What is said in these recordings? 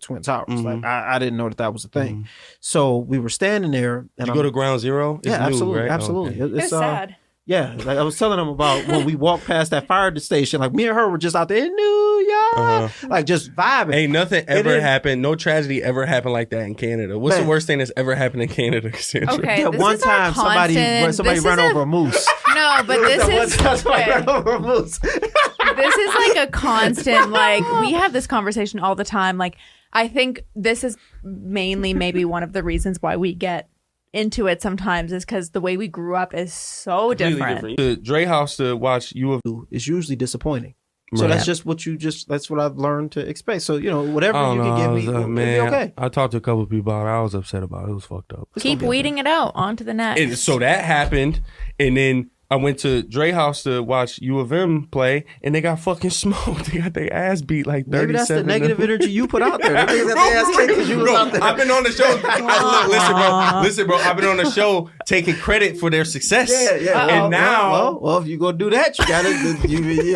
Twin Towers. Like I didn't know that was a thing. So we were standing there. And you go to Ground Zero? It's absolutely, new, right? absolutely. Okay. It's sad. Yeah, like I was telling them about when we walked past that fire station. Like me and her were just out there in New York, like just vibing. Ain't nothing ever happened. No tragedy ever happened like that in Canada. What's the worst thing that's ever happened in Canada? Okay, yeah, one time somebody ran over a moose. No, but this is ran over a moose. This is like a constant. Like we have this conversation all the time. Like I think this is mainly maybe one of the reasons why we get into it sometimes is because the way we grew up is so different. The Dre house to watch U of is usually disappointing. So that's just what that's what I've learned to expect. So, whatever you can give me, it'll be okay. I talked to a couple of people about it. I was upset about it. It was fucked up. Keep weeding it out. On to the next. And so that happened. And then I went to Dre house to watch U of M play, and they got fucking smoked. They got their ass beat like 37. Maybe that's the negative energy you put out there. They got their ass kicked because you was out there. I've been on the show. Listen, bro. I've been on the show taking credit for their success. Yeah. And now, well, if you go do that, you gotta.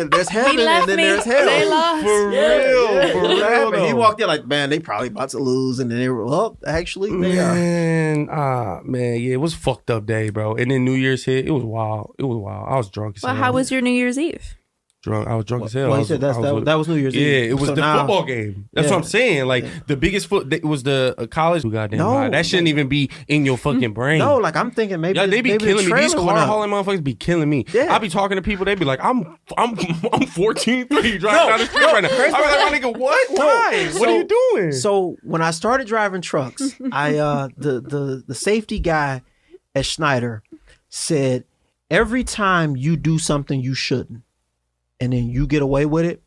There's heaven and then there's hell. They lost. For real. He walked in like, man, they probably about to lose, and then they were, actually they are. Yeah, it was a fucked up day, bro. And then New Year's hit. It was wild. I was drunk as hell. Well, how was your New Year's Eve? I was drunk as hell. Well, that was New Year's Eve. Yeah, it was the football game. That's what I'm saying. Like the biggest it was the college goddamn high. That shouldn't even be in your fucking brain. No, like I'm thinking maybe they be killing me. These car hauling up. motherfuckers be killing me. Yeah. I be talking to people. They be like, I'm 14-3 driving down the street right now. I be like, my nigga, what? Why? What are you doing? So when I started driving trucks, I the safety guy at Schneider said, every time you do something you shouldn't, and then you get away with it,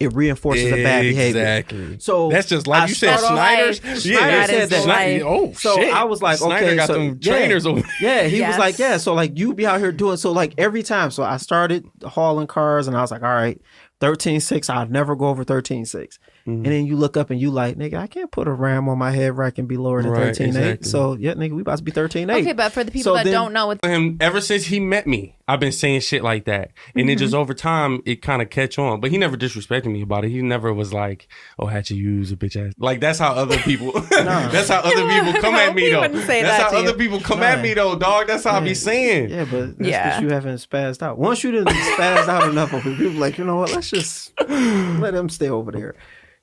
it reinforces a bad behavior. Exactly. So that's just like you said, Snyder's. Schneider said that. Oh, so shit. I was like, Snyder okay, got so them trainers over. Yeah, he was like, yeah. So like you be out here doing so like every time. So I started hauling cars, and I was like, all right, 13.6. I'll never go over 13.6. And then you look up and you like, nigga, I can't put a ram on my head where I can be lower than 13.8. Exactly. So yeah, nigga, we about to be 13.8. Okay, but for the people that don't know what him, ever since he met me, I've been saying shit like that. And then just over time, it kind of catch on. But he never disrespected me about it. He never was like, oh, had you use a bitch ass. Like, that's how other people, that's how other people come at me, though. That's how other people come at me, though, dog. That's how I be saying. Yeah, but that's because you haven't spazzed out. Once you didn't spazz out enough of people, like, you know what, let's just let him stay over there.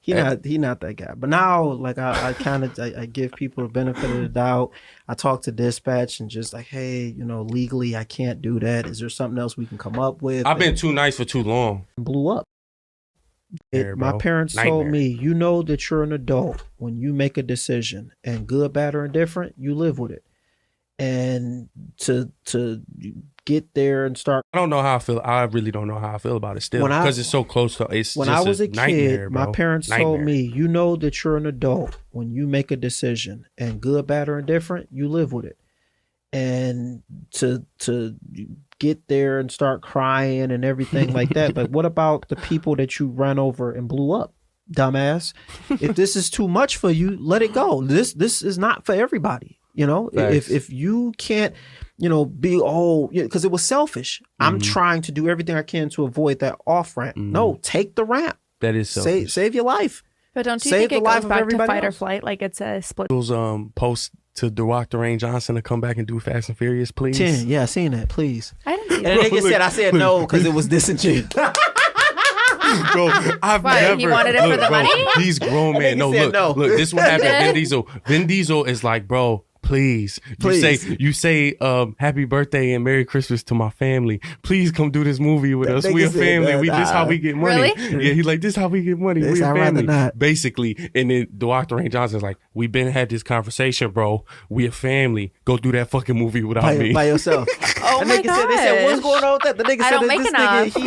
He not that guy. But now, like, I give people the benefit of the doubt. I talk to dispatch and just like, hey, legally I can't do that. Is there something else we can come up with? I've been too nice for too long. Blew up. My parents told me, you know that you're an adult when you make a decision, and good, bad, or indifferent, you live with it. And to get there and start. I don't know how I feel. I really don't know how I feel about it still because it's so close to. It's when just I was a kid, my parents told me, you know that you're an adult when you make a decision, and good, bad, or indifferent, you live with it. And to get there and start crying and everything like that. But what about the people that you ran over and blew up? Dumbass. If this is too much for you, let it go. This is not for everybody. If you can't, be because it was selfish. I'm trying to do everything I can to avoid that off ramp. No, take the ramp. That is selfish. Save your life. But don't you think it goes back to fight or flight? Like it's a split. Those posts to Dwayne Johnson to come back and do Fast and Furious, please. 10. Yeah, I seen that. Please. I didn't see that. And the nigga said, I said no because it was disingenuous. Bro, I've never. He wanted it for the money? He's grown man. No, look, this is what happened. Vin Diesel is like, bro, please. You say happy birthday and Merry Christmas to my family. Please come do this movie with us. We a family. This how we get money. Really? Yeah, he's like, this how we get money. We a family. Basically. And then Dwayne Johnson's like, we been had this conversation, bro. We a family. Go do that fucking movie without me. By yourself. Oh my God. They said, what's going on with that? The nigga said,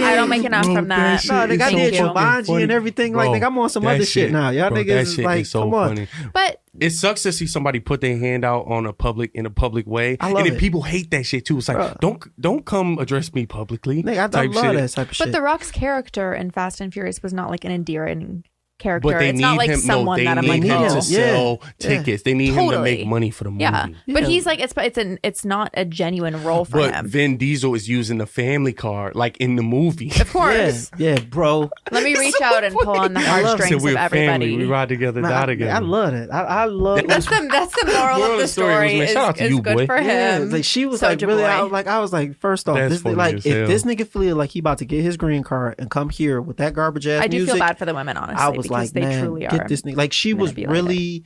I don't make enough from that. No, nigga, I did Jumanji and everything. Bro, like, nigga, I'm on some other shit now. Y'all niggas like, come on. But it sucks to see somebody put their hand out in a public way. I love and then people hate that shit too. It's like, don't come address me publicly. Nigga, I love that type of shit. But The Rock's character in Fast and Furious was not like an endearing character. But they it's need not like him. someone No, that I'm they like, need him oh. to sell tickets. They need him to make Totally. money for the movie. Yeah, but he's like it's not a genuine role for But him. Vin Diesel is using the family card like in the movie. Of course. Yeah, bro. Let me reach out and pull on the heartstrings We're of everybody. family. We ride together, die together. I love it. I love That's the moral of the story. Was, shout out to is you, good boy. for him. Like she was Soulja really. Boy. I was like, first off, That's this funny like as if hell. this nigga feel like he about to get his green card and come here with that garbage ass I do music, feel bad for the women, honestly, I was because like, they man, truly are. get this nigga. Like she was manipulated. really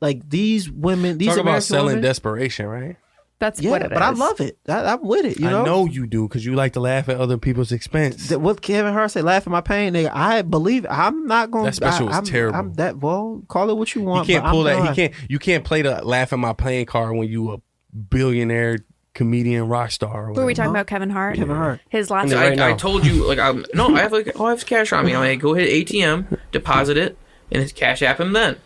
like these women. These Talk about American selling women, desperation, right? That's yeah, what it is. but I love it. I'm with it. You know? I know you do because you like to laugh at other people's expense. What Kevin Hart say, laugh at my pain, nigga. I believe I'm not going. That special was terrible. I'm that. Well, call it what you You want. can't but pull I'm that. done. You can't play the laugh at my playing card when you a billionaire comedian rock star. Or Who are we whatever. talking about? Kevin Hart. Kevin Hart. His last. So right now. I told you, like, I have cash on me. I'm like, go hit ATM, deposit it, and his cash app him then.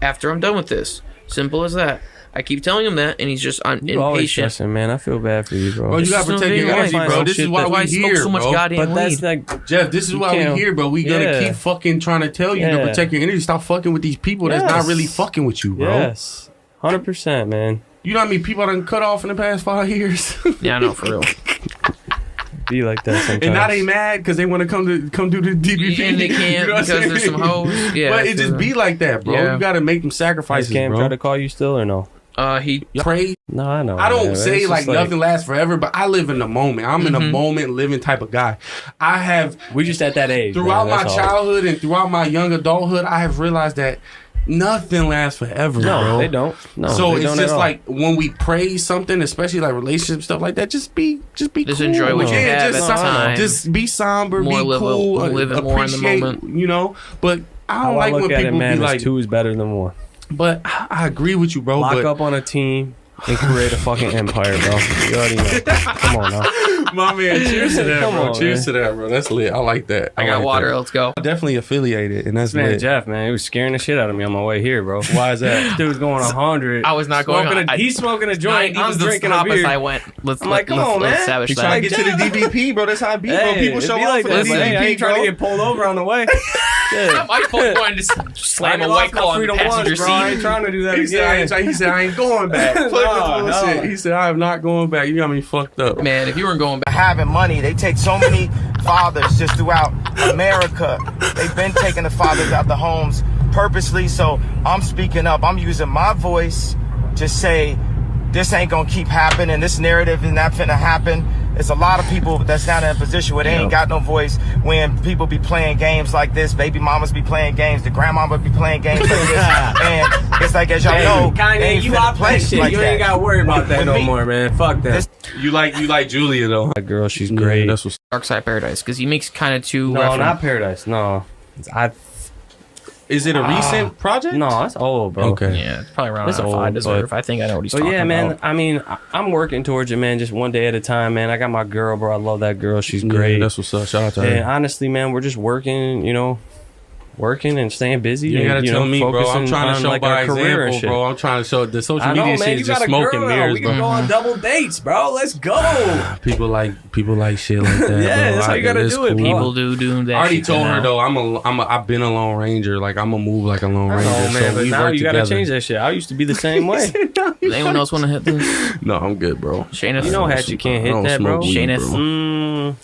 After I'm done with this, simple as that. I keep telling him that, and he's just You always impatient. stressing, man. I feel bad for you, bro. Bro, you This gotta is no protect your big energy, life. bro. This is why That's why I we smoke here, so much bro. goddamn But that's weed. like, Jeff, this is why we can't- here, bro. We gonna Yeah. keep fucking trying to tell you to Yeah. protect your energy. Stop fucking with these people that's not Yes. really fucking with you, bro. yes, 100%, man. You know how many people I done cut off in the past 5 years? Yeah, I know, for real. Be like that sometimes. And now they mad because they want to come do the DBP. And they can't You know what I'm because there's saying? some hoes. Yeah, But it just be like that, bro. Yeah. You got to make them Is sacrifices, Cam bro. try to call you still or no? He Pray. No, I know. I don't man. say It's like just nothing lasts forever, but I live in the moment. I'm in a moment living type of guy. I have We just at that age. throughout man, my that's all. childhood and throughout my young adulthood, I have realized that nothing lasts forever, No, bro. they don't. No, So they it's don't at just all. like when we praise something, especially like relationship stuff like that, just be Just cool. enjoy what you have just, at the time. Just be somber, More be live cool, live it more in the appreciate, moment. you know. But I How don't like I look when at it, people man, be is like, 2 is better than 1. but I agree with you, bro. Lock but up on a team and create a fucking empire, bro. You already know. Come on now. my man, cheers to that, Come bro. on, Cheers man. to that, bro. That's lit. I like that. I got like water. that. Let's go. Definitely affiliated, and that's Man, lit. Jeff, man, he was scaring the shit out of me on my way here, bro. Why is that? Dude's going 100. I was not going Smoking on. he's smoking a joint. He I'm was the drinking a stop as beer. I went. I'm like, come on, man. Let's establish He's that. trying to get to the DBP, bro. That's how it be, bro. Hey, People it'd show be up like for that, the but hey, I DBP, ain't trying bro. to get pulled over on the way. Yeah. My phone going to slam I a lost white my claw on the freedom passenger once, bro. I ain't seat. trying to do that He again. said, I ain't going back. Fuck with No, bullshit. no. He said, I am not going back. You got me fucked up. Man, if you weren't going back, having money. They take so many fathers just throughout America. They've been taking the fathers out the homes purposely. So I'm speaking up. I'm using my voice to say this ain't gonna keep happening. This narrative is not finna happen. It's a lot of people that's not in a position where they ain't got no voice when people be playing games like this. Baby mamas be playing games. The grandmama be playing games like this. And it's like, as y'all know, they Kanye, ain't you finna out play that shit. like You that. ain't got to worry about that With no me. more, man. Fuck that. You like Julia, though. That girl, she's great. That's what's Dark Side of Paradise, because he makes kind of two. No, not Paradise. No. Is it a recent project? No, that's old, bro. Okay. Yeah, it's probably around That's if I old, deserve. I think I know what he's But talking yeah, man, about. I mean, I'm working towards it, man, just one day at a time, man. I got my girl, bro. I love that girl. She's great. Yeah, that's what's up. Shout out to And her. honestly, man, we're just working, working and staying busy. You ain't and, gotta tell me, bro. I'm focusing trying to on, show like, by our career and example, shit. bro. I'm trying to show the social I know, media man. shit You is got just a smoke girl and now. mirrors, We can bro. go on double dates, bro. Let's go. People like shit like that. Yeah, bro. that's how you gotta It's do it, bro. People do that. I already shit told her now. though. I've been a Lone Ranger. Like I'm gonna move like a Lone Ranger. Oh, man, so but we now work you gotta together. change that shit. I used to be the same way. Does anyone else want to hit this? No, I'm good, bro. Shayna, You know, Hatch, you can't hit I don't that, bro. smoke weed, Shayna. bro.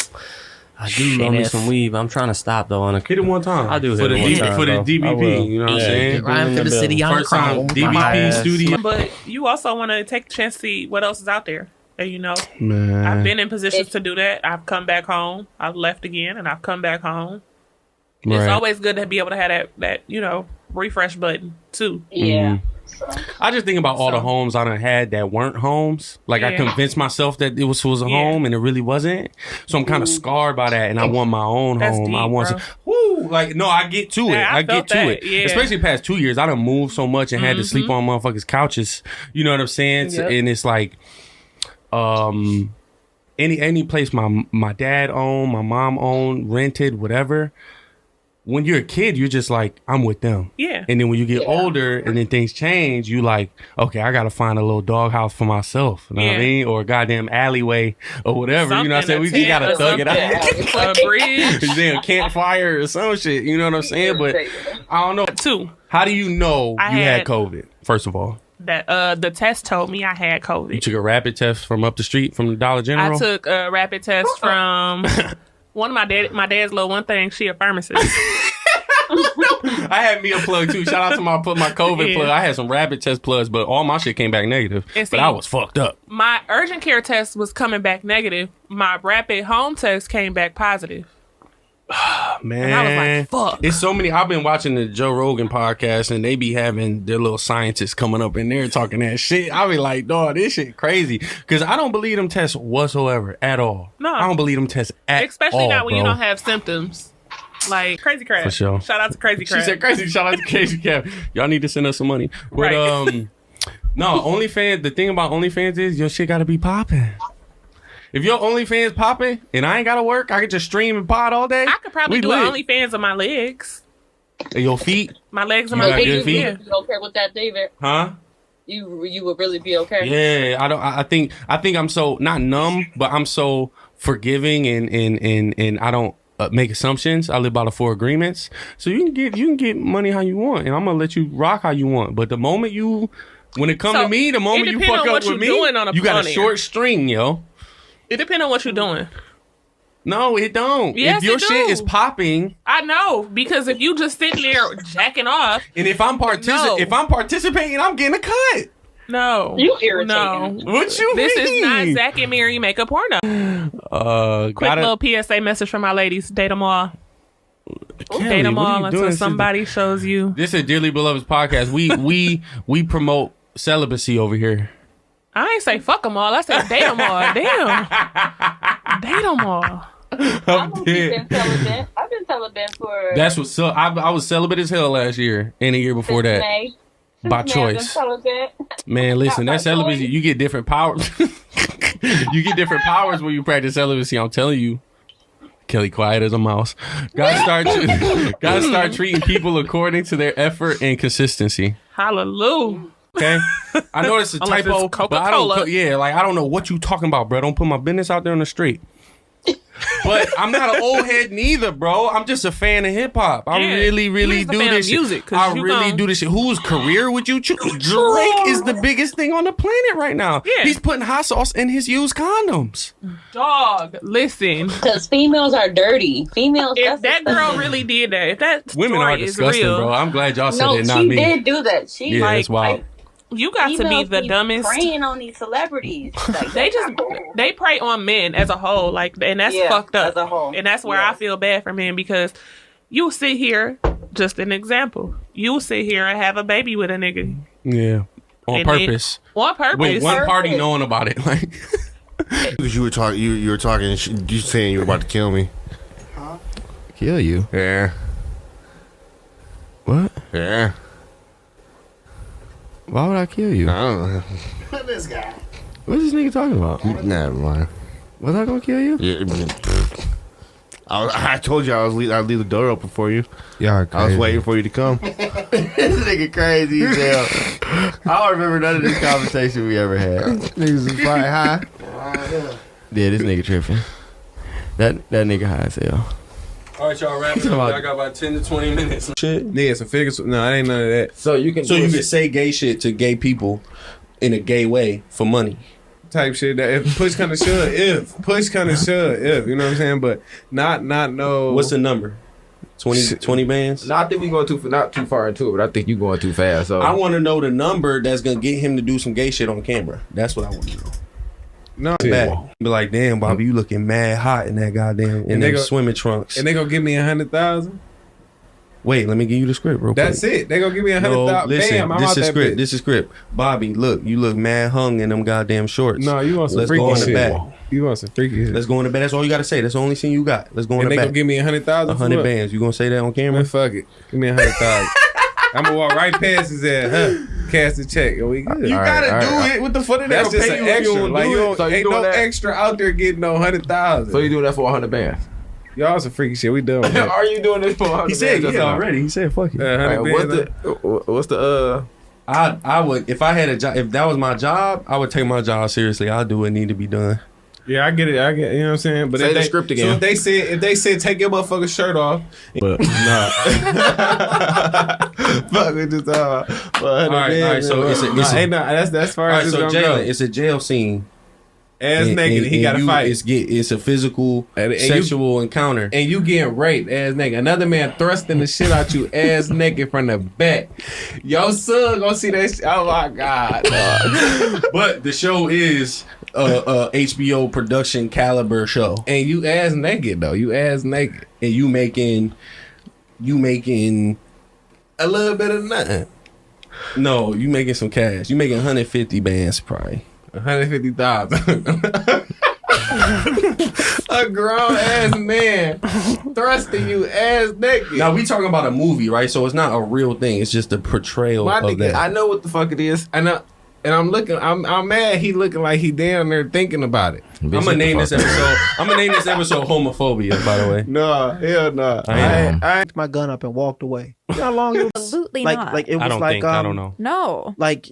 I do love me Shayna. some weave. I'm trying to stop though. Hit it one time. I do hit for the it one D- time, for the bro. I DBP. will. You know what I'm Yeah. saying? Rhyme for the city on First time chrome. DBP My ass. studio. But you also want to take the chance to see what else is out there. And, Man, I've been in positions to do that. I've come back home. I've left again, and I've come back home. It's Right. always good to be able to have that refresh button too. Yeah. I just think about all the homes I done had that weren't homes. Like I Yeah. convinced myself that it was a Yeah. home and it really wasn't. So I'm kind of scarred by that, and I want my own That's home. I deep, want bro. woo, like no, I get to it. Yeah, I I get felt to that, it. yeah. Especially the past 2 years, I done moved so much and had to sleep on motherfuckers' couches. You know what I'm saying? Yep. And it's like, any place my dad owned, my mom owned, rented, whatever. when you're a kid, you're just like, I'm with them. Yeah. And then when you get older and then things change, you like, okay, I got to find a little doghouse for myself. You know what I mean? Or a goddamn alleyway or whatever. Something, you know what I'm saying? We got to thug it out. A bridge. Then a campfire or some shit. You know what I'm saying? But I don't know. Two. How do you know you had COVID, first of all? That the test told me I had COVID. You took a rapid test from up the street from the Dollar General? I took a rapid test from one of my dad's little one thing. She a pharmacist. I had me a plug too. Shout out to my COVID plug. I had some rapid test plugs, but all my shit came back negative. And see, but I was fucked up. My urgent care test was coming back negative. My rapid home test came back positive. Man, and I was like, fuck. It's so many. I've been watching the Joe Rogan podcast and they be having their little scientists coming up in there talking that shit. I be like, dog, this shit crazy. Because I don't believe them tests whatsoever at all. No. I don't believe them tests at all. Especially not when bro. you don't have symptoms. Like Crazy Crab. For sure. Shout out to Crazy Crab. She said crazy. Shout out to Crazy Crab. Y'all need to send us some money. But Right. no, OnlyFans, the thing about OnlyFans is your shit gotta be popping. If your OnlyFans popping and I ain't gotta work, I can just stream and pod all day. I could probably do lit. OnlyFans of my legs. Your feet? My legs and You my got good feet. feet? Yeah. You okay with that, David? Huh? You would really be okay? Yeah, I think I'm so not numb, but I'm so forgiving and I don't make assumptions. I live by the 4 agreements. So you can get money how you want, and I'm gonna let you rock how you want. But the moment when it comes to me, the moment you fuck up with me, you got a short string, yo. It depends on what you're doing. No, it don't. Yes, if your it do. shit is popping, I know, because if you just sitting there jacking off, and if I'm participating, I'm getting a cut. no, You irritating. no. What you This mean? is not Zach and Mary make a porno. Quick little PSA message from my ladies: date them all. Date them all until somebody shows you. This is Dearly Beloved's podcast. We promote celibacy over here. I ain't say fuck them all. I said date them all. Damn, date them all. I've been celibate. I've been celibate for. That's what's up. I was celibate as hell last year and the year before that. May. By choice. Man, listen, that celibacy, you get different powers. You get different powers when you practice celibacy. I'm telling you. Kelly quiet as a mouse. God start treating people according to their effort and consistency. Hallelujah. Okay, I know it's a Unless typo, it's but I don't. Coca-Cola. I don't know what you talking about, bro. Don't put my business out there on the street. But I'm not an old head neither, bro. I'm just a fan of hip hop. I really do this shit. I really do this shit. Whose career would you choose? Drake is the biggest thing on the planet right now. Yeah. He's putting hot sauce in his used condoms. Dog, listen. Because females are dirty. Females. If that girl really did that, if that Women are story is disgusting, real, bro. I'm glad y'all said no, it, not she me. did do that. She Yeah, that's wild. you got to be the dumbest. Preying on these celebrities. Like, They prey on men as a whole, like, and that's fucked up. As a whole. And that's where I feel bad for men, because you sit here, just an example, you sit here and have a baby with a nigga. Yeah, on purpose. On purpose. With one party knowing about it, like. Because you were talking, you were talking. You saying you were about to kill me? Huh? Kill you? Yeah. What? Yeah. Why would I kill you? I don't know. This guy. What's this nigga talking about? Never mind. Was I gonna kill you? Yeah. I told you I'd leave the door open for you. Y'all crazy. I was waiting for you to come. This nigga crazy as hell. I don't remember none of this conversation we ever had. Niggas was flying high. Yeah, this nigga tripping. That nigga high as hell. All right, y'all wrap it up. I got about 10 to 20 minutes. Shit. Yeah, some figures. No, it ain't none of that. So you can say gay shit to gay people in a gay way for money. Type shit that if push kind of shove, you know what I'm saying? But not no. What's the number? 20 bands? No, I think we going not too far into it, but I think you going too fast. So I want to know the number that's gonna get him to do some gay shit on camera. That's what I want to know. No, Back. Be like, damn, Bobby, you looking mad hot in that goddamn them swimming trunks. And they gonna give me 100,000. Wait, let me give you the script real quick. That's it. They gonna give me 100,000. Bam, I'm out that bitch. This is script. Bobby, look, you look mad hung in them goddamn shorts. No, you want some Let's freaky go in the shit. back. You want some freaky shit. Let's go in the back. That's all you gotta say. That's the only thing you got. Let's go in and the back. they gonna give me 100,000. 100 bands. You gonna say that on camera? Man, fuck it. Give me 100,000. I'm gonna walk right past his ass. Cash the check. Yo, we good. You gotta do it. What the fuck? That's just an extra. Like you So ain't no that? extra out there getting no 100,000. So you doing that for 100 bands? Y'all some freaky shit. We done with that. Are you doing this for? He said already. He said fuck it. What's the I would, if I had a job, if that was my job, I would take my job seriously. I'll do what need to be done. Yeah, I get it. You know what I'm saying? But say the script again. So if they said take your motherfucking shirt off, but nah. Fuck with this. All right. So that's far as it's gonna go. It's a jail scene. Ass naked, he got to fight. It's a physical, sexual encounter, and you getting raped, ass naked. Another man thrusting the shit out you, ass naked from the back. Your son gonna see that shit. Oh my god! But the show is a HBO production caliber show, and you ass naked though. You ass naked, and you making a little bit of nothing. No, you making some cash. You making 150 bands probably. 150,000. A grown ass man thrusting you ass naked. Now we talking about a movie, right? So it's not a real thing. It's just a portrayal of that. I know what the fuck it is. I know, and I'm mad. He looking like he down there thinking about it. I'm gonna name this episode. Homophobia. By the way. No, hell no. I picked my gun up and walked away. You know how long it was? Absolutely not. Like it was I don't know. No. Like,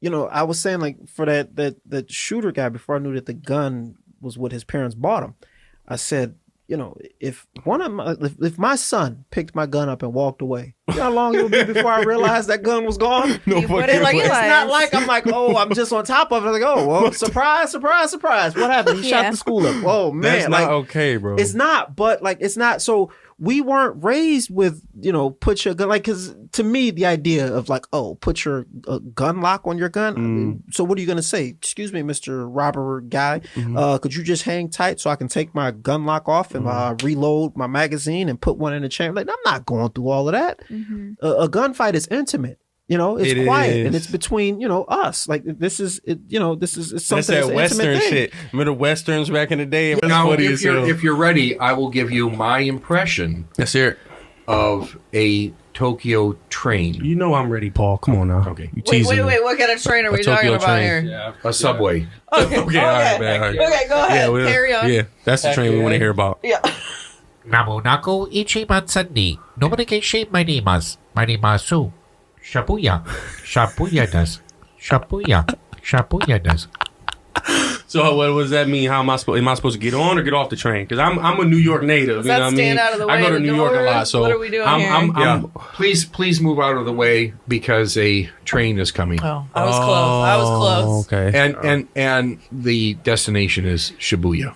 you know, I was saying like for that shooter guy, before I knew that the gun was what his parents bought him, I said, you know, if my son picked my gun up and walked away, you know how long it would be before I realized that gun was gone? No fucking way. It's not like I'm like, oh, I'm just on top of it. Like, oh, well, surprise, surprise, surprise. What happened? He shot the school up. Oh man, that's not okay, bro. It's not, but like, it's not. So we weren't raised with, you know, put your gun, like, because to me, the idea of like, oh, put your gun lock on your gun. I mean, so what are you going to say? Excuse me, Mr. Robber guy, could you just hang tight so I can take my gun lock off and reload my magazine and put one in the chamber? Like, I'm not going through all of that. A gunfight is intimate. You know, it's quiet and it's between, you know, us. Like this is something that's that Western shit. Remember the Westerns back in the day? Now, if you're ready, I will give you my impression. Let's hear it. Of a Tokyo train. You know I'm ready, Paul. Come on now. Okay. Wait. What kind of train are we talking about here? Yeah, a subway. Okay. All right, man. All right. Okay, go ahead. Carry on. Yeah, that's the train we want to hear about. Yeah. Namonako ichimatsan ni nomonike mainimasu. Mainimasu. Shabuya. Shabuya does. Shabuya does. So what does that mean? How am I supposed to get on or get off the train? Because I'm a New York native. Does that stand out of the way? I go to New York a lot. So what are we doing here? Please move out of the way because a train is coming. Oh, I was close. Okay. And the destination is Shibuya.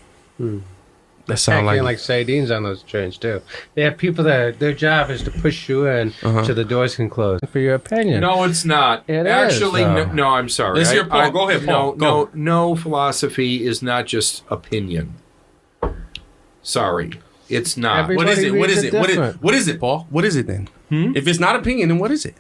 That sounds like sardines on those trains too. They have people that their job is to push you in so the doors can close. For your opinion, no, it's not. Actually, no. I'm sorry. Let's hear Paul. Go ahead, Paul. No. Philosophy is not just opinion. Sorry, it's not. What is it? What is it? What is it, Paul? What is it then? If it's not opinion, then what is it?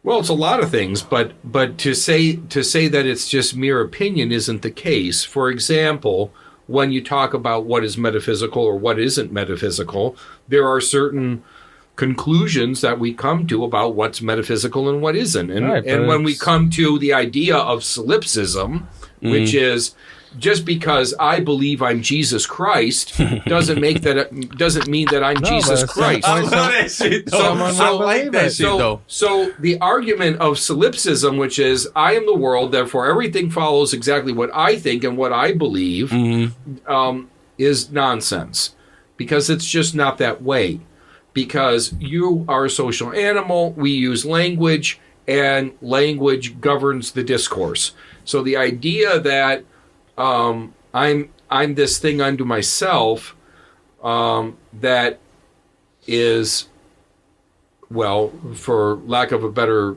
Well, it's a lot of things, but to say that it's just mere opinion isn't the case. For example, when you talk about what is metaphysical or what isn't metaphysical, there are certain conclusions that we come to about what's metaphysical and what isn't. And when we come to the idea of solipsism, which is just because I believe I'm Jesus Christ doesn't mean that I'm Jesus Christ. I love that shit, though. I like that shit, though. So the argument of solipsism, which is I am the world, therefore everything follows exactly what I think and what I believe, is nonsense. Because it's just not that way. Because you are a social animal, we use language, and language governs the discourse. So the idea that I'm this thing unto myself that is, well, for lack of a better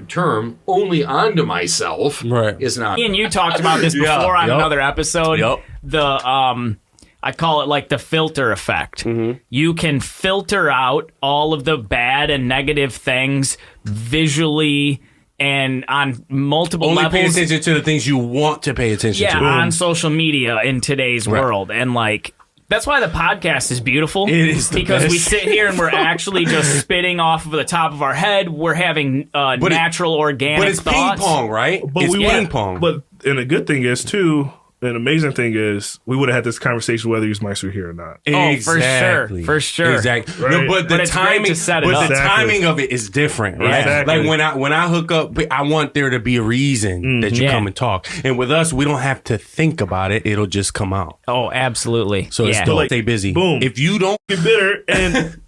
term, only unto myself is not. Ian, you talked about this before on another episode. The I call it like the filter effect. You can filter out all of the bad and negative things visually and on multiple levels. Only pay attention to the things you want to pay attention to. Yeah, on social media in today's world. And like, that's why the podcast is beautiful. It is because we sit here and we're actually just spitting off of the top of our head. We're having natural, organic But it's thoughts. ping pong, right? But it's ping pong. But and the good thing is too, the amazing thing is, we would have had this conversation whether these mics were here or not. Exactly. For sure. Exactly. Right. But the timing, the timing of it is different, right? Exactly. Like when I hook up, I want there to be a reason that you come and talk. And with us, we don't have to think about it; it'll just come out. Oh, absolutely. So it's dope. Stay busy. Boom. If you don't get bitter,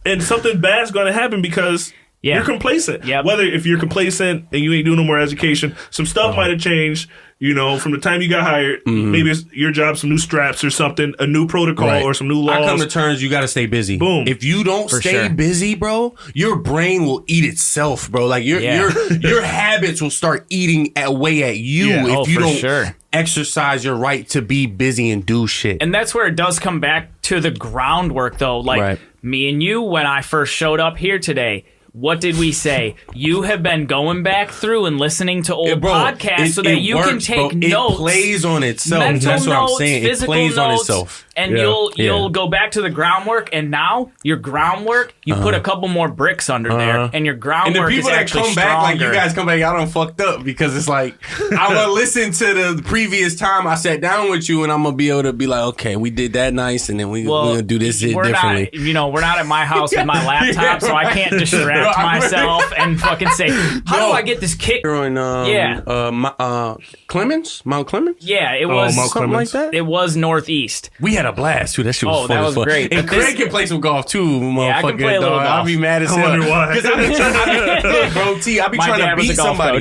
and something bad's going to happen because you're complacent. Whether if you're complacent and you ain't doing no more education, some stuff might have changed. You know, from the time you got hired, maybe it's your job, some new straps or something, a new protocol or some new laws. I come to terms, you got to stay busy. Boom. If you don't stay busy, bro, your brain will eat itself, bro. Like your habits will start eating away at you if you don't exercise your right to be busy and do shit. And that's where it does come back to the groundwork, though. Like me and you, when I first showed up here today, what did we say? You have been going back through and listening to old podcasts so that you can take notes. It plays on itself. That's what I'm saying. It plays on itself. And you'll go back to the groundwork, and now your groundwork, you put a couple more bricks under there, and your groundwork is and the people that come back, like you guys come back, y'all done fucked up because it's like I will listen to the previous time I sat down with you, and I'm gonna be able to be like, okay, we did that nice, and then we're gonna do this shit differently. We're not at my house with my laptop, so I can't distract myself and fucking say, how do I get this kick? You're in Clemens, Mount Clemens. Yeah, it was something like that. It was northeast. We had a blast too. That shit was fun. That was great. And Craig can play some golf too, motherfucker. Yeah, I can play a little golf. I'll be mad as hell. I wonder why. Because I be trying to beat somebody.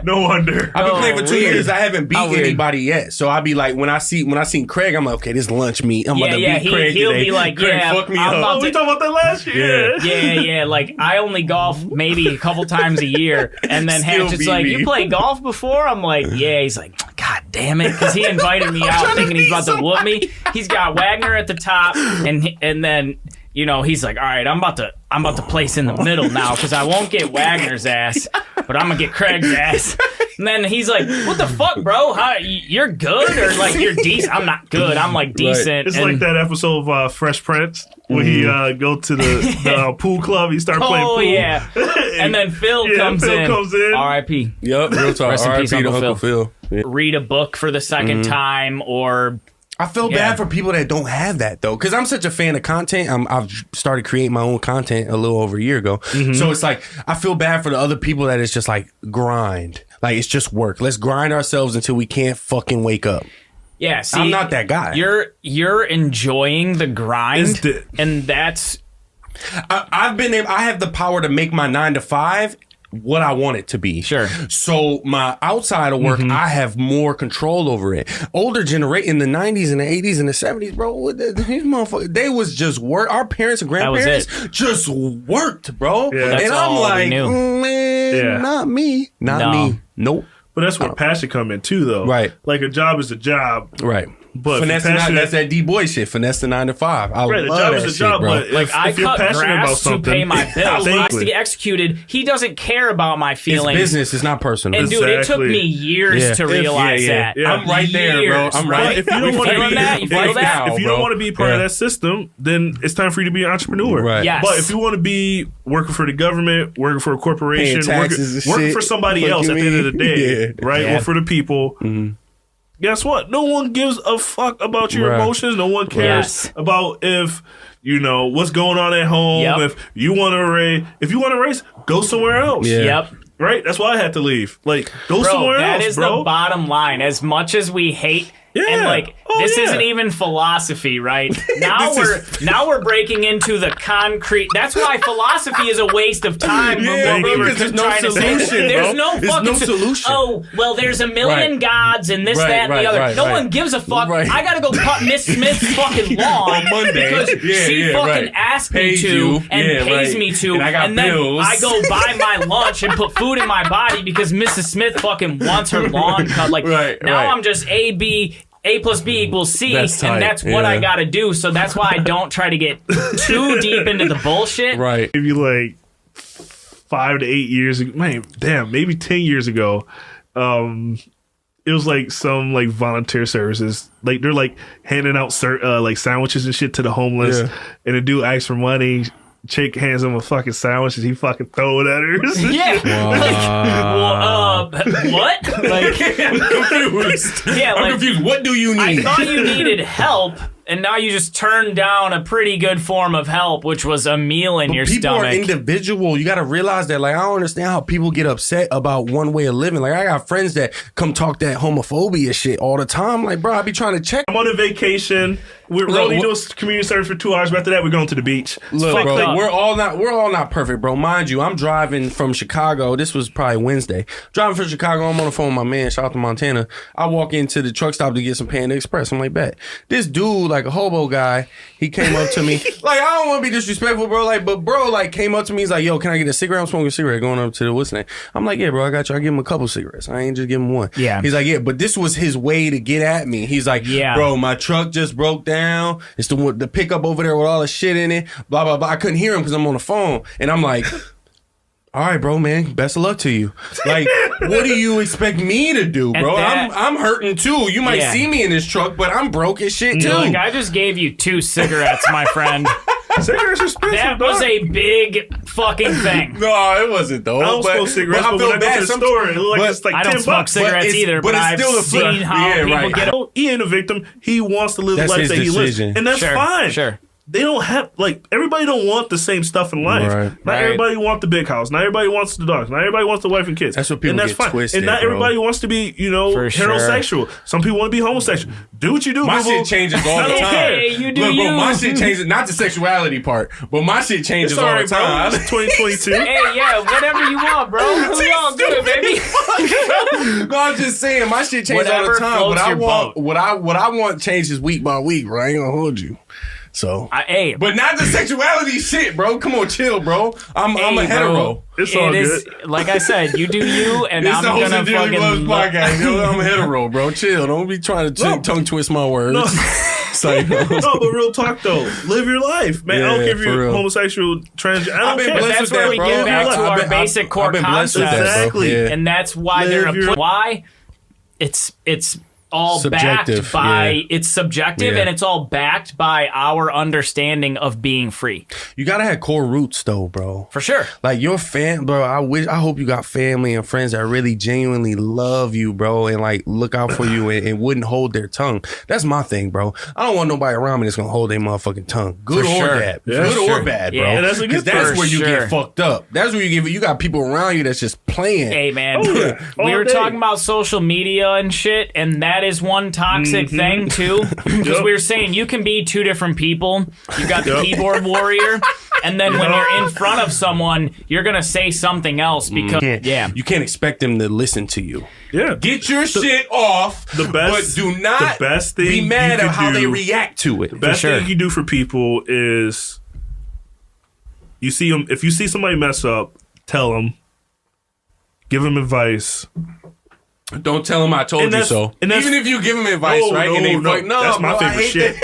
No wonder. I've been playing for 2 years. I haven't beat anybody yet. So I'll be like, when I seen Craig, I'm like, okay, this lunch meet. I'm about to beat Craig he'll today. be like, Craig, fuck me up. Oh, we talked about that last year. Yeah. Like, I only golf maybe a couple times a year. And then Hatchet's like, you play golf before? I'm like, yeah. He's like, God damn it. Because he invited me out thinking he's about to whoop me. He's got Wagner at the top. And then, you know, he's like, all right, I'm about to place in the middle now because I won't get Wagner's ass, but I'm going to get Craig's ass. And then he's like, what the fuck, bro? How, you're good? Or like, you're decent? I'm not good. I'm like decent. It's like that episode of Fresh Prince where he go to the pool club. He start playing pool. Oh, yeah. And then Phil comes in. R.I.P. Yep, real talk. Rest in peace, R.I.P. to Uncle Phil. Yeah. Read a book for the second time or... I feel bad for people that don't have that though, because I'm such a fan of content. I've started creating my own content a little over a year ago, so it's like I feel bad for the other people that it's just like grind, like it's just work. Let's grind ourselves until we can't fucking wake up. Yeah, see, I'm not that guy. You're enjoying the grind, and that's. I have the power to make my 9 to 5 what I want it to be. Sure. So my outside of work, I have more control over it. Older generation in the 90s and the 80s and the 70s, bro, these motherfuckers, they was just work. Our parents and grandparents just worked, bro. Yeah. And I'm like, man, not me. Not me. Nope. But that's where passion come in too, though. Right. Like a job is a job. Right. But that's that D boy shit. Finesse the 9 to 5. I love the job that is a shit, job, bro. but like I cut grass to pay my bills. When I to get executed, he doesn't care about my feelings. It's business. It's not personal. And dude, it took me years to realize that. I'm right there, bro. I'm right. If you don't want to be that, you feel that. If you don't want to be part of that system, then it's time for you to be an entrepreneur. Right. Yes. But if you want to be working for the government, working for a corporation, taxes working for somebody else at the end of the day, right? Or for the people. Guess what? No one gives a fuck about your emotions. No one cares about if you know what's going on at home. If you want to race, go somewhere else. Yep. Right? That's why I had to leave. Like, go somewhere else, that is the bottom line. As much as we hate and like this isn't even philosophy, right? Now we're breaking into the concrete. That's why philosophy is a waste of time. Because there's no solution. There's no fucking solution. Oh, well, there's a million gods and this, that, and the other. No one gives a fuck. I gotta go cut Miss Smith's fucking lawn on Monday because she fucking asked me to and pays me to, and then I go buy my lunch and put food in my body because Mrs. Smith fucking wants her lawn cut. Like now I'm just A plus B equals C, and that's what I gotta do. So that's why I don't try to get too deep into the bullshit. Right. Maybe like 5 to 8 years ago, maybe 10 years ago, it was like some like volunteer services. Like they're like handing out like sandwiches and shit to the homeless, and the dude asked for money. chick hands him a fucking sandwich and he fucking throw it at her. Yeah. What? Like, I'm confused. Yeah, I'm confused. What do you need? I thought you needed help, and now you just turned down a pretty good form of help, which was a meal in your people stomach. Are individual. You got to realize that. Like, I don't understand how people get upset about one way of living. Like, I got friends that come talk that homophobia shit all the time. Like, bro, I be trying to check. I'm on a vacation. We're only doing community service for 2 hours. But after that, we're going to the beach. Look, bro, we're all not perfect, bro. Mind you, I'm driving from Chicago. This was probably Wednesday. Driving from Chicago, I'm on the phone with my man. Shout out to Montana. I walk into the truck stop to get some Panda Express. I'm like, bet. This dude, like a hobo guy, he came up to me. Like, I don't want to be disrespectful, bro. Like, but bro, like, came up to me. He's like, yo, can I get a cigarette? I'm smoking a cigarette. Going up to the what's name? I'm like, yeah, bro, I got you. I give him a couple cigarettes. I ain't just give him one. Yeah. He's like, yeah, but this was his way to get at me. He's like, yeah, bro, my truck just broke down. It's the pickup over there with all the shit in it. Blah blah blah. I couldn't hear him because I'm on the phone, and I'm like, all right, bro, man, best of luck to you. Like, what do you expect me to do, bro? I'm hurting too. You might see me in this truck, but I'm broke as shit too. Like, I just gave you 2 cigarettes, my friend. Cigarettes are expensive. That was a big fucking thing. No, it wasn't though. I don't smoke cigarettes, but when I go to the store, it looks like it's like I don't $10. smoke cigarettes either, but I've seen how people get. He ain't a victim. He wants to live the life that he lives, and that's fine. Sure. They don't have, like, everybody don't want the same stuff in life. Not everybody wants the big house. Not everybody wants the dogs. Not everybody wants the wife and kids. That's what people get twisted, and not everybody wants to be, heterosexual. Some people want to be homosexual. Do what you do. My shit changes all the time. You do. Look, bro, my shit changes. Not the sexuality part, but my shit changes all the time. It's 2022. Hey, yeah, whatever you want, bro. We all good, baby. No, I'm just saying, my shit changes all the time. What I want changes week by week, bro. I ain't gonna hold you. So, but not the sexuality shit, bro. Come on, chill, bro. I'm a hetero. It's all good. Like I said, you do you, and I'm gonna Dearly fucking Beloved podcast. Yo, I'm a hetero, bro. Chill. Don't be trying to tongue twist my words. No. No, but real talk though. Live your life, man. I don't care if you're homosexual, transgender. I don't care. That's where we get back to our basic core concept. Exactly. And that's why why it's all subjective, backed by it's subjective and it's all backed by our understanding of being free. You gotta have core roots though, bro. For sure. Like your bro, I hope you got family and friends that really genuinely love you, bro, and like look out for you and wouldn't hold their tongue. That's my thing, bro. I don't want nobody around me that's gonna hold their motherfucking tongue. Good or bad. Good or bad, bro. Yeah, because that's where you get fucked up. That's where you got people around you that's just playing. Hey man, we were talking about social media and shit, and that is one toxic thing too. Because we were saying you can be 2 different people. You got the keyboard warrior, and then when you're in front of someone, you're gonna say something else because you can't expect them to listen to you. Yeah, get your shit off. But do not be mad at how they react to it. The best thing you can do for people is you see them. If you see somebody mess up, tell them. Give them advice. Don't tell them I told you so. Even if you give them advice, right? And they like, no, that's my favorite shit.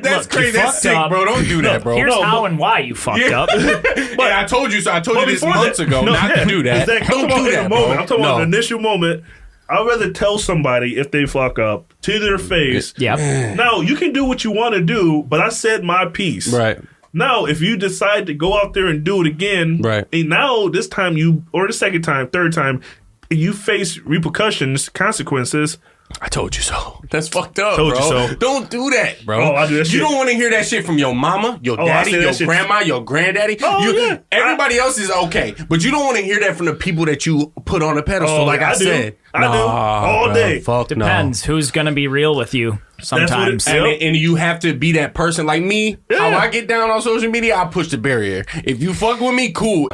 That's crazy. That's sick, bro. Don't do that, bro. Here's how and why you fucked up. But I told you so. I told you this months ago not to do that. Don't do that, bro. I'm talking about the initial moment. I'd rather tell somebody if they fuck up to their face. Yep. Now, you can do what you want to do, but I said my piece. Right. Now, if you decide to go out there and do it again, and now this time or the second time, third time, you face repercussions, consequences. I told you so. That's fucked up, Told bro. you so. Don't do that, bro. Oh, I do that shit. You don't want to hear that shit from your mama, your daddy, your grandma, your granddaddy. Everybody else is okay, but you don't want to hear that from the people that you put on a pedestal. Like I said, I do all day. Fuck Depends who's gonna be real with you. Sometimes, and you have to be that person like me. How I get down on social media, I push the barrier. If you fuck with me, cool.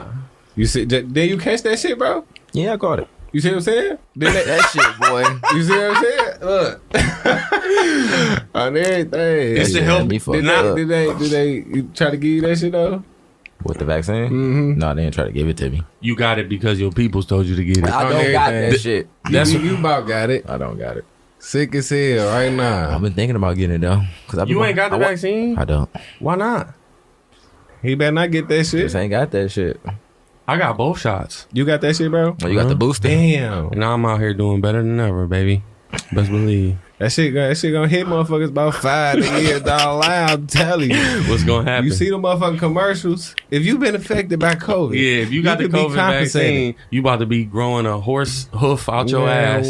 You see? Did you catch that shit, bro? Yeah, I caught it. You see what I'm saying? That shit, boy. You see what I'm saying? Look. On everything. It's to help me fuck up. Did they try to give you that shit, though? With the vaccine? Mm-hmm. No, they didn't try to give it to me. You got it because your peoples told you to get it. I don't got that shit. You about got it. I don't got it. Sick as hell right now. I've been thinking about getting it, though. You ain't got the vaccine? I don't. Why not? He better not get that shit. Just ain't got that shit. I got both shots. You got that shit, bro? Oh, you got the booster? Damn. And now I'm out here doing better than ever, baby. Best believe. That shit gonna hit motherfuckers about 5 a year down the line. I'm telling you. What's gonna happen? You see the motherfucking commercials? If you've been affected by COVID, yeah, if you got the COVID vaccine, you about to be growing a horse hoof out your ass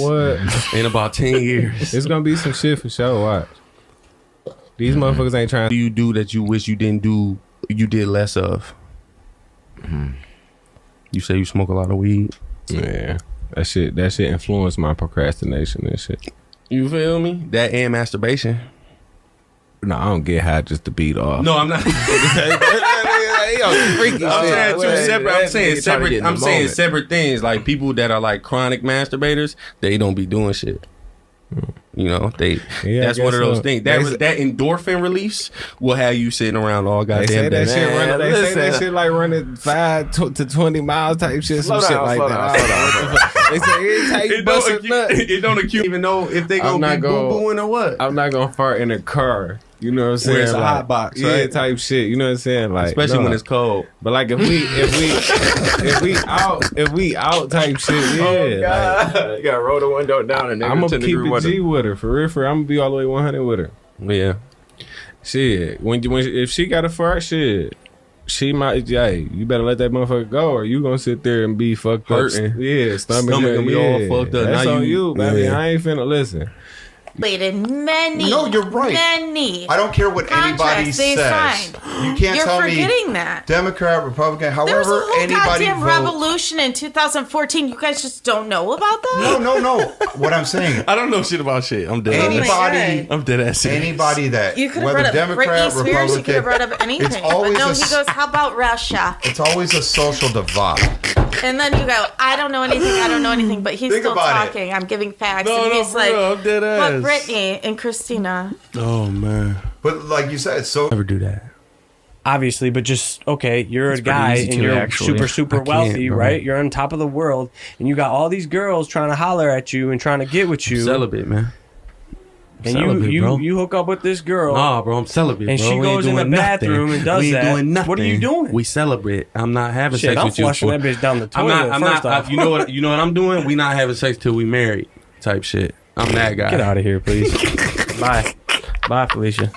in about 10 years. It's gonna be some shit for sure. Watch. These motherfuckers ain't trying. What do you do that you wish you didn't do? You did less of. You say you smoke a lot of weed. Yeah, that shit influenced my procrastination and shit. You feel me? That and masturbation. No, I don't get high just to beat off. No, I'm not. I'm saying separate things. Like people that are like chronic masturbators, they don't be doing shit. You know, that's one of those things. That endorphin release will have you sitting around all goddamn day. They say that shit like running 5 to 20 miles type shit, some shit like that. They say it don't accuse even know if they gonna be boo-booing or what. I'm not gonna fart in a car. You know what I'm saying? Where it's a hot box, right? Yeah, type shit. You know what I'm saying? Like, especially when it's cold. But like if we out type shit, yeah. Like, you gotta roll the window down and I'm gonna keep it G with her for real. I'm gonna be all the way 100 with her. Yeah. Shit. When if she got a fart, shit, she might. Hey, you better let that motherfucker go, or you gonna sit there and be fucked up. And, stomach gonna be all fucked up. That's on you, baby. I ain't finna listen. Many. No, you're right. Many. I don't care what anybody says. You can't tell me. You're forgetting that. Democrat, Republican, however there was a whole anybody goddamn vote. revolution in 2014. You guys just don't know about that? No. What I'm saying. I don't know shit about shit. I'm dead. I'm dead ass. Anybody that you could have brought up Britney Spears. You could have brought up anything. It's always but no, he goes, "How about Russia?" It's always a social divide. And then you go, I don't know anything, but he's still talking. I'm giving facts. And he's like, I'm dead ass. But Britney and Christina. Oh, man. But like you said, so... Never do that. Obviously, but just, okay, you're a guy and you're super wealthy, right? You're on top of the world, and you got all these girls trying to holler at you and trying to get with you. I'm celibate, man. And you hook up with this girl. Nah, bro, I'm celibate, and bro. she goes in the bathroom and does that. Doing nothing. What are you doing? We celebrate. I'm not having sex with you. I'm flushing that bitch down the toilet. I'm not. You know what I'm doing? We not having sex till we married. Type shit. I'm that guy. Get out of here, please. Bye, Felicia.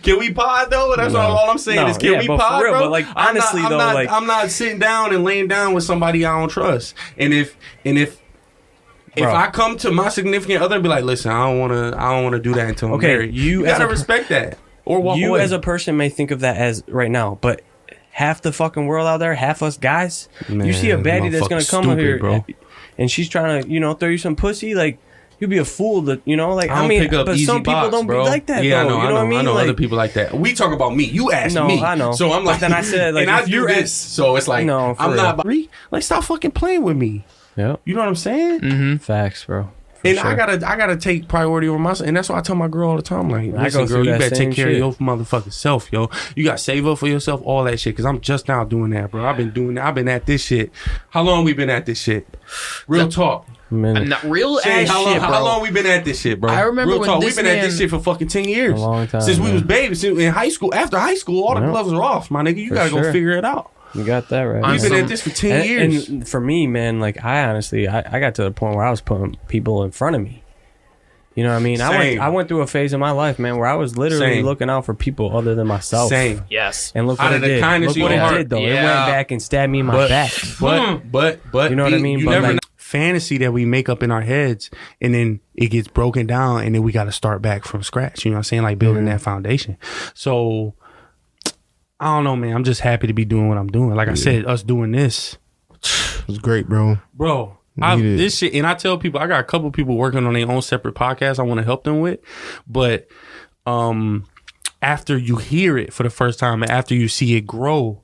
Can we pod though? That's all I'm saying is can we pod, real, bro? But like honestly I'm not sitting down and laying down with somebody I don't trust. And if I come to my significant other and be like, listen, I don't wanna do that until I'm married. You gotta respect that. Or walk away. You as a person may think of that as right now, but half the fucking world out there, half us guys, you see a baddie that's gonna come over here, bro, and she's trying to, throw you some pussy, like you'd be a fool to, I mean, but some people don't be like that, yeah, though. I know other people like that. We talk about me. You asked me. I know. So I'm like, then I said, like, and I do this. So it's like, no, I'm not. Like, stop fucking playing with me. Yeah. You know what I'm saying? Mm-hmm. Facts, bro. And sure. I gotta take priority over myself, and that's why I tell my girl all the time, like, listen, girl, you better take care of your motherfucking self, yo. You gotta save up for yourself, all that shit. Cause I'm just now doing that, bro. I've been doing that. I've been at this shit. How long we been at this shit? Real talk. Real Shane, ass shit, bro. How long we been at this shit, bro? I remember real when talk. this We've been at this shit for fucking 10 years. A long time, since we was babies. In high school, after high school, all the gloves are off, my nigga. You gotta go figure it out. You got that right. We've been at this for 10 years. And for me, man, like I honestly, I got to the point where I was putting people in front of me. You know what I mean? I went through a phase in my life, man, where I was literally looking out for people other than myself. Same. Yes. And look what it did. Look what it did, though. It went back and stabbed me in my back. But you know what I mean? You but never like, know. Fantasy that we make up in our heads, and then it gets broken down, and then we got to start back from scratch. You know what I'm saying? Like building that foundation. So I don't know, man. I'm just happy to be doing what I'm doing. Like I said, us doing this was great, bro. This shit, and I tell people, I got a couple people working on their own separate podcasts I want to help them with, but after you hear it for the first time and after you see it grow,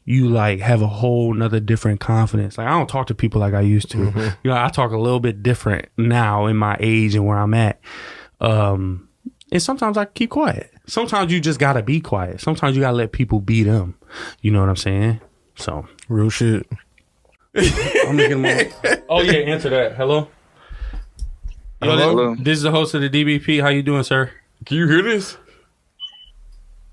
you like have a whole nother different confidence. Like I don't talk to people like I used to. You know, I talk a little bit different now in my age and where I'm at. And sometimes I keep quiet. Sometimes you just gotta be quiet. Sometimes you gotta let people be them. You know what I'm saying? So real shit. I'm making them Oh yeah, answer that. Hello? Hello? This is the host of the DBP. How you doing, sir? Can you hear this?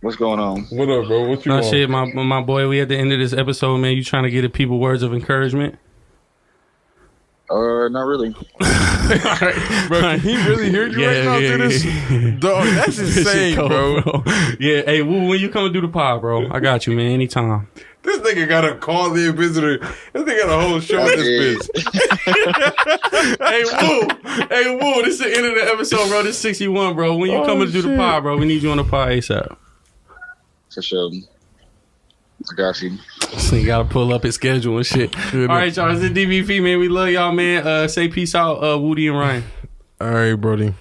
What's going on? What up, bro? What you want? Shit, my boy, we at the end of this episode, man. You trying to get the people words of encouragement? Not really. Bro, can he really hear you right now through this? Dog, that's insane, bro. Yeah, hey, Woo, when you come and do the pod, bro, I got you, man, anytime. This nigga got a call-in visitor. This nigga got a whole show in this bitch. Hey, Woo, this is the end of the episode, bro. This is 61, bro. When you come and do the pod, bro, we need you on the pod ASAP. For sure. I got you. So you gotta pull up his schedule and shit. All right, y'all. It's the DBP, man. We love y'all, man. Say peace out, Woody and Ryan. All right, Brody.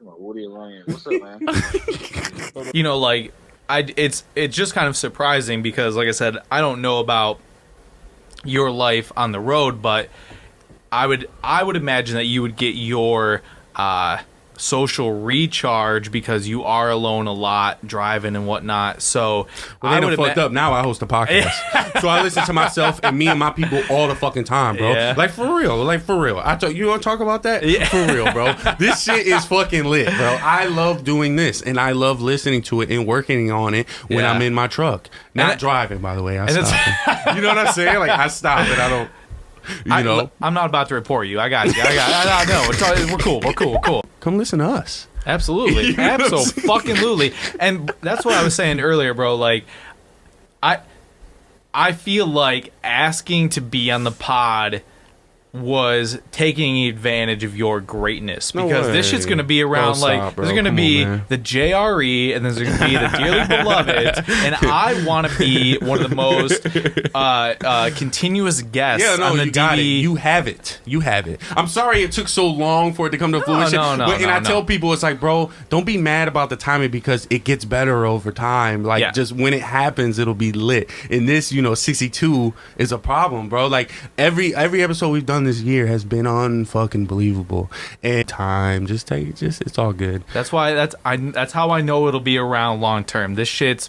Woody and Ryan. What's up, man? You know, like, it's just kind of surprising because, like I said, I don't know about your life on the road, but I would imagine that you would get your social recharge because you are alone a lot, driving and whatnot. So I would fucked up. Now I host a podcast, so I listen to myself and me and my people all the fucking time, bro. Yeah. Like for real. You want to talk about that? Yeah. For real, bro. This shit is fucking lit, bro. I love doing this, and I love listening to it and working on it when I'm in my truck, not driving. By the way, I stop. You know what I'm saying? Like I stop and I don't. You know, I'm not about to report you. I got you. I know. We're cool. Come listen to us. Absolutely. Absolutely. And that's what I was saying earlier, bro. Like, I feel like asking to be on the pod was taking advantage of your greatness because this shit's going to be around there's going to be the JRE and there's going to be the Dearly Beloved, and I want to be one of the most continuous guests on the DB. You have it. I'm sorry it took so long for it to come to fruition. I tell people, it's like, bro, don't be mad about the timing because it gets better over time. Like, just when it happens, it'll be lit. And this, 62 is a problem, bro. Like, every episode we've done this year has been unfucking believable, and time it's all good. That's why that's how I know it'll be around long term. This is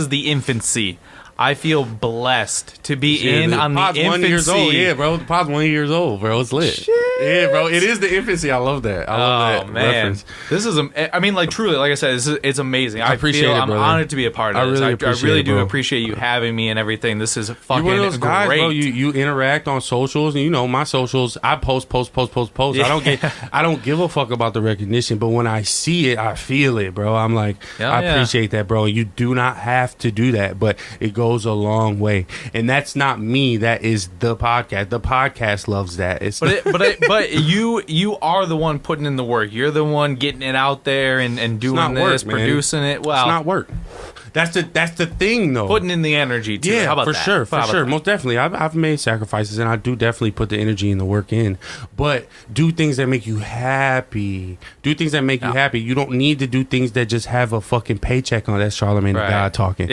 the infancy. I feel blessed to be on the infancy. 1 year old, yeah, bro. The pod's 1 year old, bro. It's lit. Shit. Yeah, bro. It is the infancy. I love that. I love that reference. This is, like, truly, like I said, it's amazing. I appreciate it, brother. I'm honored to be a part of this. I really do appreciate you having me and everything. This is fucking You're one of those guys, great. bro. You interact on socials, and my socials. I post. Yeah. I don't give a fuck about the recognition, but when I see it, I feel it, bro. I'm like, I appreciate that, bro. You do not have to do that, but it goes a long way, and that's not me. That is the podcast. The podcast loves that. But you are the one putting in the work. You're the one getting it out there and doing this, producing it. Well, it's not work. That's the thing, though. Putting in the energy too. How about for that? For sure. Most definitely. I've made sacrifices, and I do definitely put the energy and the work in. But do things that make you happy. You don't need to do things that just have a fucking paycheck on. That's Charlamagne the God talking.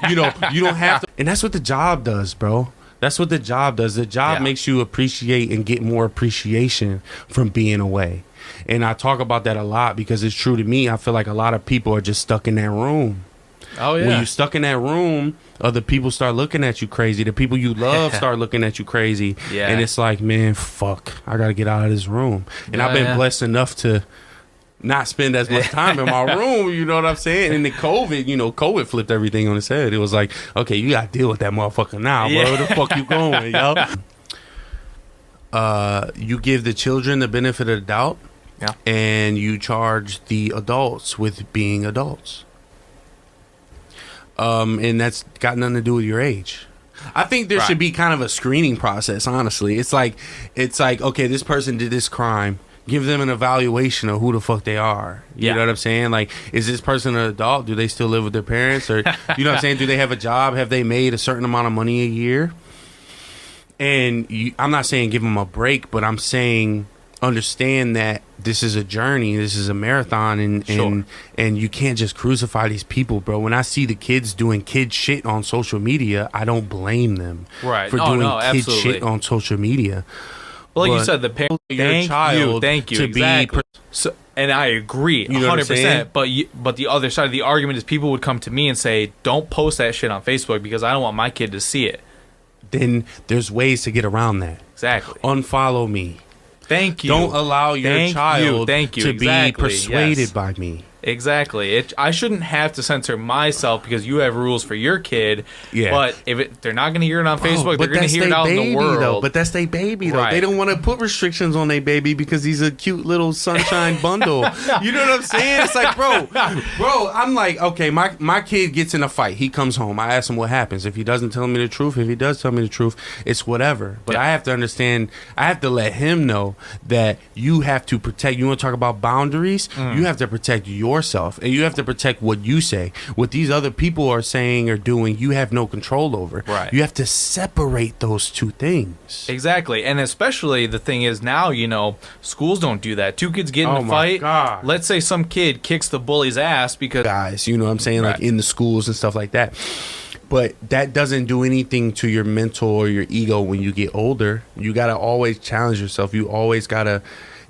You don't have to. And that's what the job does, bro. That's what the job does. The job makes you appreciate and get more appreciation from being away. And I talk about that a lot because it's true to me. I feel like a lot of people are just stuck in that room. Oh, yeah. When you're stuck in that room, other people start looking at you crazy. The people you love start looking at you crazy. Yeah. And it's like, man, fuck, I got to get out of this room. And I've been blessed enough to not spend as much time in my room, you know what I'm saying? And the COVID flipped everything on its head. It was like, okay, you got to deal with that motherfucker now, bro. Where the fuck you going, yo? You give the children the benefit of the doubt, and you charge the adults with being adults. And that's got nothing to do with your age. I think there should be kind of a screening process, honestly. It's like, okay, this person did this crime. Give them an evaluation of who the fuck they are. You know what I'm saying? Like, is this person an adult? Do they still live with their parents? Or, you know what I'm saying? Do they have a job? Have they made a certain amount of money a year? And I'm not saying give them a break, but I'm saying understand that this is a journey, this is a marathon, and you can't just crucify these people, bro. When I see the kids doing kid shit on social media, I don't blame them for doing kid shit on social media. Well, like you said, the parents, thank you, exactly. And I agree 100%. But the other side of the argument is people would come to me and say, don't post that shit on Facebook because I don't want my kid to see it. Then there's ways to get around that. Exactly. Unfollow me. Thank you. Don't allow your child to be persuaded by me. Exactly. I shouldn't have to censor myself because you have rules for your kid. Yeah. But if they're not going to hear it on Facebook, they're going to hear it out in the world. Though. But that's their baby, though. Right. They don't want to put restrictions on their baby because he's a cute little sunshine bundle. You know what I'm saying? It's like, bro, I'm like, okay, my kid gets in a fight. He comes home. I ask him what happens. If he doesn't tell me the truth, if he does tell me the truth, it's whatever. But I have to understand, I have to let him know that you have to protect. You want to talk about boundaries? You have to protect yourself, and you have to protect what you say. What these other people are saying or doing, you have no control over. Right. You have to separate those two things. Exactly. And especially the thing is now, schools don't do that. Two kids get in a fight. God. Let's say some kid kicks the bully's ass because guys, you know what I'm saying, like in the schools and stuff like that. But that doesn't do anything to your mental or your ego when you get older. You got to always challenge yourself. You always got to.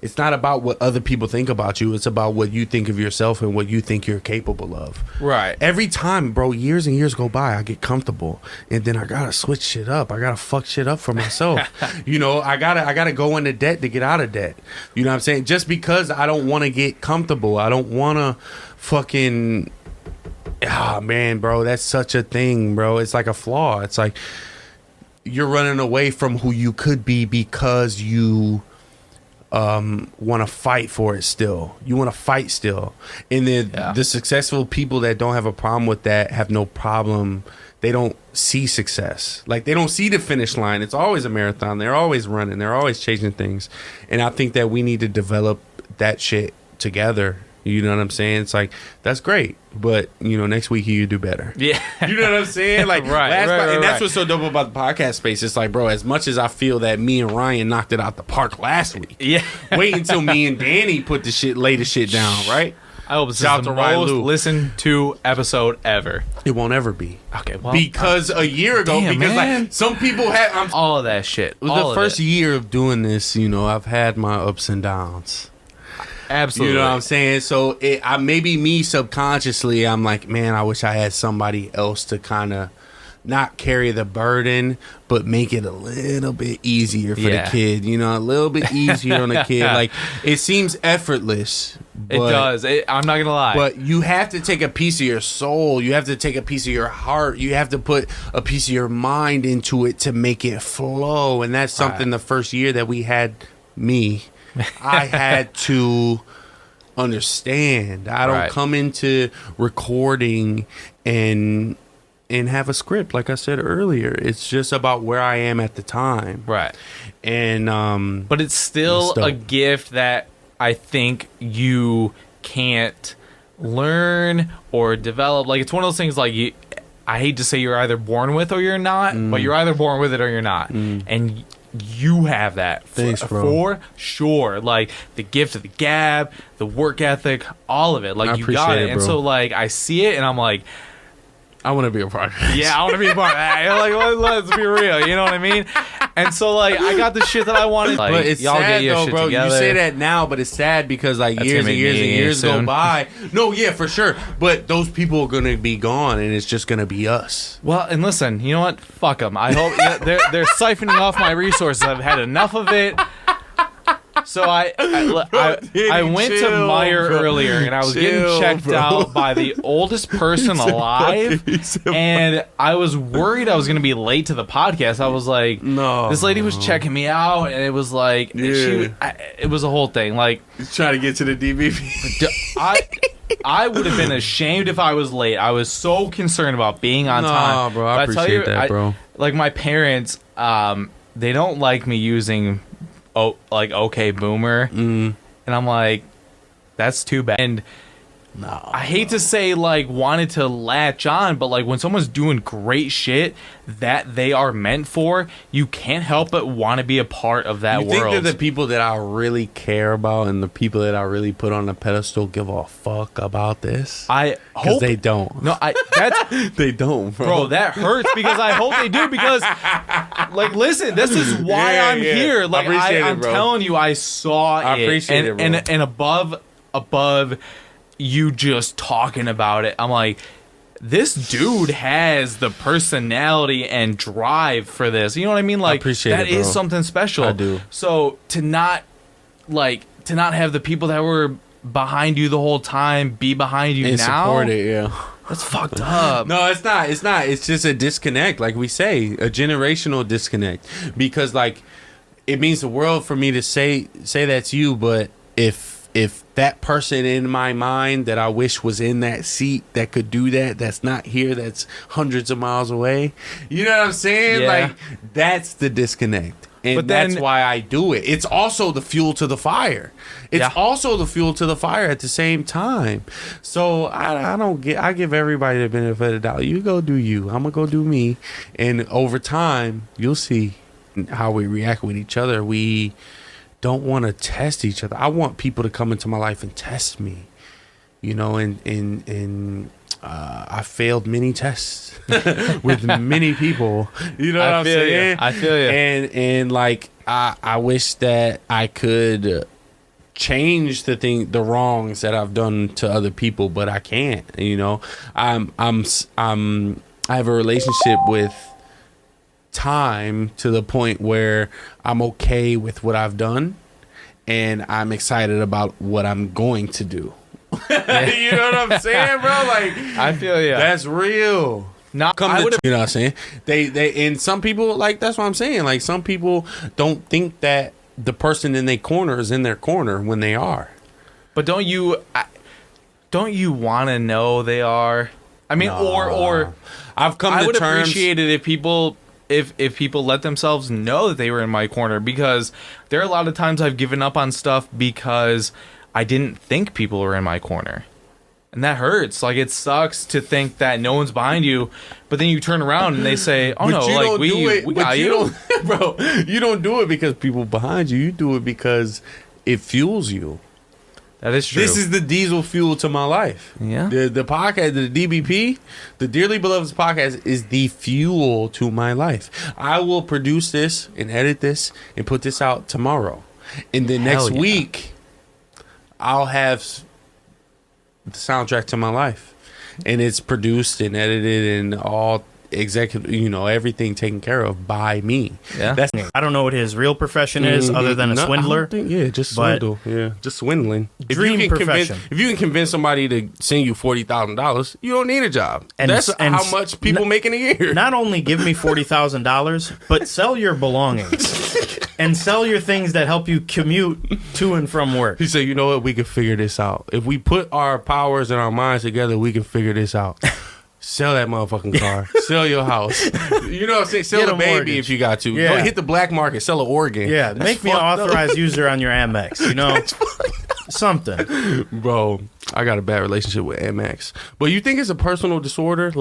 It's not about what other people think about you. It's about what you think of yourself and what you think you're capable of. Right. Every time, bro, years and years go by, I get comfortable. And then I got to switch shit up. I got to fuck shit up for myself. I got to go into debt to get out of debt. You know what I'm saying? Just because I don't want to get comfortable. I don't want to fucking... Ah, man, bro, that's such a thing, bro. It's like a flaw. It's like you're running away from who you could be because you want to fight for it still. You want to fight still. And then the successful people that don't have a problem with that have no problem. They don't see success. Like, they don't see the finish line. It's always a marathon. They're always running. They're always changing things. And I think that we need to develop that shit together. You know what I'm saying? It's like, that's great, but next week you do better. Yeah. You know what I'm saying? Like, right, and that's what's so dope about the podcast space. It's like, bro, as much as I feel that me and Ryan knocked it out the park last week, wait until me and Danny lay the shit down, right? I hope this is the most listened to episode ever. It won't ever be. Okay, well, because a year ago, like some people had all of that shit. The first year of doing this, I've had my ups and downs. Absolutely. You know what I'm saying? So maybe me subconsciously, I'm like, man, I wish I had somebody else to kind of not carry the burden, but make it a little bit easier for the kid. A little bit easier on the kid. Like, it seems effortless. It does. I'm not going to lie. But you have to take a piece of your soul. You have to take a piece of your heart. You have to put a piece of your mind into it to make it flow. And that's something the first year that we had I had to understand. I don't come into recording and have a script, like I said earlier. It's just about where I am at the time. Right. And but it's still a gift that I think you can't learn or develop. Like, it's one of those things, like, I hate to say you're either born with or you're not, but you're either born with it or you're not. And you have that. Thanks, bro. For sure. Like, the gift of the gab, the work ethic, all of it. Like, you got it. And so, like, I see it and I'm like, I want to be a part of this. Yeah, I want to be a part of that. Like, let's be real. You know what I mean? And so, like, I got the shit that I wanted. Like, but it's y'all sad, get your though, shit bro. together. You say that now, but it's sad because, like, years and years and years go by. No, yeah, for sure. But those people are going to be gone, and it's just going to be us. Well, and listen, you know what? Fuck them. I hope they're siphoning off my resources. I've had enough of it. So I went to Meijer earlier, and I was getting checked out by the oldest person alive, and I was worried I was going to be late to the podcast. I was like, no, this lady was checking me out, and it was like, it was a whole thing. Like, trying to get to the DBP. I would have been ashamed if I was late. I was so concerned about being on time. Bro, I appreciate that, bro. Like, my parents, they don't like me using okay boomer, and I'm like, that's too bad. And I hate to say, like, wanted to latch on, but, like, when someone's doing great shit that they are meant for, you can't help but want to be a part of that world. You think that the people that I really care about and the people that I really put on the pedestal give a fuck about this? I hope they don't. No, they don't, bro. That hurts because I hope they do, because, like, listen, this is why I'm here. Like, I'm telling you, I saw it. I appreciate it, bro. And above you just talking about it, I'm like, this dude has the personality and drive for this. You know what I mean? Like, that is something special. I do. So to not have the people that were behind you the whole time be behind you and now? Support it, yeah. That's fucked up. No, it's not. It's not. It's just a disconnect, like we say, a generational disconnect. Because like it means the world for me to say that's you, but if that person in my mind that I wish was in that seat that could do that's not here, that's hundreds of miles away. You know what I'm saying? Yeah. Like that's the disconnect. And But then- that's why I do it. It's also the fuel to the fire. It's also the fuel to the fire at the same time. So I give everybody the benefit of the doubt. You go do you. I'm gonna go do me. And over time, you'll see how we react with each other. We don't want to test each other. I want people to come into my life and test me. You know, and I failed many tests with many people. You know what I'm saying? I feel you. And like I wish that I could change the wrongs that I've done to other people, but I can't. You know, I have a relationship with time to the point where I'm okay with what I've done, and I'm excited about what I'm going to do. You know what I'm saying, bro? Like I feel you. That's real. Not you know what I'm saying? They and some people, like, that's what I'm saying. Like, some people don't think that the person in their corner is in their corner when they are. But don't you want to know they are? I mean, or I've come to I would terms. appreciate it if people let themselves know that they were in my corner, because there are a lot of times I've given up on stuff because I didn't think people were in my corner. And that hurts. Like, it sucks to think that no one's behind you, but then you turn around and they say, "Oh no, like we got you." Bro, you don't do it because people behind you. You do it because it fuels you. That is true. This is the diesel fuel to my life. Yeah. The podcast, the DBP, the Dearly Beloveds podcast is the fuel to my life. I will produce this and edit this and put this out tomorrow. And then next week, I'll have the soundtrack to my life. And it's produced and edited and all executive, everything taken care of by me. Yeah. I don't know what his real profession is other than a swindler. Just swindle. Yeah, just swindling. Dream profession. If you can convince somebody to send you $40,000, you don't need a job. And that's how much people make in a year. Not only give me $40,000, but sell your belongings and sell your things that help you commute to and from work. He said, "You know what? We can figure this out. If we put our powers and our minds together, we can figure this out." Sell that motherfucking car. Sell your house. You know what I'm saying? Sell the baby mortgage if you got to. Yeah. Go hit the black market. Sell an organ. Yeah, make me an authorized user on your Amex. Something. Bro, I got a bad relationship with Amex. But you think it's a personal disorder?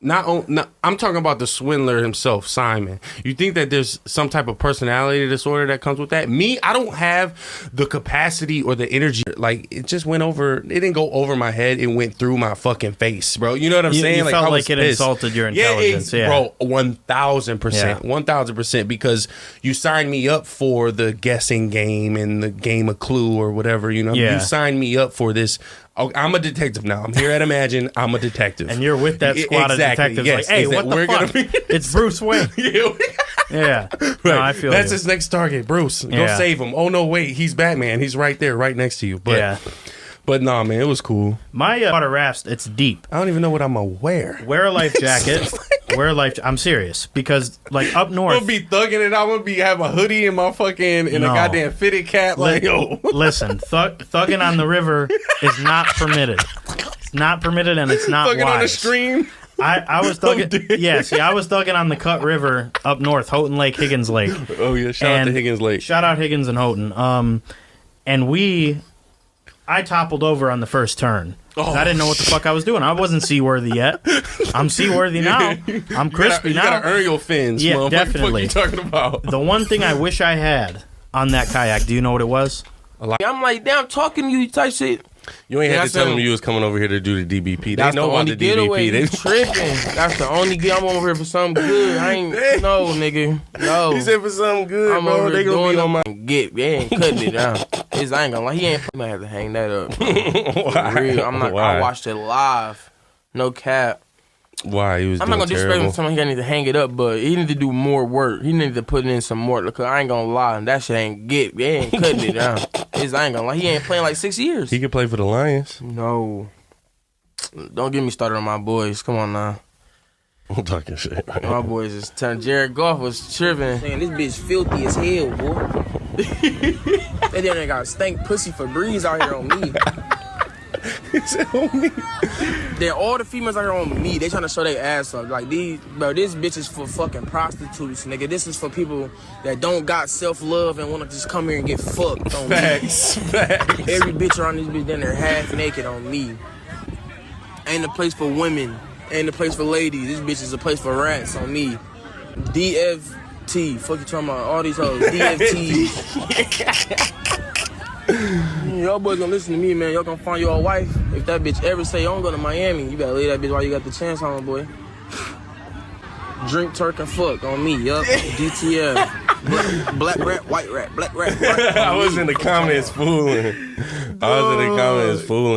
I'm talking about the swindler himself, Simon. You think that there's some type of personality disorder that comes with that? Me, I don't have the capacity or the energy. Like, it just went over. It didn't go over my head. It went through my fucking face, bro. You know what I'm saying? You felt like it pissed. insulted your intelligence. Yeah, bro, 1,000%. 1,000%. Because you signed me up for the guessing game and the game of Clue or whatever. You signed me up for this. I'm a detective now. I'm here at Imagine. I'm a detective. And you're with that squad of detectives. Yes, like, hey, what the fuck? It's Bruce Wayne. Yeah. Right. No, I feel that's you. his next target, Bruce. Go save him. Oh, no, wait. He's Batman. He's right there, right next to you. But nah, man, it was cool. My water rafts, it's deep. I don't even know what I'm gonna wear. Wear a life jacket. I'm serious, because like up north, I'm gonna be thugging it. I'm gonna have a hoodie and my fucking a goddamn fitted cap. Listen, thugging on the river is not permitted. It's not permitted, and it's not thugging wise. on the stream. I was thugging. Yeah, see, I was thugging on the Cut River up north, Houghton Lake, Higgins Lake. Oh yeah, shout out to Higgins Lake. Shout out Higgins and Houghton. And I toppled over on the first turn. I didn't know what the fuck I was doing. I wasn't seaworthy yet. I'm seaworthy now. I'm crispy now. You gotta earn your fins. Yeah, definitely. What are you talking about? The one thing I wish I had on that kayak, do you know what it was? I'm like, damn, talking to you type shit. You ain't had to tell them you was coming over here to do the DBP. They know about the DBP. They tripping. That's the only get. I'm over here for something good. I ain't no nigga. No. He said for something good, I'm bro. over They here gonna be on my get. They ain't cutting it down. I ain't gonna lie. He ain't. I might have to hang that up. Why? Real. I'm not. Why? I watched it live. No cap. Why? He was I'm not gonna disrespect terrible. him. Someone he need to hang it up, but he need to do more work. He need to put in some more. Cause I ain't gonna lie, that shit ain't get. They ain't cutting it down. I ain't gonna lie. He ain't playing like 6 years. He could play for the Lions. No. Don't get me started on my boys. Come on now. I'm talking shit. My boys is telling Jared Goff was tripping. Man, this bitch filthy as hell, boy. They didn't got stank pussy Febreze out here on me. On me. Then all the females out here on me. They trying to show their ass up. Like these, bro. This bitch is for fucking prostitutes, nigga. This is for people that don't got self-love and want to just come here and get fucked on Facts. me. Every bitch around this bitch, then they're half naked on me. Ain't a place for women. Ain't a place for ladies. This bitch is a place for rats on me. DFT. Fuck you talking about all these hoes. DFT. Y'all boys gonna listen to me, man. Y'all gonna find your wife. If that bitch ever say, I'm going to Miami, you better leave that bitch while you got the chance on, boy. Drink, turk, and fuck on me, yup. DTF. Black rat, white rat, black rat, white rat. I was in the comments fooling.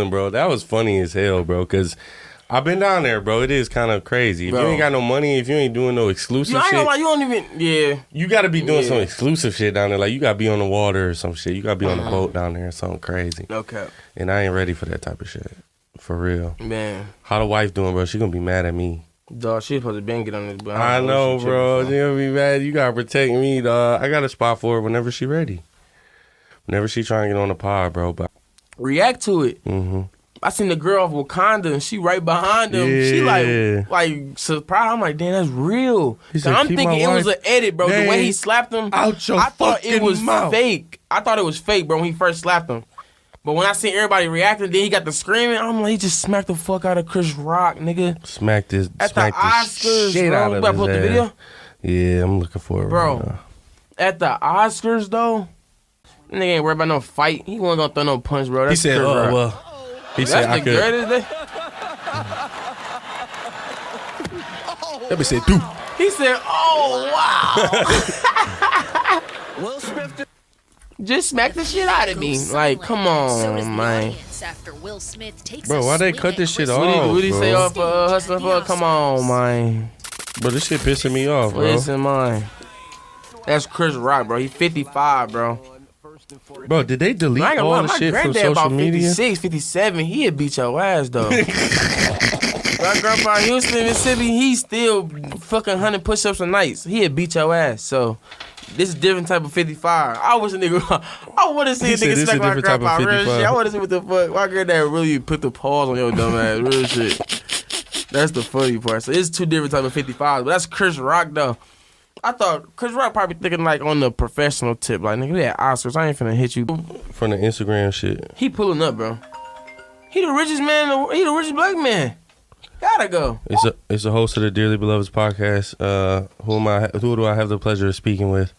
Bro. That was funny as hell, bro, because I've been down there, bro. It is kind of crazy. If you ain't got no money, if you ain't doing no exclusive shit. You don't even, you got to be doing some exclusive shit down there. Like, you got to be on the water or some shit. You got to be on the boat down there or something crazy. Okay. And I ain't ready for that type of shit. For real. Man. How the wife doing, bro? She going to be mad at me. Dog, she supposed to bang it on this, but I know, bro. She going to be mad. You got to protect me, dog. I got a spot for her whenever she ready. Whenever she trying to get on the pod, bro. But react to it. Mm-hmm. I seen the girl of Wakanda and she right behind him. Yeah. She like surprised. I'm like, damn, that's real. Said, I'm thinking it was an edit, bro. The way he slapped him, out your I thought it was mouth. fake. I thought it was fake, bro, when he first slapped him. But when I seen everybody reacting, then he got the screaming. I'm like, he just smacked the fuck out of Chris Rock, nigga. Smacked the Oscars, shit bro. out You of about to his put the ass. video? Yeah, I'm looking for it, Bro. right now. At the Oscars, though, nigga ain't worried about no fight. He wasn't gonna throw no punch, bro. That's He said, Chris Rock. well. He That's said, I the could. greatest day. That bitch said, dude. He said, oh, wow. Will Smith just smacked the shit out of me. Like, come on, man. Bro, why they cut this shit off? What did he bro? say off Hustling for? Come on, man. Bro, this shit pissing me off, bro. Listen, man. That's Chris Rock, bro. He 55, bro. Bro, did they delete I ain't gonna all lie, the my shit from granddad social about media? 56, 57, he'd beat your ass, though. My grandpa in Houston, Mississippi, he still fucking 100 push-ups a night. He'd beat your ass, so this is a different type of 55. I wish a nigga, I want to see a nigga smack my grandpa, real shit. I want to see what the fuck, my granddad really put the pause on your dumb ass, real shit. That's the funny part. So it's two different type of 55s, but that's Chris Rock, though. I thought Chris Rock probably thinking like on the professional tip, like nigga, that Oscars, I ain't finna hit you. From the Instagram shit. He pulling up, bro. He the richest man. He the richest black man. Gotta go. It's a host of the Dearly Beloveds podcast. Who do I have the pleasure of speaking with?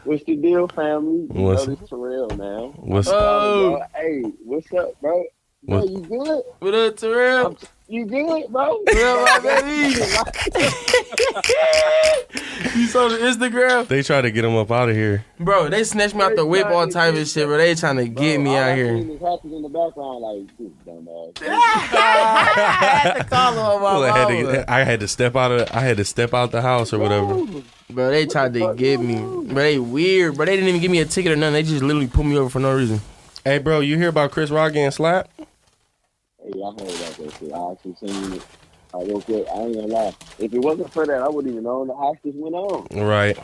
What's the deal, family? What's this Terrell, man. What's Oh. Hey, what's up, bro? Bro, you good? What up, Terrell? You good, bro? Real my baby. You saw the Instagram? They try to get him up out of here. Bro, they snatched me out the whip, all type of shit, bro. They trying to get me out here. His happens in the background, like, this dumbass. I had to call him on my phone. I had to step out the house or whatever. Bro, they tried to get me. Bro, they weird. Bro, they didn't even give me a ticket or nothing. They just literally pulled me over for no reason. Hey, bro, you hear about Chris Rock getting slapped? Hey, I heard about that shit. I actually seen it. Real quick, I ain't gonna lie. If it wasn't for that, I wouldn't even know the Oscars went on. Right.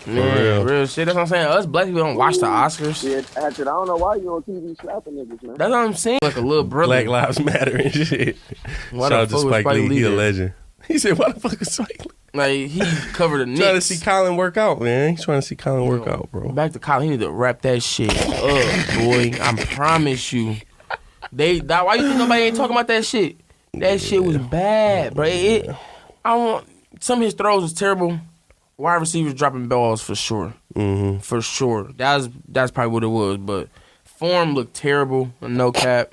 Man, real shit. That's what I'm saying. Us black people don't watch the Oscars. Yeah, I don't know why you on TV slapping niggas, man. That's what I'm saying. Like a little brother. Black Lives Matter and shit. Why Shout out the to fuck was Spike Spike Lee. Lee He a there? legend. He said, why the fuck is Spike Lee? Like, he covered the Knicks. Trying to see Colin work out, man. He's trying to see Colin work out, bro. Back to Colin. He need to wrap that shit up, boy. I promise you. Why you think nobody ain't talking about that shit? That shit was bad, bro. Some of his throws was terrible. Wide receivers dropping balls for sure. Mm-hmm. For sure. That's probably what it was. But form looked terrible. No cap.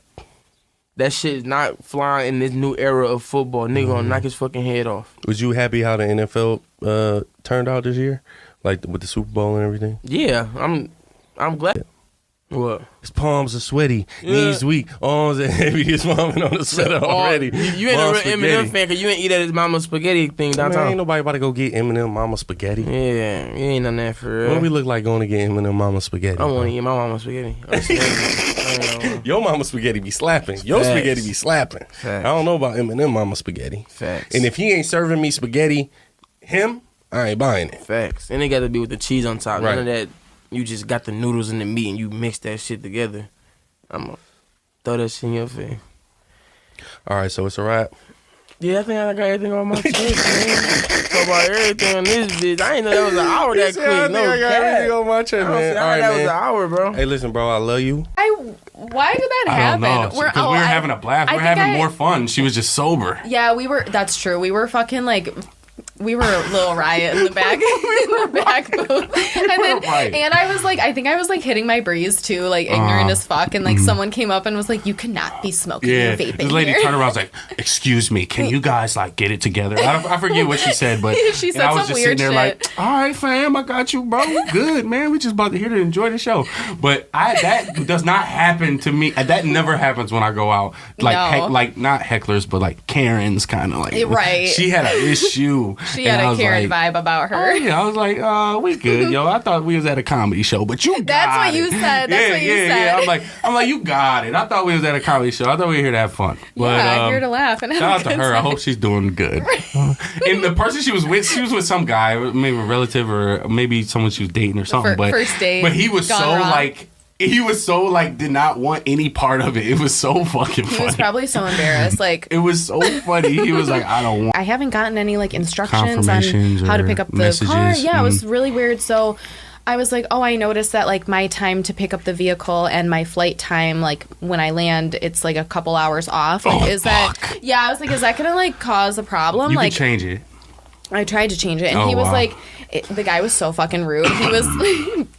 That shit is not flying in this new era of football. Nigga gonna knock his fucking head off. Was you happy how the NFL turned out this year? Like with the Super Bowl and everything? Yeah, I'm glad. What? His palms are sweaty, knees weak, arms are heavy. His mama on the sweater already. You ain't a real Eminem fan because you ain't eat at his mama's spaghetti thing downtown. Man, ain't nobody about to go get Eminem mama spaghetti. Yeah, you ain't done that for real. What we look like going to get Eminem mama spaghetti? I want to eat my mama's spaghetti. Your mama spaghetti be slapping. Your Facts. spaghetti be slapping. Facts. I don't know about Eminem mama spaghetti. Facts. And if he ain't serving me spaghetti, I ain't buying it. Facts. And it got to be with the cheese on top. Right. None of that. You just got the noodles and the meat and you mix that shit together. I'm going to throw that shit in your face. All right, so it's a wrap. Yeah, I think I got everything on my chest, man. Talk about everything on this bitch. I ain't know that was an hour that quick. I got everything on my chest, man. All right, that man. was an hour, bro. Hey, listen, bro, I love you. Why did that I happen? don't know. Because we were having a blast. We were having more fun. She was just sober. Yeah, we were. That's true. We were fucking like. We were a little riot in the back, in the back booth, and I was like, I think I was like hitting my breeze too, like ignorant as fuck, and like someone came up and was like, "You cannot be smoking or vaping." This lady here. turned around, and was like, "Excuse me, can you guys like get it together?" I forget what she said, but She said I was some just weird sitting there shit. like, "All right, fam, I got you, bro. Good, man. We just about to here to enjoy the show." But that does not happen to me. That never happens when I go out. Like No. like not hecklers, but like Karens, kind of like. Right. She had an issue. She and had I a was Karen like, vibe about her. Oh, yeah, I was like, we good, yo. I thought we was at a comedy show, but you got That's what it. you said. That's what you said. Yeah. I'm like, you got it. I thought we was at a comedy show. I thought we were here to have fun. But, Yeah, here to laugh and have shout a out to good her. I time. hope she's doing good. And the person she was with some guy, maybe a relative or maybe someone she was dating or something. But first date But he was gone so wrong. like. He was so like did not want any part of it. It was so fucking funny. He was probably so embarrassed. Like it was so funny. He was like, I don't want. I haven't gotten any like instructions on Confirmations how to or pick up the messages. car. Yeah, it was Mm. really weird. So I was like, oh, I noticed that like my time to pick up the vehicle and my flight time, like when I land, it's like a couple hours off. Like, is that? Yeah, I was like, is that gonna like cause a problem? You like, can change it. I tried to change it, and Oh, he was wow. like, the guy was so fucking rude. He was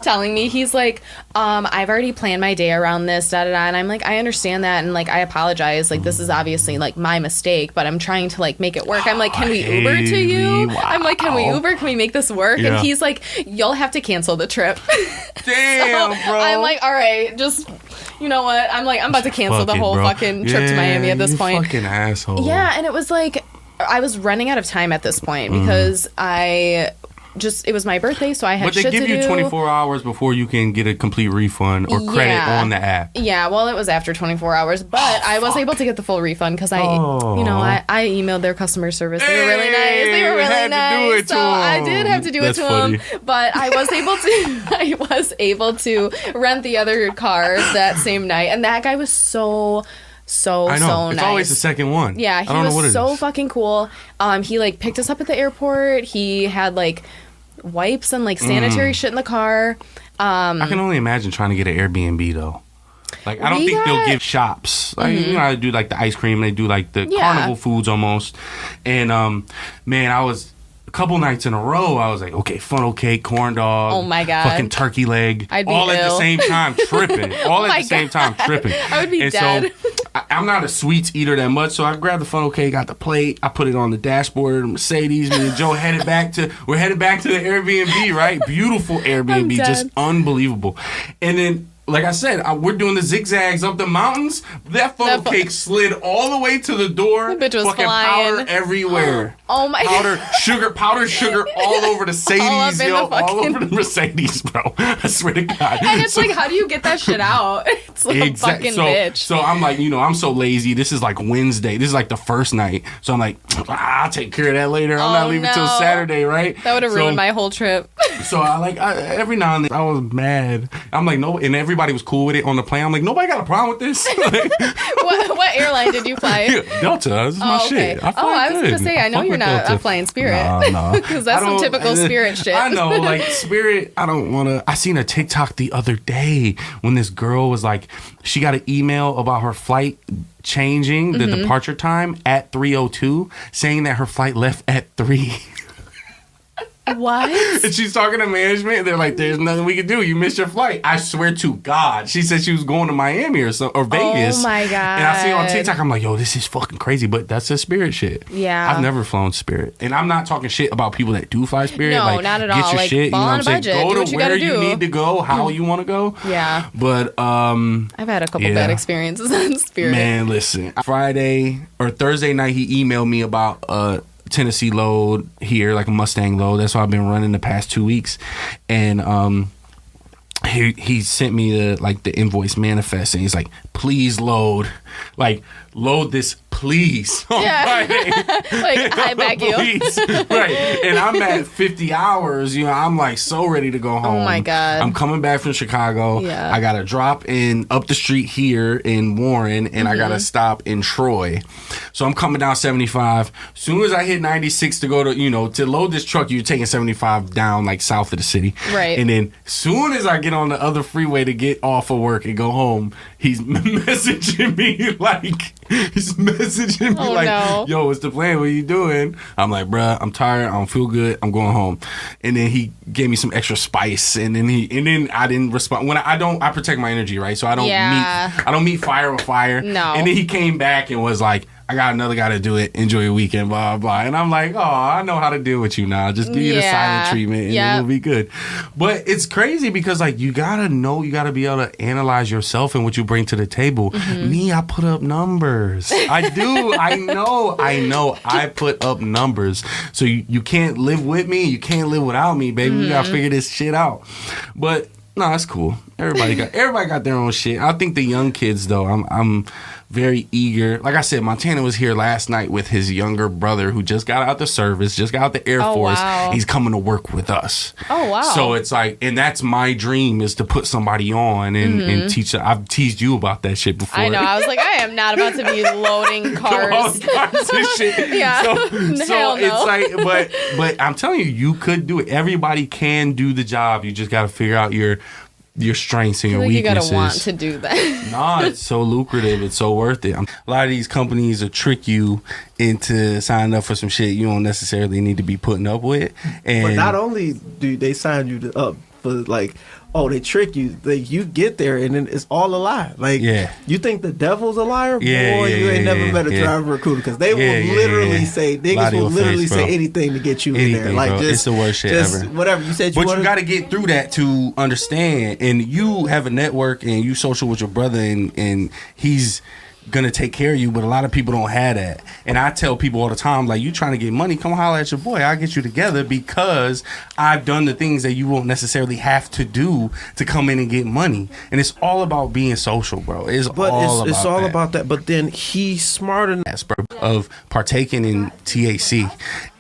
telling me, he's like, I've already planned my day around this, da da da. And I'm like, I understand that, and like, I apologize. Like, this is obviously like my mistake, but I'm trying to like make it work. I'm like, can we Uber to you? I'm like, can we Uber? Can we make this work? Yeah. And he's like, you'll have to cancel the trip. Damn, bro. I'm like, all right, just, you know what? I'm like, I'm about to cancel the Fuck it, whole bro. fucking trip to Miami at this you point. Fucking asshole. Yeah, and it was like I was running out of time at this point Mm-hmm. because it was my birthday, so I had But they shit give to you do. 24 hours before you can get a complete refund or credit Yeah. on the app. Yeah, well, it was after 24 hours, but I was able to get the full refund because I emailed their customer service. They were really nice. They were really had to nice. do it to so I 'em. did have to do That's it to funny. them, but I was able to rent the other car that same night, and that guy was so I know. so It's nice. always the second one. Yeah, I he don't know what was it so is. fucking cool. He like picked us up at the airport. He had like wipes and like sanitary shit in the car. I can only imagine trying to get an Airbnb though. Like I don't We think they'll got- give shops. Like you know how they do like the ice cream, they do like the Yeah. carnival foods almost. And man, I was a couple nights in a row, I was like, okay, funnel cake, corn dog, Oh my God. fucking turkey leg, I'd be all at the ill. same time tripping, all at my the same time tripping. I would be and dead. So I'm not a sweets eater that much, so I grabbed the funnel cake, got the plate, I put it on the dashboard of the Mercedes. Me and Joe we're headed back to the Airbnb, right? Beautiful Airbnb, just dead. unbelievable. And then, like I said, we're doing the zigzags up the mountains. That funnel cake slid all the way to the door. That bitch was fucking flying. powder everywhere. Oh my powdered sugar all over the Mercedes, in yo, the all fucking- over the Mercedes, bro. I swear to God. And it's So- like, how do you get that shit out? It's like a fucking bitch. So I'm like, I'm so lazy. This is like Wednesday. This is like the first night. So I'm like, I'll take care of that later. I'm not leaving till no. Saturday, right? That would have So- ruined my whole trip. So every now and then I was mad. I'm like, no, and everybody was cool with it on the plane. I'm like, nobody got a problem with this. what airline did you fly? Delta, this is my okay. shit. I fly I was good. gonna say, I know fuck you're with not Delta. flying Spirit. No. Because that's I some don't- typical Spirit shit. I know, like Spirit, I don't want to. I seen a TikTok the other day when this girl was like, she got an email about her flight changing the departure time at 3:02, saying that her flight left at 3. What? And she's talking to management. And they're like, "There's nothing we can do. You missed your flight." I swear to God, she said she was going to Miami or Vegas. Oh my God! And I see it on TikTok. I'm like, "Yo, this is fucking crazy." But that's a Spirit shit. Yeah. I've never flown Spirit, and I'm not talking shit about people that do fly Spirit. No, like, not at get all. your Like, shit. You know ball what on I'm a saying? budget. Go Do to what you where gotta you do. need to go, how you want to go. Yeah. But I've had a couple bad experiences on Spirit. Man, listen. Friday or Thursday night, he emailed me about a Tennessee load here, like a Mustang load. That's what I've been running the past 2 weeks, and he sent me the invoice manifest, and he's like, "Please load this, please." On Friday. Like, I beg you. Right. And I'm at 50 hours. I'm like so ready to go home. Oh my God. I'm coming back from Chicago. Yeah. I got to drop in up the street here in Warren, and I got to stop in Troy. So I'm coming down 75. As soon as I hit 96 to go to load this truck, you're taking 75 down like south of the city. Right. And then as soon as I get on the other freeway to get off of work and go home, he's messaging me no. "Yo, what's the plan? What are you doing?" I'm like, "Bruh, I'm tired. I don't feel good. I'm going home." And then he gave me some extra spice, and then I didn't respond. I protect my energy, right? So I don't meet fire with fire. No. And then he came back and was like, "I got another guy to do it. Enjoy your weekend, blah, blah." And I'm like, "Oh, I know how to deal with you now. Just give you the silent treatment and it'll be good." But it's crazy because you gotta be able to analyze yourself and what you bring to the table. Mm-hmm. Me, I put up numbers. I do. I know. I put up numbers. So you can't live with me. You can't live without me, baby. We gotta figure this shit out. But no, that's cool. Everybody got their own shit. I think the young kids though, I'm very eager. Like I said, Montana was here last night with his younger brother who just got out the service, just got out the Air Force. Wow. He's coming to work with us. Oh, wow. So it's like, and that's my dream, is to put somebody on and teach. I've teased you about that shit before. I know. I was like, I am not about to be loading cars. and shit. Yeah. So Hell no. it's like, but I'm telling you could do it. Everybody can do the job. You just got to figure out your strengths and your weaknesses. You gotta want to do that. Nah, it's so lucrative. It's so worth it. A lot of these companies will trick you into signing up for some shit you don't necessarily need to be putting up with. And but not only do they sign you up for they trick you. You get there and then it's all a lie. You think the devil's a liar? You ain't never met a driver recruiter because they will literally say niggas will literally say anything to get you in there. It's the worst shit ever. Whatever you said. But you got to get through that to understand. And you have a network and you social with your brother and he's gonna take care of you, but a lot of people don't have that. And I tell people all the time, like, you trying to get money, come holler at your boy. I'll get you together because I've done the things that you won't necessarily have to do to come in and get money. And it's all about being social, bro. It's all about that. But then he's smart enough of partaking in THC.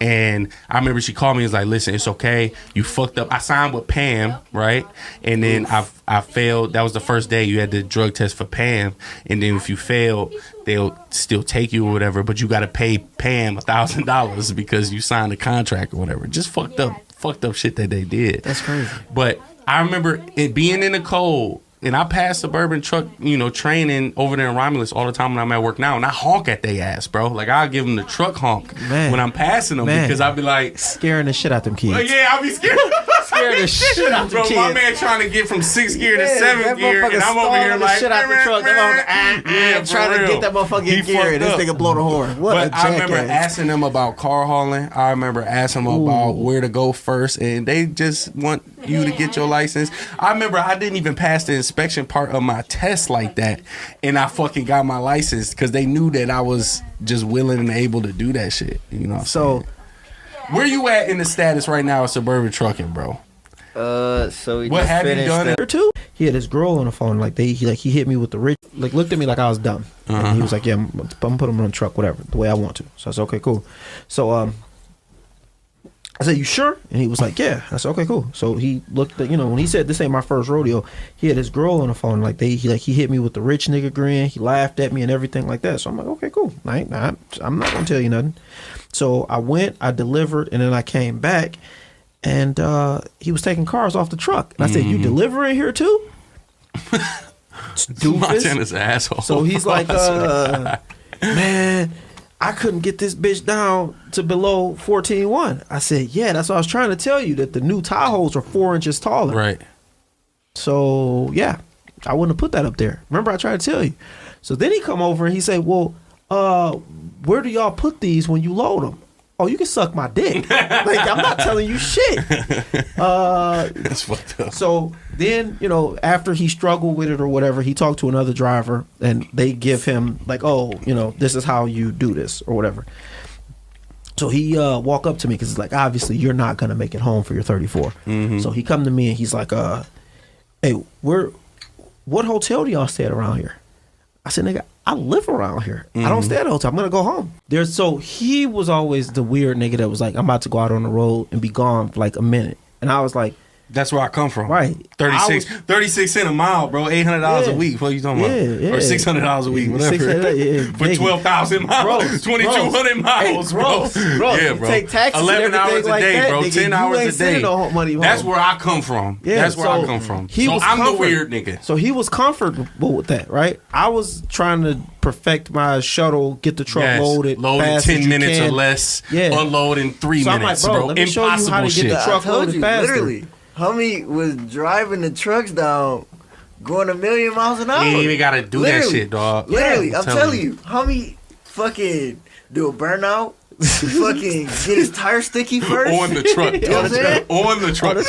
And I remember she called me and was like, "Listen, it's okay. You fucked up." I signed with Pam, right? And then I failed. That was the first day you had the drug test for Pam. And then if you fail, they'll still take you or whatever, but you got to pay Pam $1,000 because you signed a contract or whatever. Just fucked up shit that they did. That's crazy. But I remember it being in the cold, and I pass suburban truck, training over there in Romulus all the time when I'm at work now, and I honk at they ass, bro. Like, I'll give them the truck honk when I'm passing them because I'll be like... Scaring the shit out them kids. I'll be scared. Scaring the shit out them kids. My man trying to get from 6th gear to 7th gear, and I'm over here like... shit out the truck. Trying to get that motherfucker in gear, and this nigga blow the horn. But I remember asking them about car hauling. I remember asking them about where to go first, and they just want you to get your license. I remember I didn't even pass the inspection part of my test like that, and I fucking got my license because they knew that I was just willing and able to do that shit. So where you at in the status right now of suburban trucking, bro? So what have you done? Too? He had his girl on the phone. He hit me with the rich. Looked at me like I was dumb. And he was like, "Yeah, I'm put him on the truck, whatever, the way I want to." So I said, "Okay, cool." So I said, "You sure?" And he was like, "Yeah." I said, "Okay, cool." So he looked at, when he said, "This ain't my first rodeo," he had his girl on the phone. He hit me with the rich nigga grin. He laughed at me and everything like that. So I'm like, "Okay, cool. I'm not gonna tell you nothing." So I went, I delivered, and then I came back, and he was taking cars off the truck. And I said, "You delivering here too?" Montana's an asshole. So he's like, "Man, I couldn't get this bitch down to below 14.1. I said, yeah, that's what I was trying to tell you, that the new Tahoes are 4 inches taller. Right. So, yeah, I wouldn't have put that up there. Remember, I tried to tell you. So then he come over and he said, well, where do y'all put these when you load them? Oh, you can suck my dick. Like, I'm not telling you shit. That's fucked up. So then, you know, after he struggled with it or whatever, he talked to another driver and they give him like, oh, you know, this is how you do this or whatever. So he walk up to me because it's like, obviously you're not going to make it home for your 34. Mm-hmm. So he come to me and he's like, hey, what hotel do y'all stay at around here? I said, nigga, I live around here. I don't stay at a hotel. I'm gonna go home. So he was always the weird nigga that was like, I'm about to go out on the road and be gone for like a minute. And I was like, that's where I come from. Right. 36 cents a mile, bro. $800 a week. What are you talking about? Yeah. Or $600 a week, whatever. For 12,000 miles. 2,200 miles, bro. Yeah, bro. Take taxes 11 hours a like day, that, bro. nigga. 10 hours a day. No money home. That's where I come from. Yeah, that's where I come from. So I'm the weird nigga. So he was comfortable with that, right? I was trying to perfect my shuttle, get the truck loaded in 10 minutes or less. Yeah. Unload in 3 so minutes, I'm like, bro. Let me show you how to get the truck loaded faster. Literally. Homie was driving the trucks down, going 1,000,000 miles an hour. You ain't even gotta do that shit, dog. Literally, I'm telling you. Homie fucking do a burnout, fucking get his tire sticky first. On the truck, you know what I'm saying? On the truck. A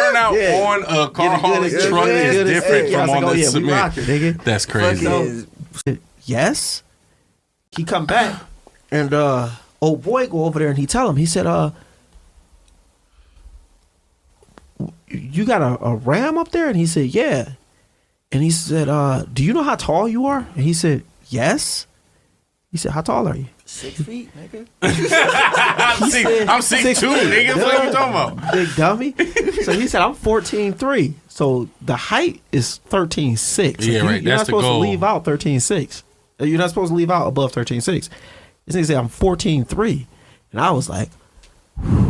burnout on a car hauling truck is different from on the cement. That's crazy. Yes. He come back and old boy go over there and he tell him, he said, you got a Ram up there? And he said, yeah. And he said, do you know how tall you are? And he said, yes. He said, how tall are you? 6 feet, nigga. I'm 6'2", nigga. What are you talking about? Big dummy. So he said, I'm 14'3". So the height is 13'6". Yeah, right. You're That's not supposed the goal. to leave out 13'6". You're not supposed to leave out above 13'6". This nigga said, I'm 14'3". And I was like,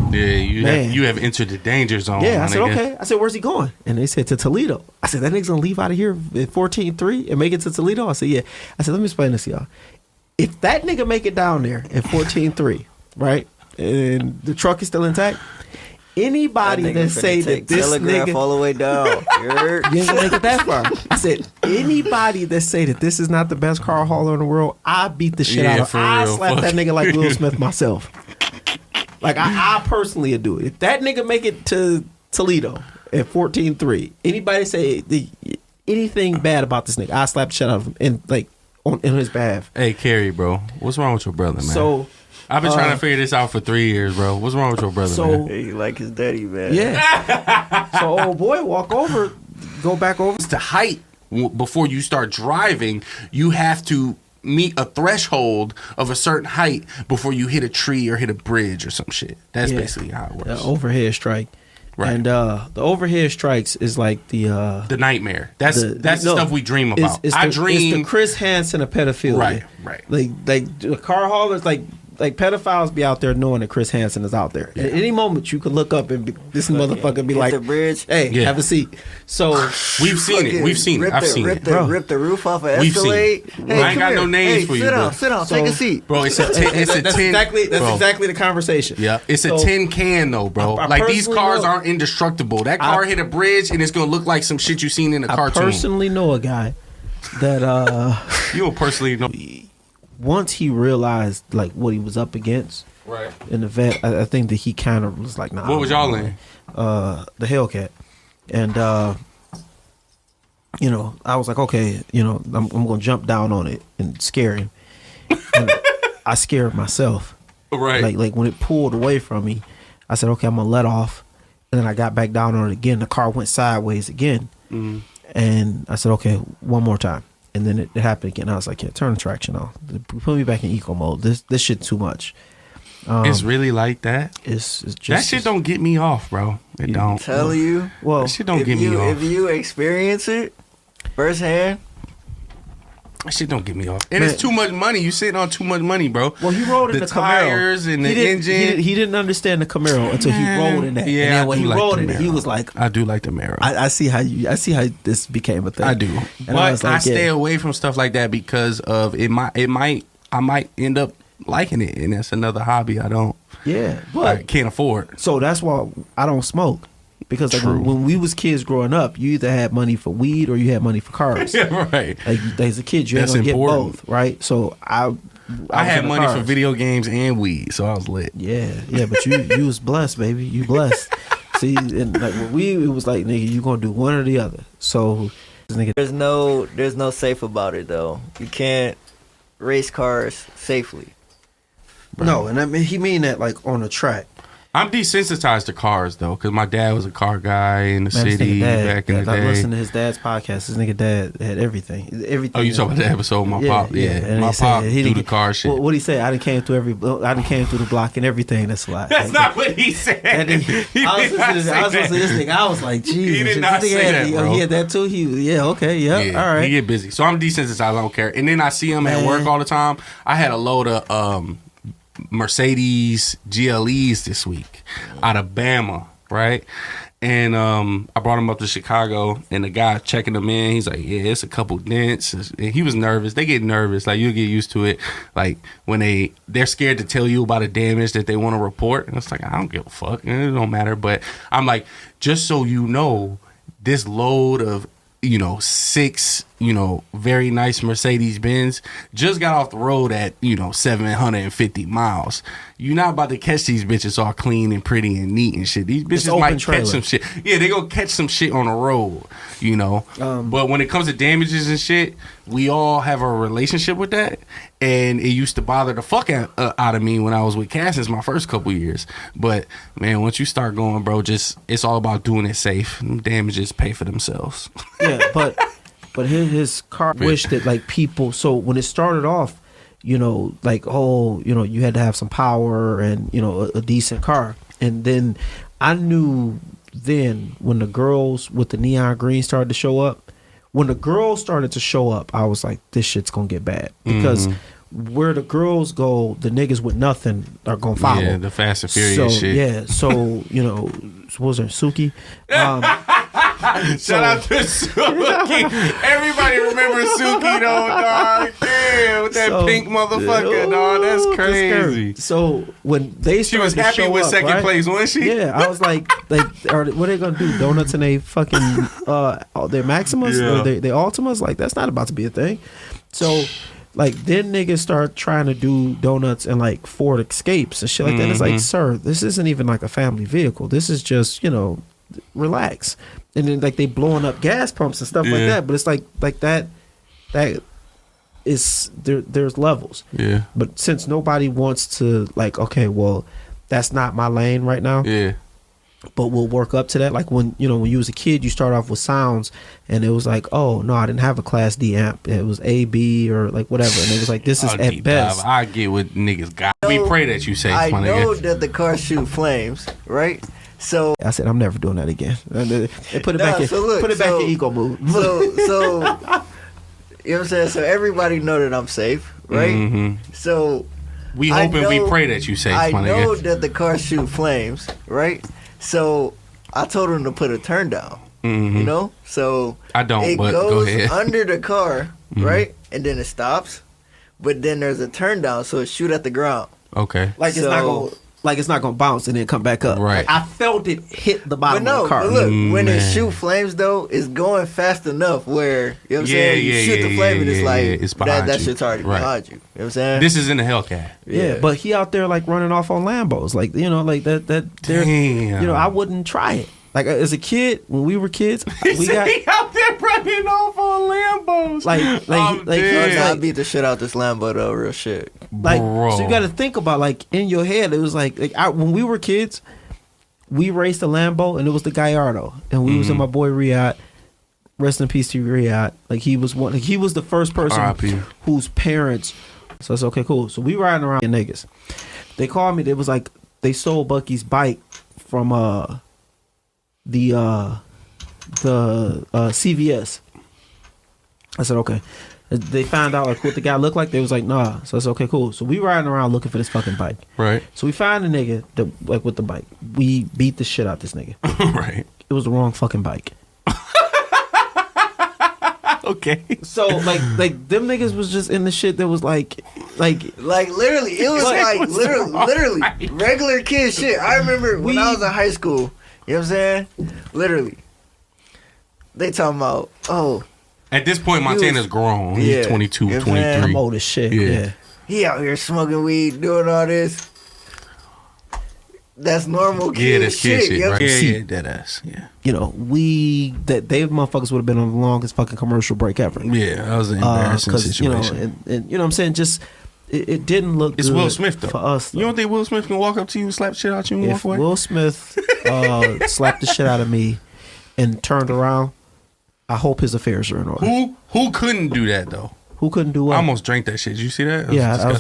yeah, you have entered the danger zone. Yeah, I said, okay. I said, where's he going? And they said, to Toledo. I said, that nigga's gonna leave out of here at 14.3 and make it to Toledo? I said, yeah. I said, let me explain this to y'all. If that nigga make it down there at 14.3, right, and the truck is still intact, anybody that say that this nigga all the way down, you ain't gonna make it that far. I said, anybody that say that this is not the best car hauler in the world, I beat the shit out of him. I slap that nigga like Will Smith myself. Like, I personally would do it. If that nigga make it to Toledo at 14.3, anybody say anything bad about this nigga, I slap the shit out of him in his behalf. Hey, Carrie, bro, what's wrong with your brother, man? So I've been trying to figure this out for 3 years, bro. What's wrong with your brother, man? He like his daddy, man. Yeah. So old boy walk over, go back over. It's the height. Before you start driving, you have to meet a threshold of a certain height before you hit a tree or hit a bridge or some shit. That's basically how it works. The overhead strike. Right. And the overhead strikes is like the nightmare. That's the stuff we dream about. It's the Chris Hansen of pedophilia. Right. Like the car haulers, like pedophiles be out there knowing that Chris Hansen is out there. At any moment you could look up and this motherfucker be like, the bridge. Hey, have a seat. So we've seen it. I've seen it. Rip the roof off of Escalade. Hey, I ain't got no names for you. Sit down. Take a seat. Bro, it's a 10. That's exactly the conversation. Yeah. It's a tin can though, bro. Like these cars aren't indestructible. That car hit a bridge and it's gonna look like some shit you seen in a cartoon. I personally know a guy that you will personally know. Once he realized like what he was up against, right in the vet, I think that he kind of was like, nah. What was y'all in? The Hellcat, and I was like, okay, I'm gonna jump down on it and scare him. And I scared myself. Right. Like when it pulled away from me, I said, okay, I'm gonna let off, and then I got back down on it again. The car went sideways again, and I said, okay, one more time. And then it happened again. I was like, yeah, turn the traction off. Put me back in eco mode. This shit too much. It's really like that? It's just... That shit don't get me off, bro. It don't. Tell you. Well, that shit don't get me off. If you experience it firsthand... That shit don't get me off. And it's too much money. You sitting on too much money, bro. Well, he rode in the tires Camaro. And the engine. He didn't understand the Camaro until he rode in that. Yeah, and then when he rode in it, he was like, I do like the Camaro. I see how this became a thing. I do. And but I stay away from stuff like that because of it might I might end up liking it, and that's another hobby I can't afford. So that's why I don't smoke. Because like when we was kids growing up, you either had money for weed or you had money for cars. Right. Like as a kid, you had to get both, right? So I had money for video games and weed, so I was lit. Yeah, but you was blessed, baby. You blessed. See, and like when it was like, nigga, you gonna do one or the other. So, nigga, there's no safe about it though. You can't race cars safely. No, and I mean he mean that like on a track. I'm desensitized to cars though, because my dad was a car guy in the city back in the day. I listened to his dad's podcast. His nigga dad had everything. Oh, you talking about the episode with my pop? Yeah. And my pop do the car shit. What he say? I done came through the block and everything. That's why. That's not what he said. I was listening to this nigga. I was like, geez. He did not say that, bro. He had that too. All right. He get busy. So I'm desensitized. I don't care. And then I see him at work all the time. I had a load of Mercedes GLEs this week out of Bama, right? And I brought him up to Chicago, and the guy checking them in, he's like, yeah, it's a couple dents. And he was nervous. They get nervous. Like, you'll get used to it. Like, when they're scared to tell you about a damage that they want to report. And it's like, I don't give a fuck. It don't matter. But I'm like, just so you know, this load of 6, very nice Mercedes Benz just got off the road at, 750 miles. You're not about to catch these bitches all clean and pretty and neat and shit. These bitches might catch some shit. Yeah, they gonna catch some shit on the road, But when it comes to damages and shit, we all have a relationship with that. And it used to bother the fuck out of me when I was with Cassius my first couple years. But, man, once you start going, bro, it's all about doing it safe. Damages pay for themselves. Yeah, but his car wished that like people. So when it started off, you had to have some power and a decent car. And then I knew then when the girls with the neon green started to show up. When the girls started to show up, I was like, this shit's gonna get bad because where the girls go, the niggas with nothing are gonna follow. Yeah, the Fast and Furious shit. Yeah, so what was her Suki? Shout out to Suki. Everybody remembers Suki though, dog. Damn, with that pink motherfucker, dog. That's crazy. So when she was happy with second place, wasn't she? Yeah, I was like, what are they gonna do? Donuts in a fucking their Maximas or their Altimas? Like that's not about to be a thing. So. Like then niggas start trying to do donuts and like Ford Escapes and shit like that. It's like, sir, this isn't even like a family vehicle. This is just relax. And then like they blowing up gas pumps and stuff like that. But it's like that is there's levels. Yeah. But since nobody wants to like, okay, well, that's not my lane right now. Yeah. But we'll work up to that. Like when you was a kid, you start off with sounds, and it was like, oh no, I didn't have a Class D amp. It was A, B, or like whatever. And it was like, this is at best. I get what niggas got. We pray that you say. I know that the car shoot flames, right? So I said, I'm never doing that again. They put it back in. Put it back in eco mode. So you know what I'm saying? So everybody know that I'm safe, right? Mm-hmm. So we hope and we pray that you safe. I know that the car shoot flames, right? So I told him to put a turn down. So I don't. It but goes go ahead. under the car, right, and then it stops. But then there's a turn down, so it shoot at the ground. Okay. Like it's not gonna bounce and then come back up. Right. Like, I felt it hit the bottom of the car. But look, when it shoot flames though, it's going fast enough where what I'm saying. You shoot the flame and it's like it's behind that you. shit's already behind you. You know what I'm saying? This is in the Hellcat. Yeah, but he out there like running off on Lambos, like like that. Damn. I wouldn't try it. Like as a kid, when we were kids, we got he out there running off on Lambos. I beat the shit out this Lambo though, real shit. Like, bro. So you got to think about like in your head, it was like when we were kids, we raced a Lambo and it was the Gallardo, and we was in my boy Riyadh. Rest in peace to Riyadh. Like he was one. Like, he was the first person whose parents. So it's okay, cool. So we riding around in niggas. They called me. They was like they sold Bucky's bike from the CVS. I said okay. They found out like what the guy looked like. They was like nah. So I said okay, cool. So we riding around looking for this fucking bike. Right. So we find a nigga that like with the bike. We beat the shit out this nigga. Right. It was the wrong fucking bike. Okay. So like them niggas was just in the shit that was like Like literally, it was like literally regular kid shit. I remember when I was in high school. You know what I'm saying? Literally, they talking about At this point, Montana's grown. He's 22, 23. I'm old as shit. Yeah. He out here smoking weed, doing all this. That's normal kid that's kid shit. Right? Yeah, that ass. Yeah. You know, they motherfuckers would have been on the longest fucking commercial break ever. Yeah, that was an embarrassing situation. You know, and you know what I'm saying? Just it didn't look. It's good Will Smith though. For us. Though. You don't think Will Smith can walk up to you and slap shit out you and walk away? Will Smith slapped the shit out of me and turned around, I hope his affairs are in order. Who couldn't do that though? Who couldn't do what? I almost drank that shit. Did you see that? I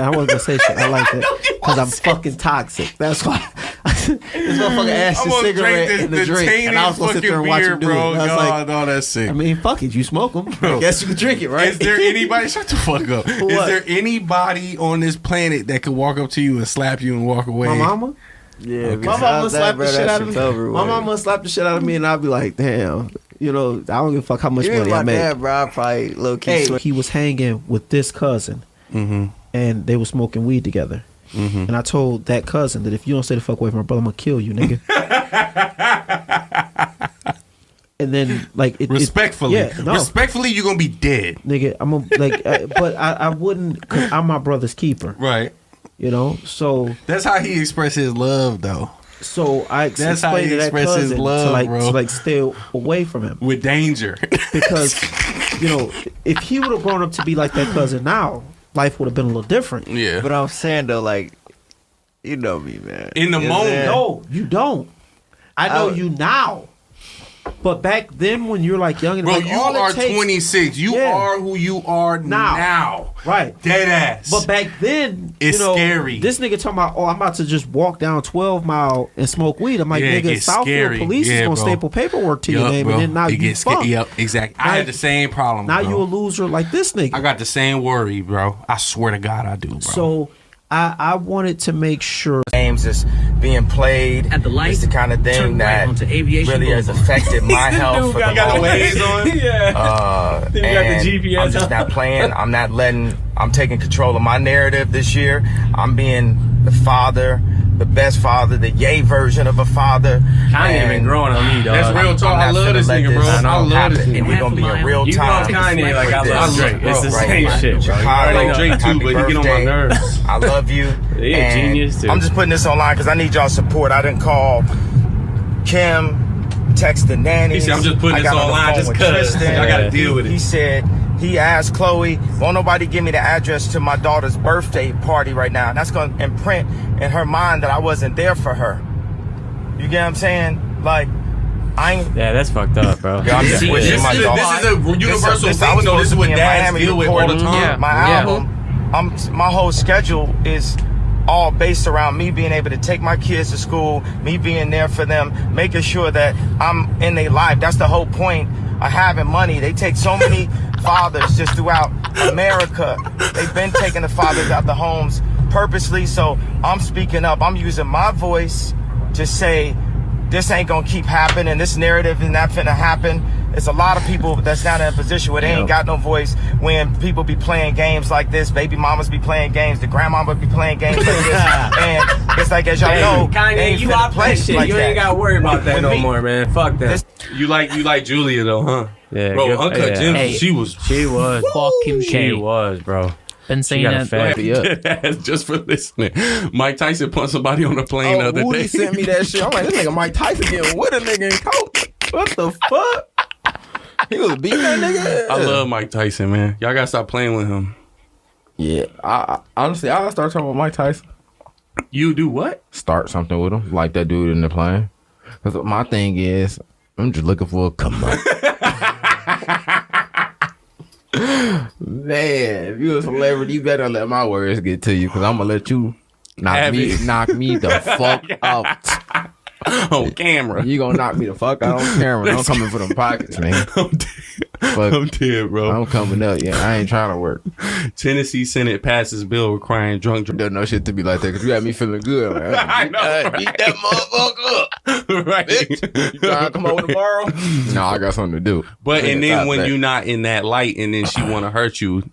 wasn't gonna say shit. I like that because I'm fucking toxic. That's why. This motherfucker asked a cigarette in the drink, and I was gonna sit there and watch him do it. I was like, no, that's sick. I mean, fuck it, you smoke them. I guess you can drink it, right? Is there anybody? Shut the fuck up. Is there anybody on this planet that could walk up to you and slap you and walk away? My mama. Yeah, okay. My mama slapped the shit out of me. My mama slapped the shit out of me, and I'd be like, damn. You know, I don't give a fuck how much money I make. Dad, bro, I probably low key. He was hanging with this cousin, and they were smoking weed together. And I told that cousin that if you don't stay the fuck away from my brother, I'm gonna kill you, nigga. And then, like, respectfully, respectfully, you're gonna be dead, nigga. I'm gonna, like, but I wouldn't, cause I'm my brother's keeper, right? You know, so that's how he expressed his love, though. So I explained to that cousin to like stay away from him with danger, because you know if he would have grown up to be like that cousin now, life would have been a little different. Yeah, but I'm saying though, like, you know me, man. In the moment, no, you don't. I know you now. But back then, when you're like young and bro, like, you are 26. You are who you are now. Right. Dead ass. But back then, it's scary. This nigga talking about, I'm about to just walk down 12 Mile and smoke weed. I'm like, nigga, Southfield Police is gonna staple paperwork to your name, and then now you fucked. Yep, exactly. I had the same problem. Now you a loser like this nigga. I got the same worry, bro. I swear to God, I do, bro. So I wanted to make sure games is being played at the light. It's the kind of thing that really has affected my health for the moment. Yeah. And I'm just not playing. I'm taking control of my narrative this year. I'm being the father, the best father, the yay version of a father. Kanye been growing on me, dog. That's real talk. I love this nigga, bro. I love this nigga. And we're gonna be in real time. You love Kanye like I love Drake. It's the same shit, bro. I like Drake too, but he get on my nerves. I love you. He a genius too. I'm just putting this online because I need y'all support. I didn't call Kim, text the nanny. He said, I'm just putting this online just because I got to deal with it. He said, he asked Chloe, won't nobody give me the address to my daughter's birthday party right now? And that's going to imprint in her mind that I wasn't there for her. You get what I'm saying? Like, yeah, that's fucked up, bro. Yeah, this is a universal thing. This is what dads deal with all the time. My album, my whole schedule is all based around me being able to take my kids to school, me being there for them, making sure that I'm in their life. That's the whole point of having money. They take so many fathers just throughout America. They've been taking the fathers out the homes purposely. So I'm speaking up. I'm using my voice to say, this ain't gonna keep happening. This narrative is not finna happen. It's a lot of people that's not in a position where they ain't got no voice when people be playing games like this. Baby mamas be playing games. The grandmama be playing games like this. And it's like, as y'all know, Kanye, you out that shit. Like you ain't got to worry about that no more, man. Fuck that. You like Julia though, huh? Yeah, bro. Uncut Gems. She was fucking she was, bro. Been saying that just for listening. Mike Tyson punched somebody on the plane the other day. He sent me that shit. I'm like, this nigga Mike Tyson getting with a nigga in coke. What the fuck? He was beating that nigga. I love Mike Tyson, man. Y'all gotta stop playing with him. Yeah, I honestly, I'll start talking with Mike Tyson. You do what? Start something with him, like that dude in the plane. Because my thing is, I'm just looking for a come up. Man, if you a celebrity, you better let my words get to you, because I'm gonna let you knock me the fuck out. On camera. You gonna knock me the fuck out on camera. I'm coming for them pockets, man. I'm dead, bro. I'm coming up. Yeah, I ain't trying to work. Tennessee Senate passes bill requiring drunk. Don't know shit to be like that, because you had me feeling good. Like, I know. Beat that motherfucker up. Right. Bitch, you trying to come over tomorrow? No, I got something to do. But and then when you're not in that light and then she want to hurt you,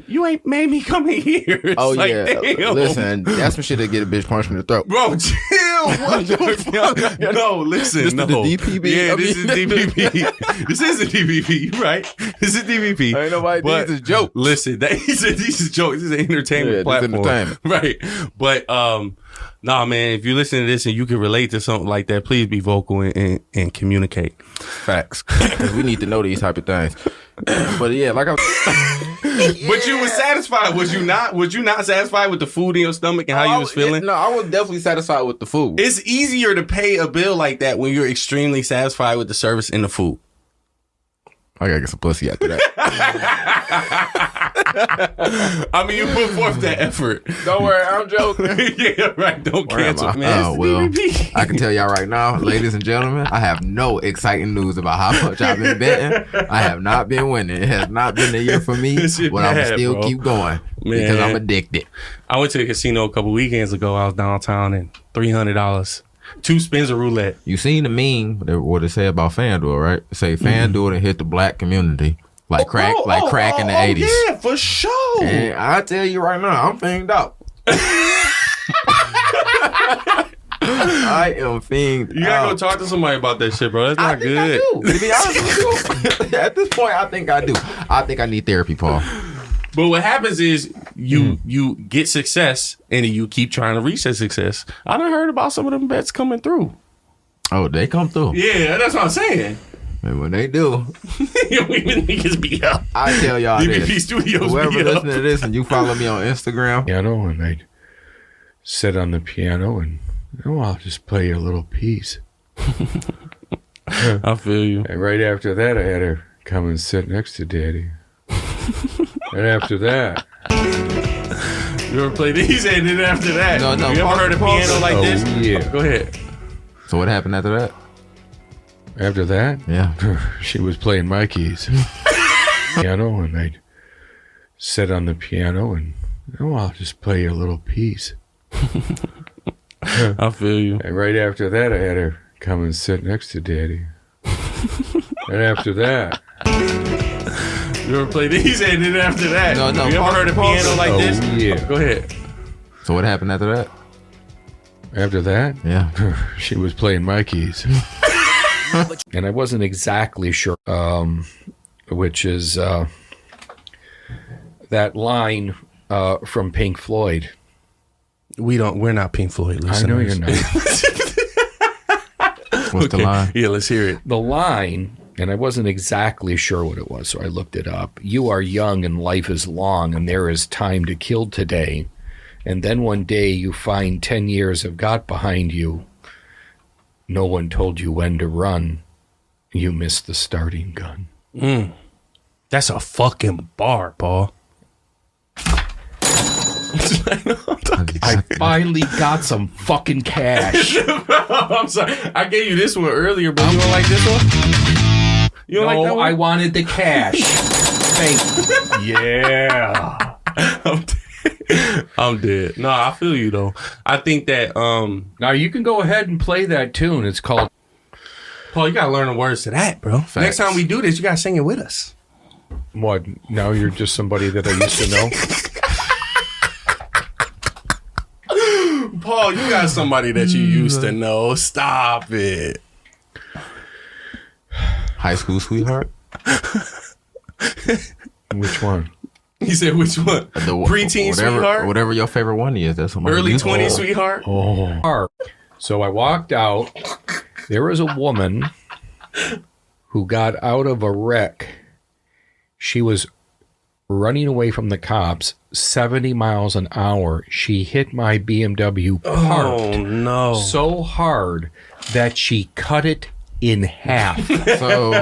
You ain't made me come in here. It's Oh like, yeah, damn. listen, that's some shit that get a bitch punched in the throat. Bro, chill. What the fuck? No, listen. This no. is the DPP. Yeah, this is DBP. This is the DBP. You right? This is DBP. Ain't nobody. This is a joke. Listen, these are jokes. This is an entertainment platform. Entertainment. Right. But nah, man, if you listen to this and you can relate to something like that, please be vocal and communicate. Facts. Because we need to know these type of things. But yeah, like I was But you was satisfied, was you not? Was you not satisfied with the food in your stomach and how you was feeling? No, I was definitely satisfied with the food. It's easier to pay a bill like that when you're extremely satisfied with the service and the food. I gotta get some pussy after that. I mean, you put forth that effort. Don't worry, I'm joking. Yeah, right. Don't cancel, man. Oh, well, I can tell y'all right now, ladies and gentlemen, I have no exciting news about how much I've been betting. I have not been winning. It has not been a year for me, but I'm going to still keep going because I'm addicted. I went to the casino a couple weekends ago. I was downtown and $300. 2 spins of roulette. You seen the meme, what it say about FanDuel, right? It say FanDuel to hit the black community. Like crack in the 80s. Yeah, for sure. And I tell you right now, I'm fiended out. I am fiended You gotta go talk to somebody about that shit, bro. That's not good. I do. To be honest with you, at this point, I think I do. I think I need therapy, Paul. But what happens is you get success and you keep trying to reach that success. I done heard about some of them bets coming through. Oh, they come through. Yeah, that's what I'm saying. And when they do, niggas be up. I tell y'all DBP this. Studios Whoever be listening to this and you follow me on Instagram. Piano, and I'd sit on the piano and I'll just play a little piece. I feel you. And right after that, I had her come and sit next to Daddy. And after that, you ever play these? And then after that, No, you ever heard a piano like this? Yeah. Go ahead. So what happened after that? After that, yeah, she was playing my keys. Piano, and I'd sit on the piano and I'll just play a little piece. I feel you. And right after that, I had her come and sit next to Daddy. And after that, you ever play these? And then after that, No, you ever heard a piano like this? Yeah. Go ahead. So what happened after that? After that, yeah, she was playing my keys. And I wasn't exactly sure, which is that line from Pink Floyd. We're not Pink Floyd listeners. I know you're not. What's the line? Yeah, let's hear it. The line, and I wasn't exactly sure what it was, so I looked it up. You are young and life is long, and there is time to kill today. And then one day you find 10 years have got behind you. No one told you when to run. You missed the starting gun. That's a fucking bar, Paul. I finally got some fucking cash. I'm sorry. I gave you this one earlier, but you don't like this one? You don't like that one? I wanted the cash. Thank you. Yeah. I'm dead. No, I feel you though. I think that now you can go ahead and play that tune. It's called Paul, you gotta learn the words to that, bro. Facts. Next time we do this, you gotta sing it with us. What? Now you're just somebody that I used to know? Paul, you got somebody that you used to know. Stop it. High school sweetheart? Which one? He said, which one? Preteen sweetheart? Whatever your favorite one is. That's what early 20s sweetheart? Oh. So I walked out. There was a woman who got out of a wreck. She was running away from the cops 70 miles an hour. She hit my BMW parked so hard that she cut it in half. So.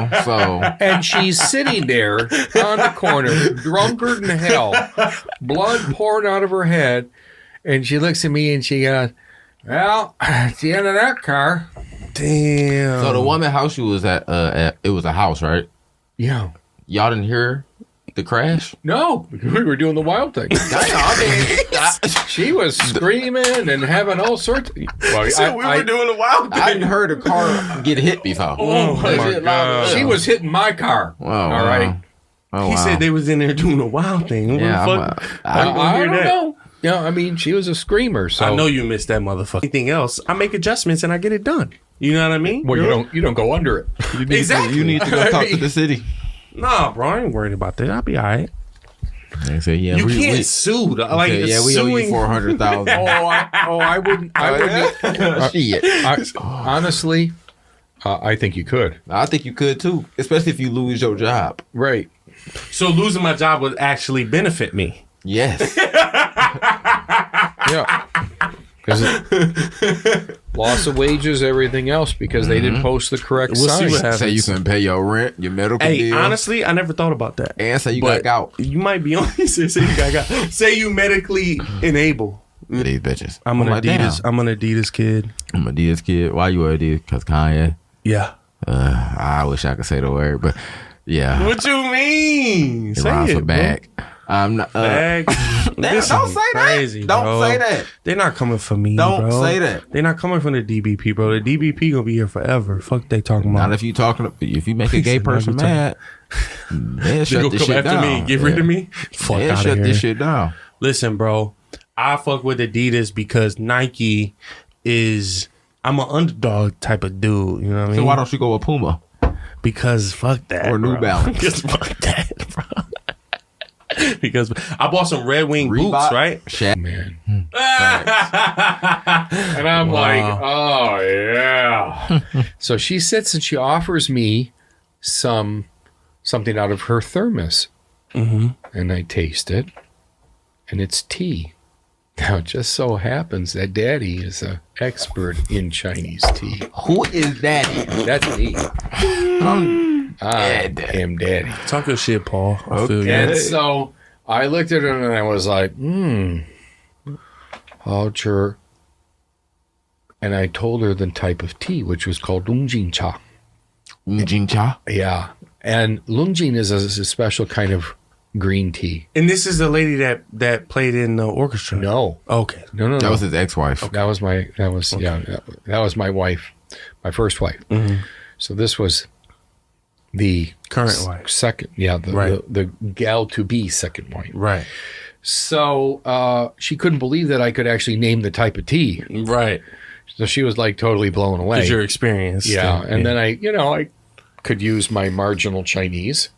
And she's sitting there on the corner, drunker than hell, blood pouring out of her head. And she looks at me and she goes, well, it's the end of that car. Damn. So the woman house she was at, it was a house, right? Yeah. Y'all didn't hear the crash? No, we were doing the wild thing. She was screaming and having all sorts of... Well, we were doing the wild thing. I hadn't heard a car get hit before. Oh my God. She was hitting my car. Oh, all right. He said they was in there doing a wild thing. Yeah, What the fuck? I don't know. Yeah, I mean, she was a screamer. So I know you missed that motherfucker. Anything else, I make adjustments and I get it done. You know what I mean? Well, you don't go under it. Exactly. You need to go talk to the city. Nah, bro, I ain't worried about that. I'll be all right. They say, yeah, you can't sue. Like, yeah, we owe you $400,000. I wouldn't. Shit. Honestly, I think you could. I think you could too, especially if you lose your job. Right. So losing my job would actually benefit me. Yes. Yeah. Because loss of wages, everything else, because they didn't post the correct We'll see sign. what happens. Say you can pay your rent, your medical Hey, bill. honestly, I never thought about that. And say you But got gout. You might be on this. Say you got gout. Say you medically enable. These bitches. I'm an like, Adidas. damn. I'm an Adidas kid. I'm an Adidas kid. Why you Adidas? Because Kanye? Yeah. I wish I could say the word, but yeah. What you mean? It Say rhymes it, for bag. I'm not. Bag. This don't is say crazy, that. Don't bro. say that. They're not coming for me. Don't bro. say that. They're not coming from the DBP, bro. The DBP gonna be here forever. Fuck they talking about. Not if you talking. If you make a gay person mad, they'll shut this shit down. Me, get rid of me. Fuck They'll out shut of here. this shit down. Listen, bro. I fuck with Adidas because Nike is. I'm an underdog type of dude. You know what I mean? So why don't you go with Puma? Because fuck that. Or New Balance. Because fuck that, bro. Because I bought some Red Wing Reebok. boots, right? Man. And I'm like, oh, yeah. So she sits and she offers me something out of her thermos. Mm-hmm. And I taste it. And it's tea. Now, it just so happens that Daddy is an expert in Chinese tea. Who is Daddy? That's me. I am Daddy. Talk your shit, Paul. I feel you. And so I looked at her and I was like, sure. And I told her the type of tea, which was called Lungjing cha. Lungjing cha? Yeah. And Lungjing is a special kind of green tea. And this is the lady that played in the orchestra. No. Okay. No. That was his ex-wife. That was my wife, my first wife. Mm-hmm. So this was the current wife. Second, the gal to be second wife. Right. So she couldn't believe that I could actually name the type of tea. Right. So she was like totally blown away. Because your experience. Yeah. And then I could use my marginal Chinese.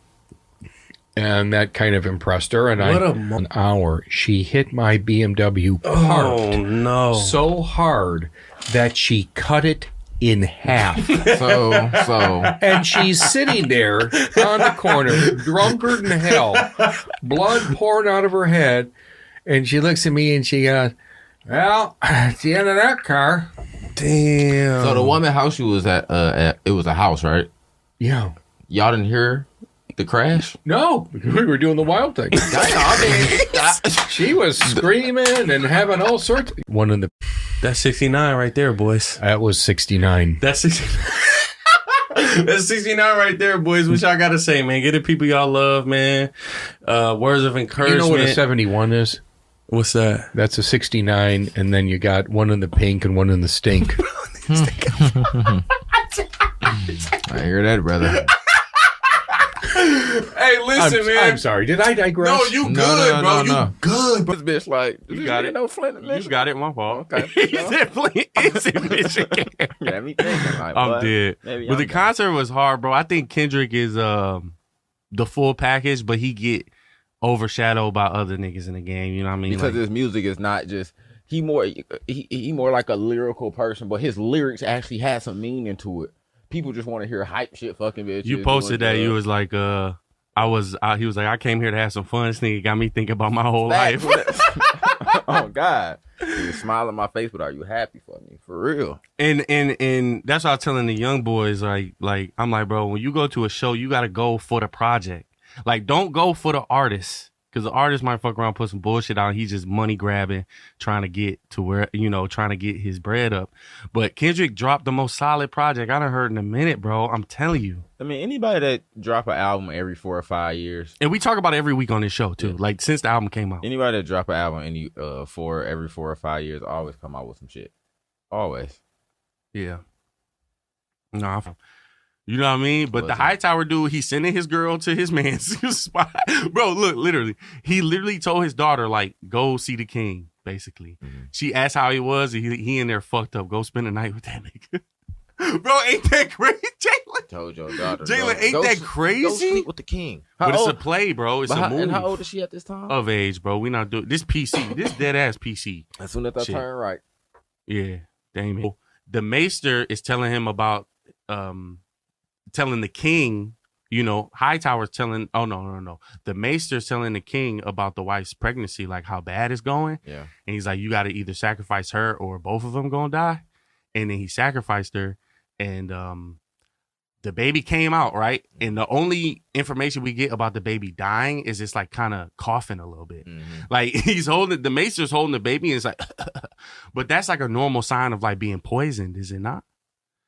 And that kind of impressed her. And an hour, she hit my BMW part. Oh, no. So hard that she cut it in half. So. And she's sitting there on the corner, drunkard in hell, blood pouring out of her head. And she looks at me and she goes, well, it's the end of that car. Damn. So the woman house you was at, it was a house, right? Yeah. Y'all didn't hear the crash? No, because we were doing the wild thing. She was screaming and having all sorts. One in the. That's 69 right there, boys. That was 69. That's 69. That's 69 right there, boys. What y'all got to say, man? Get the people y'all love, man. Words of encouragement. You know what a 71 is? What's that? That's a 69, and then you got one in the pink and one in the stink. I hear that, brother. Hey, listen, man. I'm sorry. Did I digress? No, you good, bro. No. You good, bro. This bitch like, You got it. No Flint, You got it. My fault. Okay. He definitely is in Michigan. Yeah, me thinking like, I'm what? dead. Maybe But I'm the dead. concert was hard, bro. I think Kendrick is the full package, but he get overshadowed by other niggas in the game. You know what I mean? Because his music is not just he more like a lyrical person, but his lyrics actually had some meaning to it. People just want to hear hype shit, fucking bitches. You posted that. You was like, he was like, I came here to have some fun. This nigga got me thinking about my whole life. Oh God, you smile on my face, but are you happy for me? For real? And that's what I was telling the young boys. Like I'm like, bro, when you go to a show, you got to go for the project. Like, don't go for the artist. Because the artist might fuck around, put some bullshit out. He's just money grabbing, trying to get to where, trying to get his bread up. But Kendrick dropped the most solid project I done heard in a minute, bro. I'm telling you. I mean, anybody that drop an album every 4 or 5 years, and we talk about it every week on this show too. Like since the album came out, anybody that drop an album every 4 or 5 years always come out with some shit. Always. Yeah. No, You know what I mean? But the Hightower dude, he's sending his girl to his man's spot. Bro, look, he literally told his daughter, like, go see the king, basically. She asked how he was, and he in there fucked up. Go spend the night with that nigga. Bro, ain't that crazy, Jalen? Told your daughter. Jalen, ain't that crazy? Go sleep with the king. But it's a play, bro. It's a move. And how old is she at this time? Of age, bro. We not doing this PC. This dead ass PC. As soon as I turn right. Yeah, damn it. The maester is telling him about telling the king, you know, Hightower's telling, no. The maester's telling the king about the wife's pregnancy, like how bad it's going. Yeah. And he's like, you got to either sacrifice her or both of them gonna die. And then he sacrificed her, and the baby came out, right? And the only information we get about the baby dying is it's like kind of coughing a little bit. Like the maester's holding the baby, and it's like, but that's like a normal sign of like being poisoned, is it not?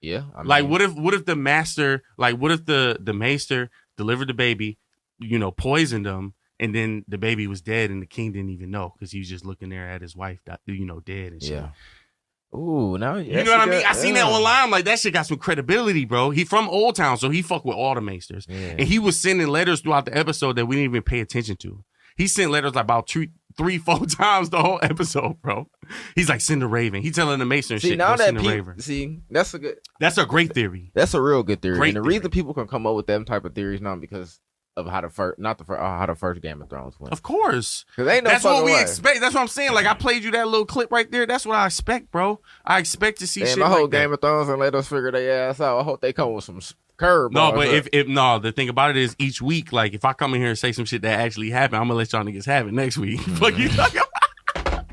Yeah. Like what if the master, like what if the maester delivered the baby, you know, poisoned him, and then the baby was dead and the king didn't even know because he was just looking there at his wife, you know, dead and shit. Yeah. Ooh, now you know what I mean? I seen that online. I'm like, that shit got some credibility, bro. He from Old Town, so he fuck with all the maesters. Yeah. And he was sending letters throughout the episode that we didn't even pay attention to. He sent letters like about 3-4 times the whole episode, bro. He's like, send a raven. He telling the maester and shit. Now that that's a great theory. That's a real good theory. Great and the reason people can come up with them type of theories now because of how the first Game of Thrones went. Of course, because ain't no that's what we way. expect. That's what I'm saying. Like I played you that little clip right there. That's what I expect, bro. I expect to see shit my whole like Game of Thrones and let us figure their ass out. I hope they come with some curve. No, but if the thing about it is each week, like if I come in here and say some shit that actually happened, I'm gonna let y'all niggas have it next week. Fuck you talking about?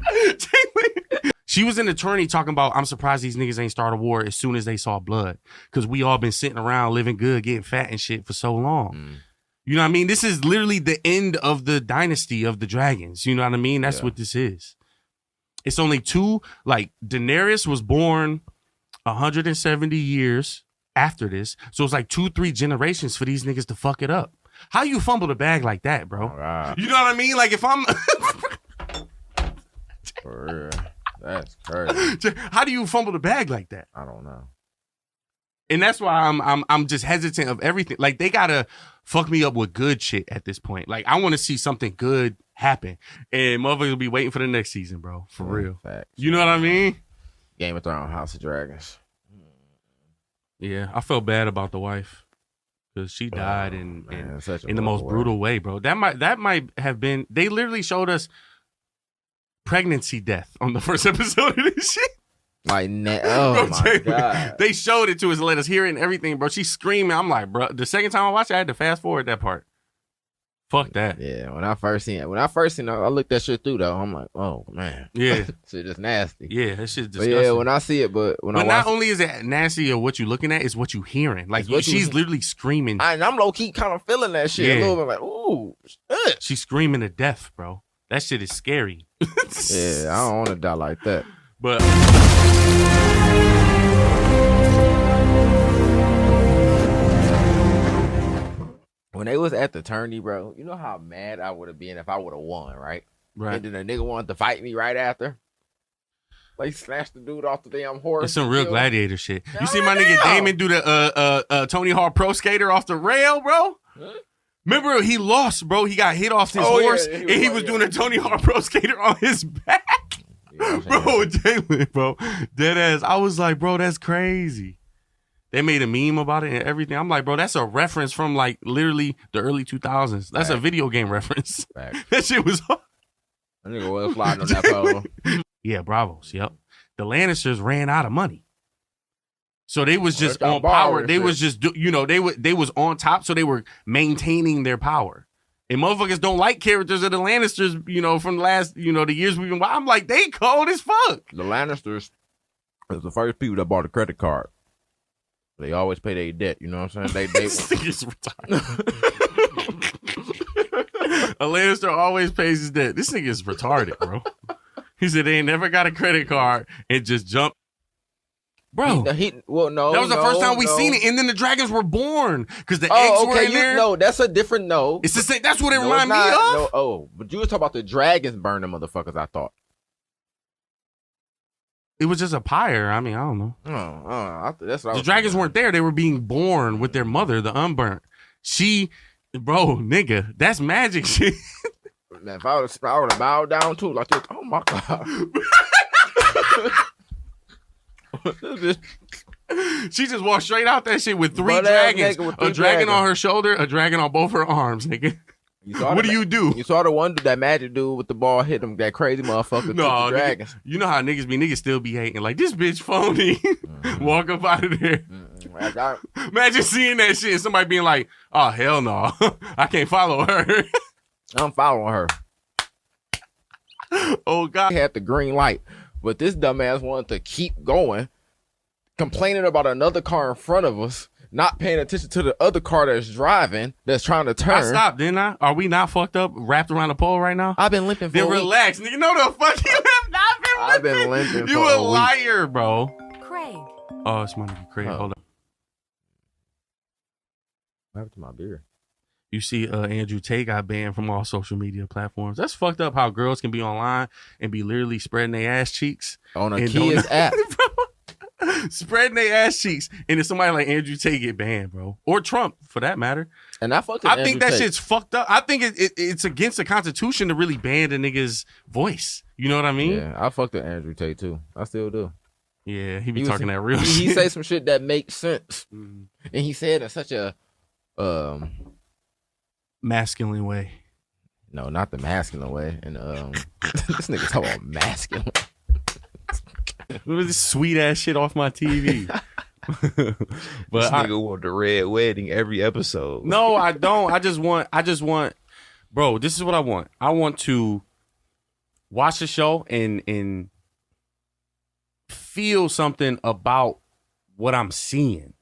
She was an attorney talking about, I'm surprised these niggas ain't start a war as soon as they saw blood. Because we all been sitting around living good, getting fat and shit for so long. You know what I mean? This is literally the end of the dynasty of the dragons. You know what I mean? That's what this is. It's only Daenerys was born 170 years after this. So it's like 2-3 generations for these niggas to fuck it up. How you fumble the bag like that, bro? You know what I mean? Like if I'm... For real. That's crazy. How do you fumble the bag like that? I don't know. And that's why I'm just hesitant of everything. Like they gotta fuck me up with good shit at this point. Like I want to see something good happen, and motherfuckers will be waiting for the next season, bro. For real. Facts. You know what I mean? Game of Thrones, House of Dragons. Yeah, I felt bad about the wife because she died in the most brutal way, bro. That might have been. They literally showed us pregnancy death on the first episode of this shit. Like, oh my God. They showed it to us and let us hear it and everything, bro. She's screaming. I'm like, bro, the second time I watched it, I had to fast forward that part. Fuck that. Yeah, when I first seen it, I looked that shit through though. I'm like, oh man. Yeah. Shit just nasty. Yeah, that shit's disgusting. But yeah, when I see it, but not only is it nasty of what you're looking at, it's what you hearing. Like she's literally screaming. And I'm low key kind of feeling that shit a little bit like, ooh, shit. She's screaming to death, bro. That shit is scary. Yeah, I don't want to die like that. But when they was at the tourney, bro, you know how mad I would have been if I would have won, right? Right. And then a nigga wanted to fight me right after. Like snatched the dude off the damn horse. It's some real gladiator shit. You see my nigga Damon do the Tony Hawk Pro Skater off the rail, bro? Huh? Remember he lost, bro. He got hit off his horse, and he was doing a Tony Hawk Pro Skater on his back. Bro, Jalen, bro, dead ass. I was like, bro, that's crazy. They made a meme about it and everything. I'm like, bro, that's a reference from like literally the early 2000s. That's a video game reference. That shit was hard. That nigga was flying on that pole. Yeah, Bravos. Yep. The Lannisters ran out of money, so they was just on power. They was just, they was on top, so they were maintaining their power. And motherfuckers don't like characters of the Lannisters, from the last, the years we've been. I'm like, they cold as fuck. The Lannisters was the first people that bought a credit card. They always pay their debt. You know what I'm saying? This nigga's retired. A Lannister always pays his debt. This nigga is retarded, bro. He said they ain't never got a credit card and just jumped. Bro, no. That was the first time we seen it, and then the dragons were born because the eggs were in there. No, that's a different no. It's the same. That's what it reminded me of. No, but you was talking about the dragons burning motherfuckers. I thought. It was just a pyre. I mean, I don't know. That's what the dragons weren't there. They were being born with their mother, the unburnt. Nigga, that's magic shit. Man, if I would have bowed down too, like this, oh my God. She just walked straight out that shit with three dragons. A dragon on her shoulder, a dragon on both her arms, nigga. What do you do? You saw the one that magic dude with the ball hit him, that crazy motherfucker. No, the dragons. You know how niggas be. Niggas still be hating. Like, this bitch phony. Walk up out of there. Imagine seeing that shit and somebody being like, oh, hell no. I can't follow her. I'm following her. Oh, God. He had the green light. But this dumbass wanted to keep going, complaining about another car in front of us, not paying attention to the other car that's driving, that's trying to turn. I stopped, didn't I? Are we not fucked up, wrapped around the pole right now? I've been limping for a week. Relax. Nigga, no the fuck you have not been limping. I've been limping you for a a liar, bro. Craig. Oh, it's my nigga Craig. Hold on. What happened to my beer? You see Andrew Tate got banned from all social media platforms. That's fucked up how girls can be online and be literally spreading their ass cheeks. On a kid's app. Spreading their ass cheeks. And if somebody like Andrew Tate get banned, bro. Or Trump, for that matter. And I think that shit's fucked up. I think it's against the Constitution to really ban a nigga's voice. You know what I mean? Yeah, I fucked with Andrew Tate too. I still do. Yeah, he be talking that real shit. He say some shit that makes sense. Mm-hmm. And he said in such a... masculine way. No, not the masculine way. And this nigga talking about masculine. Look at this sweet ass shit off my TV. But this nigga want the red wedding every episode. No, I don't. I just want, bro. This is what I want. I want to watch the show and feel something about what I'm seeing.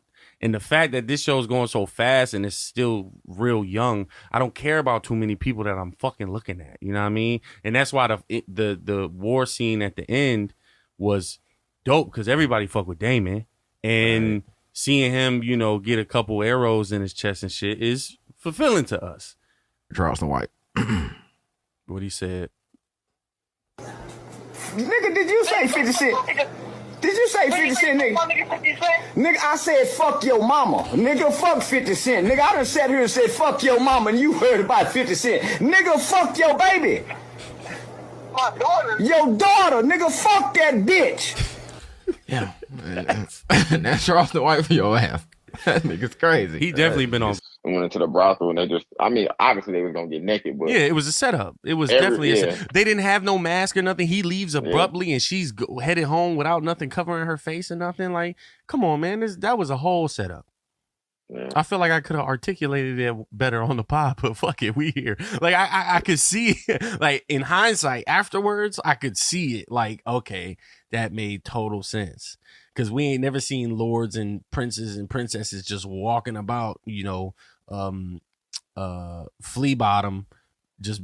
And the fact that this show is going so fast and it's still real young, I don't care about too many people that I'm fucking looking at. You know what I mean? And that's why the war scene at the end was dope, because everybody fuck with Damon. And seeing him, you know, get a couple arrows in his chest and shit is fulfilling to us. Charleston White. What he said. Nigga, did you say 50 Cent? Did you say 50 Cent, nigga? Nigga, I said fuck your mama. Nigga, fuck 50 Cent. Nigga, I done sat here and said fuck your mama and you heard about 50 Cent. Nigga, fuck your baby. My daughter? Your daughter. Nigga, fuck that bitch. Yeah. And that's Charleston White for your ass. That nigga's crazy. He definitely been on. Went into the brothel and they just, I mean, obviously they was gonna get naked, but yeah, it was a setup. It was definitely a setup. They didn't have no mask or nothing. He leaves abruptly and she's headed home without nothing covering her face or nothing. Like, come on, man, that was a whole setup. Yeah. I feel like I could have articulated it better on the pod, but fuck it, we here. Like I could see it, like in hindsight, afterwards, I could see it. Like, okay, that made total sense. Because we ain't never seen lords and princes and princesses just walking about, you know, flea bottom, just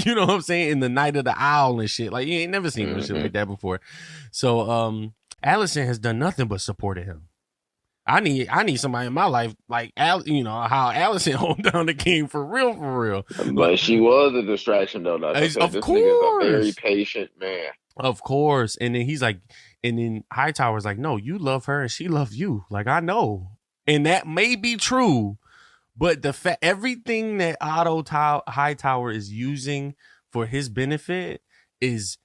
you know what I'm saying, in the night of the owl and shit. Like, you ain't never seen shit like that before. So Allison has done nothing but supported him. I need somebody in my life like you know how Allison hold down the king for real. But she was a distraction though. Like I said, of this course, nigga's a very patient man. Of course. And then he's like, and then Hightower's like, no, you love her and she loves you. Like, I know. And that may be true, but the everything that Hightower is using for his benefit is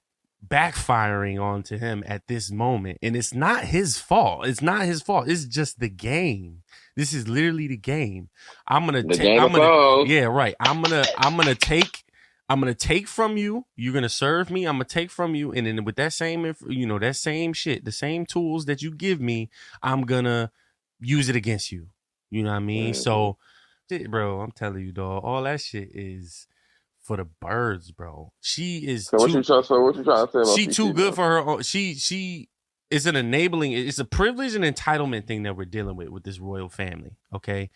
backfiring onto him at this moment. And it's not his fault. It's not his fault. It's just the game. This is literally the game. I'm going to yeah, right. I'm going to take from you. You're going to serve me. I'm going to take from you. And then with that same, you know, that same shit, the same tools that you give me, I'm going to use it against you. You know what I mean? Mm-hmm. So, bro, I'm telling you, dog, all that shit is for the birds, bro. She is. So what you trying to say about she too good for her own. She is an enabling. It's a privilege and entitlement thing that we're dealing with this royal family. Okay,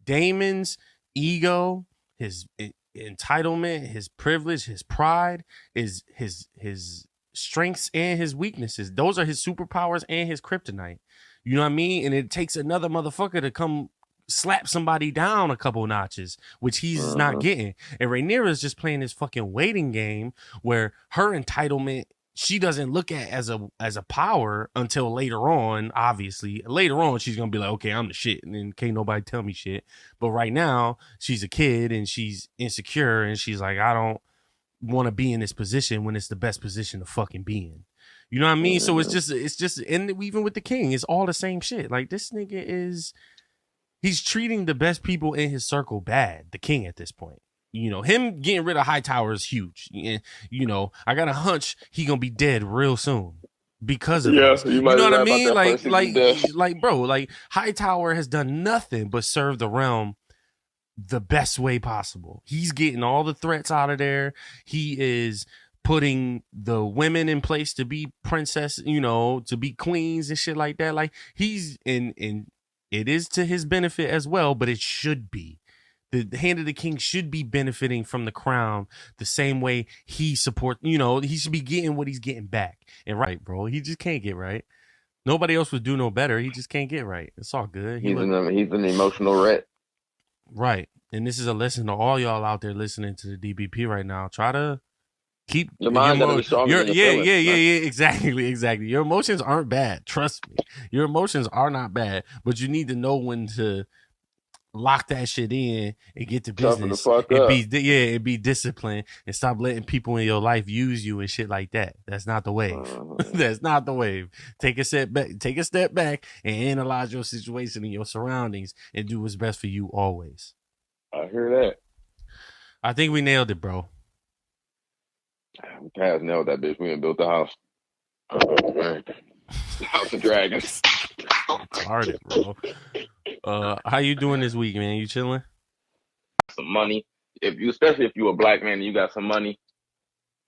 Damon's ego, his entitlement, his privilege, his pride, is his strengths and his weaknesses. Those are his superpowers and his kryptonite. You know what I mean? And it takes another motherfucker to come slap somebody down a couple notches, which he's not getting. And Rhaenyra is just playing this fucking waiting game where her entitlement she doesn't look at as a power until later on. Obviously, later on she's gonna be like, okay, I'm the shit, and then can't nobody tell me shit. But right now she's a kid and she's insecure, and she's like, I don't want to be in this position when it's the best position to fucking be in. You know what I mean? So it's just, and even with the king, it's all the same shit. Like, this nigga he's treating the best people in his circle bad. The king at this point. You know, him getting rid of Hightower is huge. And, you know, I got a hunch he gonna be dead real soon because of this. You know what I mean? Like, bro, like Hightower has done nothing but serve the realm the best way possible. He's getting all the threats out of there. He is putting the women in place to be princess, you know, to be queens and shit like that. Like, he's in it is to his benefit as well, but it should be. The hand of the king should be benefiting from the crown the same way he support, you know, he should be getting what he's getting back. And right, bro, he just can't get right. Nobody else would do no better. He just can't get right. It's all good. He's an emotional wreck. Right. And this is a lesson to all y'all out there listening to the DBP right now. Try to keep your mind exactly. Your emotions aren't bad. Trust me. Your emotions are not bad, but you need to know when to lock that shit in and get to business and be disciplined and stop letting people in your life use you and shit like that. That's not the wave. That's not the wave. Take a step back and analyze your situation and your surroundings and do what's best for you always. I hear that. I think we nailed it, bro. Kaz nailed that bitch. We done built the house. Oh, man. House of Dragons. Started, bro. How you doing this week, man? You chilling? Some money. Especially if you a black man and you got some money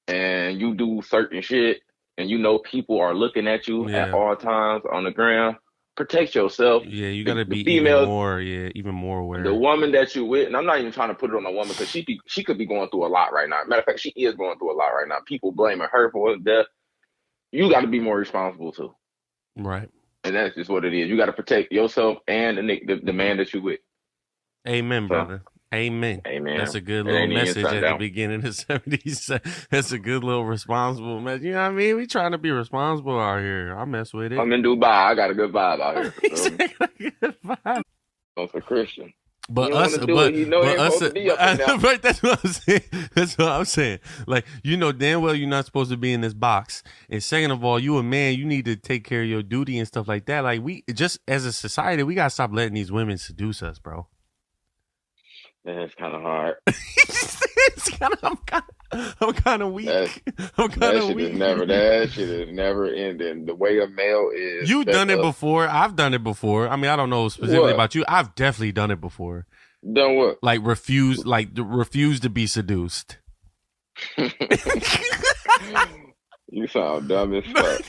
and you do certain shit and you know people are looking at you at all times on the ground, protect yourself. Yeah, you gotta be even more aware. The woman that you with, and I'm not even trying to put it on a woman because she could be going through a lot right now. Matter of fact, she is going through a lot right now. People blaming her for her death. You got to be more responsible too. Right. And that's just what it is. You got to protect yourself and the man that you with. Amen, brother. Amen. That's a good little message at the beginning of the 70s. That's a good little responsible message. You know what I mean? We trying to be responsible out here. I mess with it. I'm in Dubai. I got a good vibe out here. Good vibe. For Christian. But us, right? That's what I'm saying. That's what I'm saying. Like, you know damn well you're not supposed to be in this box. And second of all, you a man, you need to take care of your duty and stuff like that. Like, we just as a society, we gotta stop letting these women seduce us, bro. Man, it's kind of hard. I'm kind of weak. That shit is never ending. The way a male is. You've done it before. I've done it before. I mean, I don't know specifically about you. I've definitely done it before. Done what? Like refuse to be seduced. You sound dumb as fuck.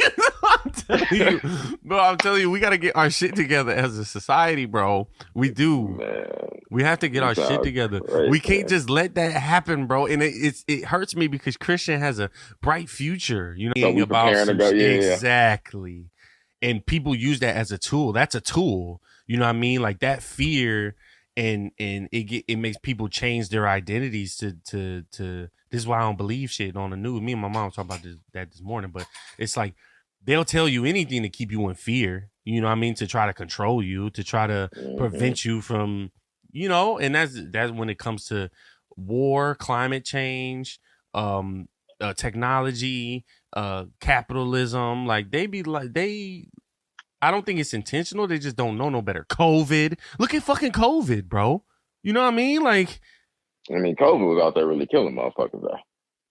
I'm telling you, we got to get our shit together as a society, bro. We do. Man, we have to get our shit together. We can't just let that happen, bro. And it hurts me because Christian has a bright future. You know, exactly. And people use that as a tool. That's a tool. You know what I mean? Like that fear, and it makes people change their identities to. This is why I don't believe shit on the news. Me and my mom was talking about that this morning, but it's like they'll tell you anything to keep you in fear. You know what I mean? To try to control you, to try to prevent you from, you know. And that's when it comes to war, climate change, technology, capitalism. Like I don't think it's intentional. They just don't know no better. COVID. Look at fucking COVID, bro. You know what I mean? Like. I mean, COVID was out there really killing motherfuckers, though.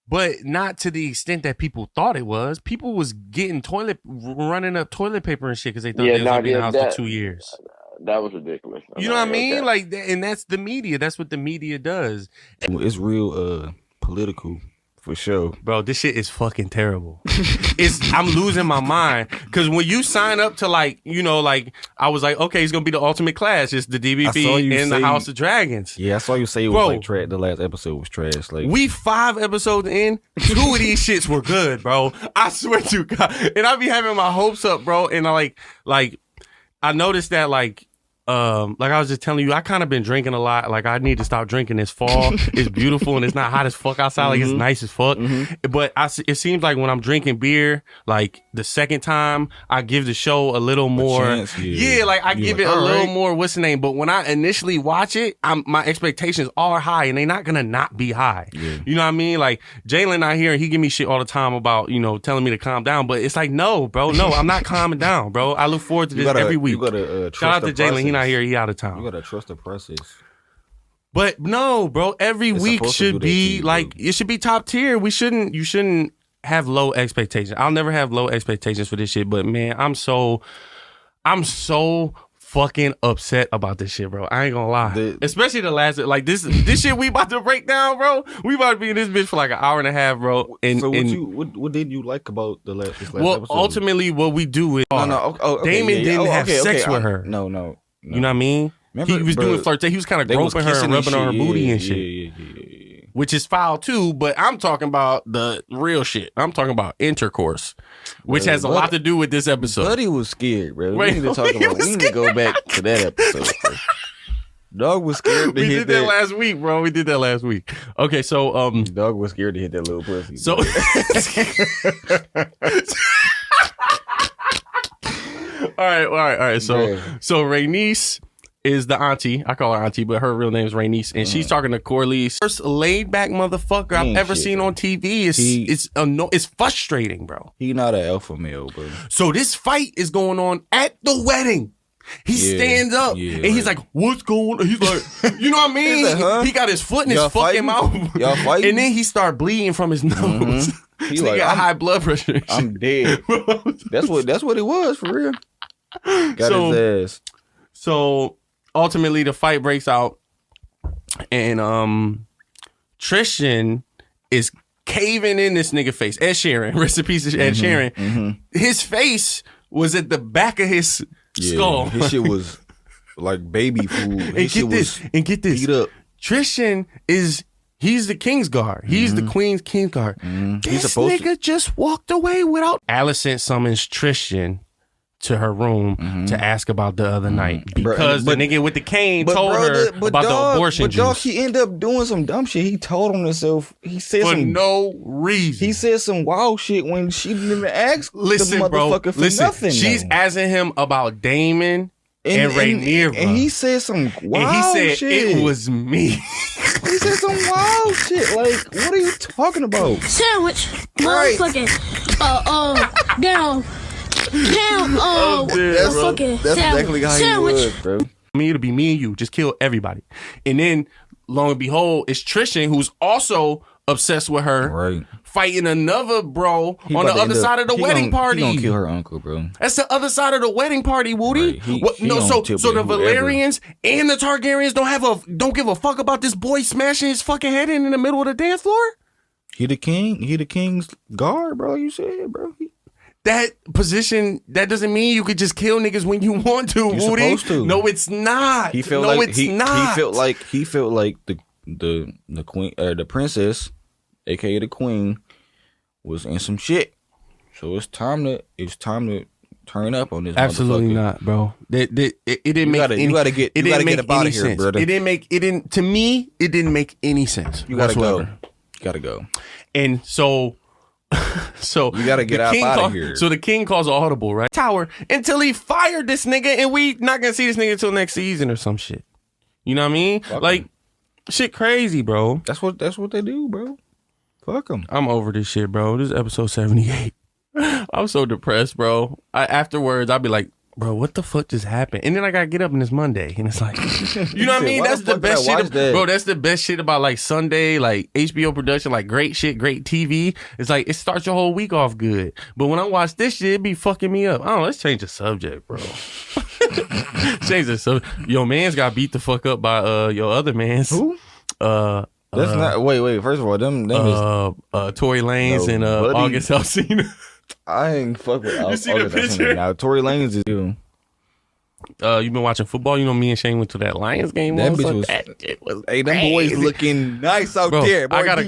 But not to the extent that people thought it was. People was getting running up toilet paper and shit because they thought they was going to be in the house for 2 years. That was ridiculous. You know what I mean? Like, and that's the media. That's what the media does. It's real political. For sure. Bro, this shit is fucking terrible. I'm losing my mind. Because when you sign up to I was like, okay, it's going to be the ultimate class. It's the DBP and the House of Dragons. Yeah, I saw you say it was trash. The last episode was trash. Like, we 5 episodes in, 2 of these shits were good, bro. I swear to God. And I be having my hopes up, bro. And I noticed that like I was just telling you, I kind of been drinking a lot. Like I need to stop drinking this fall. It's beautiful and it's not hot as fuck outside. Like it's nice as fuck. But it seems like when I'm drinking beer, like the second time I give the show a little more. Chance, like I give it a little more. What's the name? But when I initially watch it, my expectations are high and they're not gonna not be high. Yeah. You know what I mean? Like Jalen out here, he give me shit all the time about telling me to calm down. But it's like no, bro, no, I'm not calming down, bro. I look forward to this every week. You gotta shout out to Jalen. He not here. He out of town. You gotta trust the process. But no, bro. Every week should be like it should be top tier. You shouldn't have low expectations. I'll never have low expectations for this shit. But man, I'm so fucking upset about this shit, bro. I ain't gonna lie. Especially the last this shit we about to break down, bro. We about to be in this bitch for like an hour and a half, bro. And so what did you like about this last episode? Ultimately, what we do is Damon didn't have sex with her. No. You know what I mean? Remember, he was doing flirtation. He was kind of groping her and rubbing on her booty and shit. Yeah. Which is foul too, but I'm talking about the real shit. I'm talking about intercourse, which has a lot to do with this episode. Buddy was scared, bro. We need to talk about. We need to go back to that episode. Bro. Dog was scared to hit that. We did that last week, bro. We did that last week. Okay, so Dog was scared to hit that little pussy. So all right. So Rainice is the auntie. I call her auntie, but her real name is Rainice, and she's talking to Corliss. First laid back motherfucker I've ever seen on TV. It's frustrating, bro. He not an alpha male, bro. So this fight is going on at the wedding. He stands up and he's like, "What's going on?" He's like, you know what I mean? Like, huh? He got his foot in his fucking mouth. Y'all fighting? And then he started bleeding from his nose. He like, got high blood pressure. I'm dead. That's what it was for real. Got his ass. So ultimately the fight breaks out and Tristan is caving in this nigga face. Ed Sheeran, rest in peace Ed Sheeran. His face was at the back of his skull. His shit was like baby food. And get this. Beat up. Tristan he's the king's guard. He's the queen's king's guard. This nigga just walked away without. Alicent summons Tristan to her room to ask about the other night because the nigga with the cane told her about the abortion juice. But dog, he ended up doing some dumb shit. He told on himself. He said for no reason. He said some wild shit when she didn't even ask the motherfucker for nothing. She's asking him about Damon and Rhaenyra. And he said some wild shit. It was me. He said some wild shit. Like, what are you talking about? Sandwich. Motherfucking. Down. That's exactly how he was, bro. I mean, it'll be me and you. Just kill everybody. And then, lo and behold, it's Tristan who's also obsessed with her, fighting another bro on the other side of the wedding party. He gonna kill her uncle, bro. That's the other side of the wedding party, Woody. So the Valerians and the Targaryens don't give a fuck about this boy smashing his fucking head in the middle of the dance floor? He the king. He the king's guard, bro. You said, bro. That position, that doesn't mean you could just kill niggas when you want to, Woody. Supposed to. No, it's not. He felt he felt like the queen, the princess, aka the queen, was in some shit. So it's time to turn up on this. Absolutely not, bro. It didn't make any. You gotta get up out of here, brother. It didn't make any sense. You gotta go. You gotta go. And so you gotta get out of here. So the king calls audible, right? Tower until he fired this nigga, and we not gonna see this nigga until next season or some shit. You know what I mean? Fuck shit crazy, bro. That's what they do, bro. Fuck them. I'm over this shit, bro. This is episode 78. I'm so depressed, bro. Afterwards, I'll be like, bro, what the fuck just happened? And then I gotta get up and it's Monday, and it's like, you know what I mean? That's the best shit, bro. That's the best shit about like Sunday, like HBO production, like great shit, great TV. It's like it starts your whole week off good. But when I watch this shit, it be fucking me up. I don't know. Let's change the subject, bro. Change the subject. Your man's got beat the fuck up by your other man's. Who? That's not. Wait. First of all, them is Tory Lanez and August Alsina. I ain't fuck with You see the picture? Now Tory Lanez is you. You been watching football? You know, me and Shane went to that Lions game. That bitch was. Hey, them boys looking nice out there. Boy. I gotta.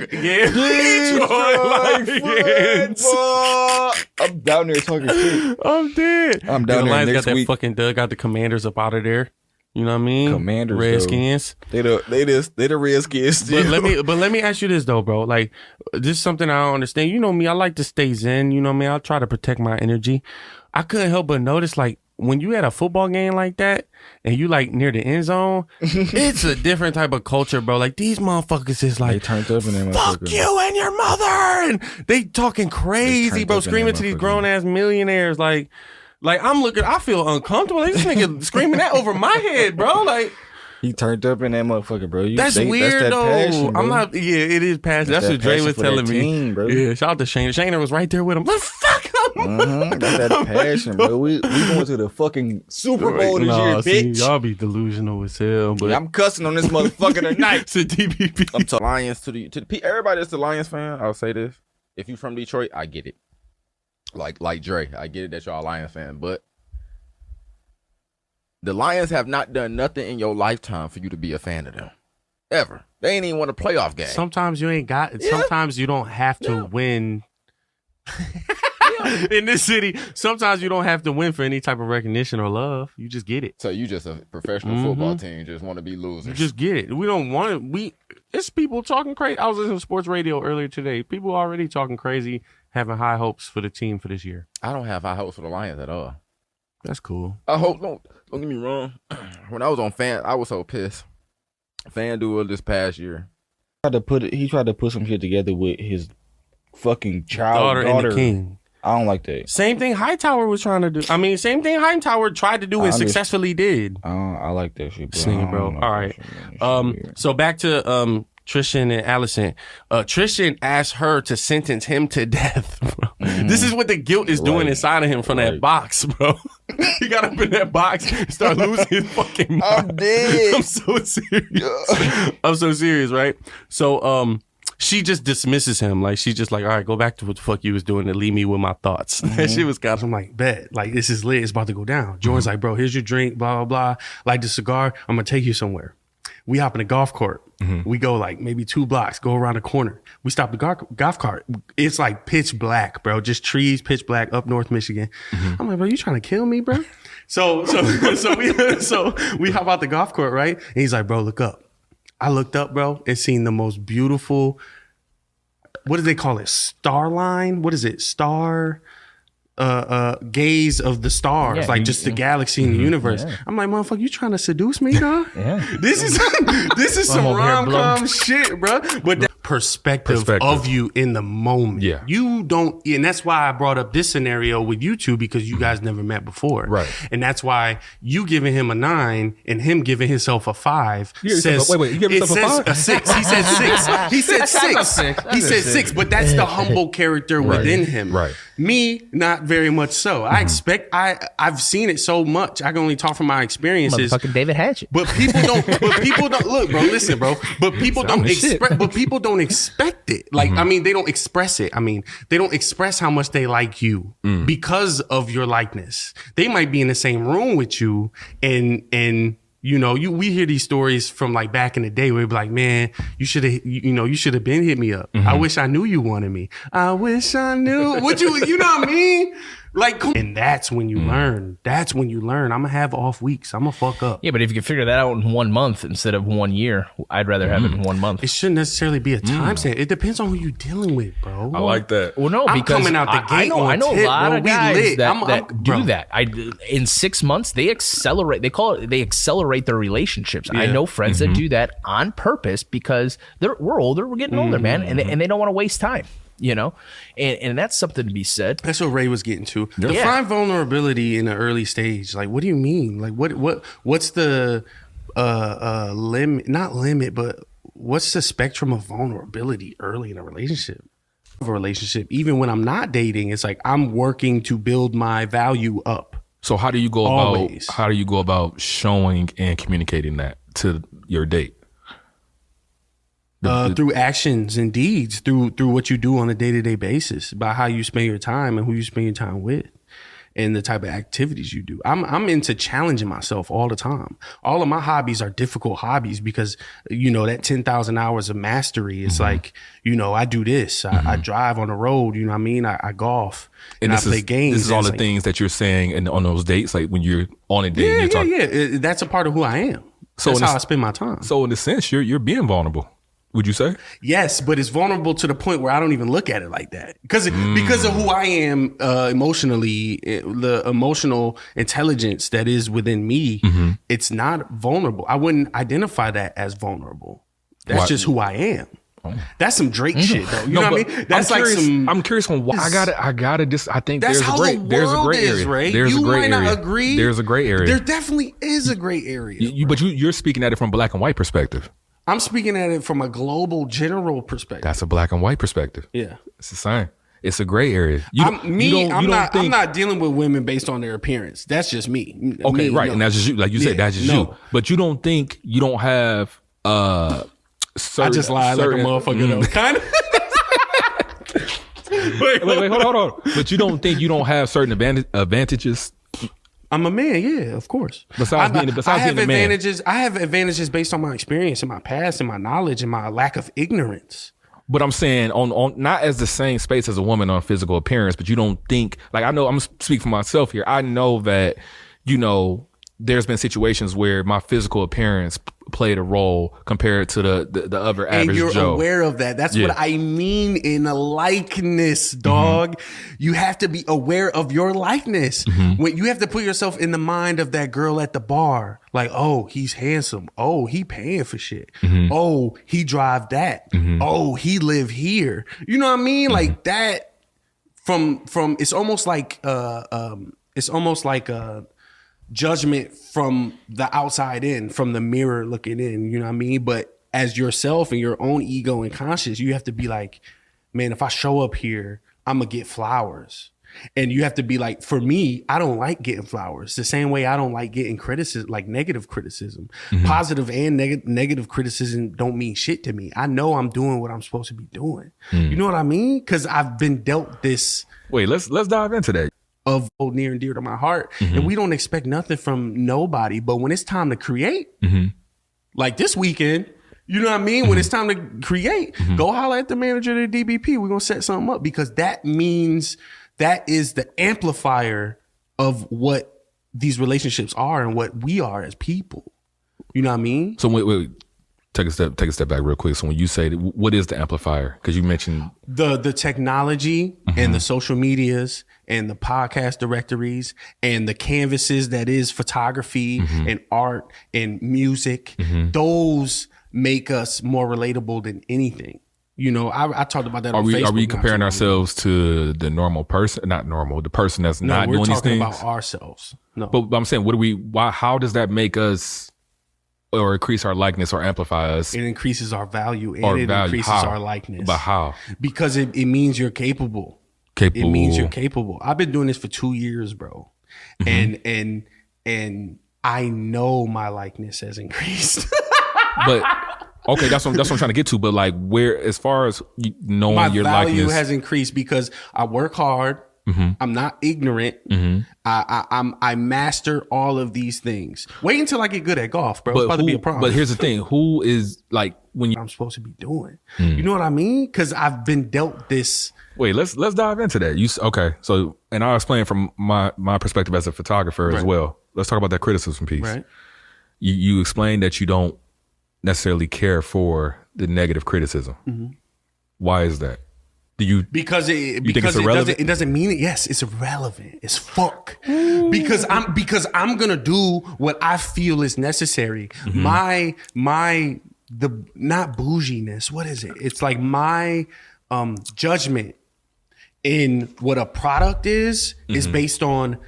I'm down there talking shit. I'm dead. I'm down there Lions next got week. That fucking Doug got the Commanders up out of there. You know what I mean? Commanders, Redskins. They the Redskins. Still. But let me ask you this though, bro. Like, this is something I don't understand. You know me, I like to stay zen. You know me, I try to protect my energy. I couldn't help but notice, like, when you at a football game like that and you like near the end zone, it's a different type of culture, bro. Like, these motherfuckers is like, they turned up in them. Fuck you and your mother, and they talking crazy, bro, screaming to these grown ass millionaires, like I'm looking, I feel uncomfortable. Like, this nigga screaming that over my head, bro. Like, he turned up in that motherfucker, bro. That's weird, that's that though. Passion, bro. I'm not. Yeah, it is passion. That's what Dre was telling me. Team, bro. Yeah, shout out to Shayna. Shayna was right there with him. Let's fuck him. That's that passion, bro. We going to the fucking Super Bowl this year, bitch. See, y'all be delusional as hell. But yeah, I'm cussing on this motherfucker tonight. It's a DBP. I'm talking Lions to the everybody that's a Lions fan. I'll say this: if you from Detroit, I get it. Like Dre, I get it that y'all a Lions fan, but the Lions have not done nothing in your lifetime for you to be a fan of them. Ever. They ain't even won a playoff game. Sometimes you ain't got it. Yeah. Sometimes you don't have to win. In this city, sometimes you don't have to win for any type of recognition or love. You just get it. So you just a professional football team, just want to be losers. You just get it. We don't want it. It's people talking crazy. I was listening to sports radio earlier today. People already talking crazy, having high hopes for the team for this year. I don't have high hopes for the Lions at all. That's cool. I hope don't get me wrong. When I was on Fan, I was so pissed. FanDuel this past year, he tried to put some shit together with his fucking daughter and the king. I don't like that. Same thing Hightower was trying to do. I mean, same thing Hightower tried to do and successfully did. I like that shit, bro. Sing it, bro. All right. So back to Trishan and Allison. Trishan asked her to sentence him to death, bro. This is what the guilt is doing inside of him from that box, bro. He got up in that box and started losing his fucking mind. I'm dead. I'm so serious. I'm so serious, right? So she just dismisses him. Like, she's just like, all right, go back to what the fuck you was doing to leave me with my thoughts. That shit was got. I'm like, bet. Like, this is lit. It's about to go down. Jordan's like, bro, here's your drink, blah, blah, blah. Light the cigar. I'm going to take you somewhere. We hop in a golf cart. We go like maybe 2 blocks, go around the corner. We stop the golf cart. It's like pitch black, bro. Just trees, pitch black, up North Michigan. I'm like, bro, you trying to kill me, bro? So we hop out the golf cart, right? And he's like, bro, look up. I looked up, bro, and seen the most beautiful, what do they call it? Star line? What is it? Star gaze of the stars, like just the galaxy and the universe. Yeah. I'm like, motherfucker, you trying to seduce me, dog? This is some rom-com shit, bro. But that perspective of you in the moment. Yeah. You don't, and that's why I brought up this scenario with you two, because you guys never met before. Right. And that's why you giving him a 9 and him giving himself a 5 says, wait, you give himself a 6. He said 6. He said 6. He said 6, but that's the humble character within him. Right. Me, not very much so. I expect, I've seen it so much. I can only talk from my experiences. Motherfucking David Hatchett. But people don't, look, bro, listen, bro. But people don't expect it. Like, I mean, they don't express it. I mean, they don't express how much they like you because of your likeness. They might be in the same room with you and you know, we hear these stories from like back in the day where we be like, man, you should have been hit me up. I wish I knew you wanted me. I wish I knew what you know what I mean? Like, and that's when you learn. That's when you learn. I'm gonna have off weeks. I'm gonna fuck up. Yeah, but if you can figure that out in 1 month instead of 1 year, I'd rather have it in 1 month. It shouldn't necessarily be a time stamp. It depends on who you're dealing with, bro. I like that. Well, no, I'm because coming out the gate. I know a lot of guys that do bro. that. In 6 months, they accelerate. They accelerate their relationships. Yeah. I know friends that do that on purpose because we're older. We're getting older, man, and they don't want to waste time. You know, and that's something to be said. That's what Ray was getting to. Yep. Define vulnerability in the early stage. Like, what do you mean? Like, what's the limit? Not limit, but what's the spectrum of vulnerability early in a relationship? Even when I'm not dating, it's like I'm working to build my value up. So how do you go about showing and communicating that to your date? Through actions and deeds, through what you do on a day-to-day basis, by how you spend your time and who you spend your time with. and the type of activities you do. I'm into challenging myself all the time. All of my hobbies are difficult hobbies because, you know, that 10,000 hours of mastery is like, you know, I do this. I drive on the road, you know what I mean? I golf and I play games. This is all the like, things that you're saying on those dates, like when you're on a date. Yeah. That's a part of who I am. So that's how I spend my time. So in a sense, you're being vulnerable. Would you say? Yes, but it's vulnerable to the point where I don't even look at it like that because of who I am emotionally, the emotional intelligence that is within me. It's not vulnerable. I wouldn't identify that as vulnerable. That's just who I am. That's some Drake shit, though. You know what I mean? That's I'm curious on why I think there's a gray area. Right? There's a gray area. Not agree. There's a gray area. There definitely is a gray area. But you're speaking at it from a black and white perspective. I'm speaking at it from a global, general perspective. That's a black and white perspective. Yeah, it's the same. It's a gray area. I'm not dealing with women based on their appearance. That's just me. Okay, right, and that's just you. Like you said, that's just you. But you don't think you don't have I just lied like a motherfucker though. Kind of. wait, hold on. But you don't think you don't have certain advantages? I'm a man, yeah, of course. Besides being a man, I have advantages based on my experience and my past and my knowledge and my lack of ignorance. But I'm saying on not as the same space as a woman on physical appearance, but you don't think, like, I know, I'm gonna speak for myself here. I know that, you know, there's been situations where my physical appearance played a role compared to the other average Joe. And you're aware of that. That's what I mean in a likeness, dog. You have to be aware of your likeness. When you have to put yourself in the mind of that girl at the bar. Like, oh, he's handsome. Oh, he paying for shit. Oh, he drive that. Oh, he live here. You know what I mean? Like that from it's almost like judgment from the outside in, from the mirror looking in, you know what I mean? But as yourself and your own ego and conscience, you have to be like, man, if I show up here, I'm gonna get flowers. And you have to be like, for me, I don't like getting flowers. The same way I don't like getting criticism, like negative criticism. Positive and negative criticism don't mean shit to me. I know I'm doing what I'm supposed to be doing. You know what I mean? Because I've been dealt this. Wait, let's dive into that. Of near and dear to my heart. And we don't expect nothing from nobody. But when it's time to create, like this weekend, you know what I mean? When it's time to create, go holler at the manager of the DBP. We're going to set something up because that means that is the amplifier of what these relationships are and what we are as people. You know what I mean? So wait. Take a step back real quick. So when you say, what is the amplifier? Because you mentioned the technology and the social medias and the podcast directories and the canvases that is photography and art and music. Those make us more relatable than anything. You know, I talked about that on Facebook. Are we comparing ourselves to the normal person? Not normal, the person that's not doing these things? We're talking about ourselves. No. But I'm saying, how does that make us or increase our likeness or amplify us? It increases our value and increases our likeness. But how? Because it means you're capable. It means you're capable. I've been doing this for 2 years, bro. And I know my likeness has increased. But okay, that's what I'm trying to get to. But like, where, as far as knowing my your value likeness has increased because I work hard. I'm not ignorant. I master all of these things. Wait until I get good at golf, bro. It's about to be a problem. But here's the thing: who is like when I'm supposed to be doing? You know what I mean? Because I've been dealt this. Wait, let's dive into that. Okay, so and I'll explain from my perspective as a photographer as well. Let's talk about that criticism piece. Right. You explained that you don't necessarily care for the negative criticism. Why is that? Because it doesn't mean it. Yes, it's irrelevant. It's fuck. Because I'm gonna do what I feel is necessary. My not bouginess. What is it? It's like my judgment in what a product is based on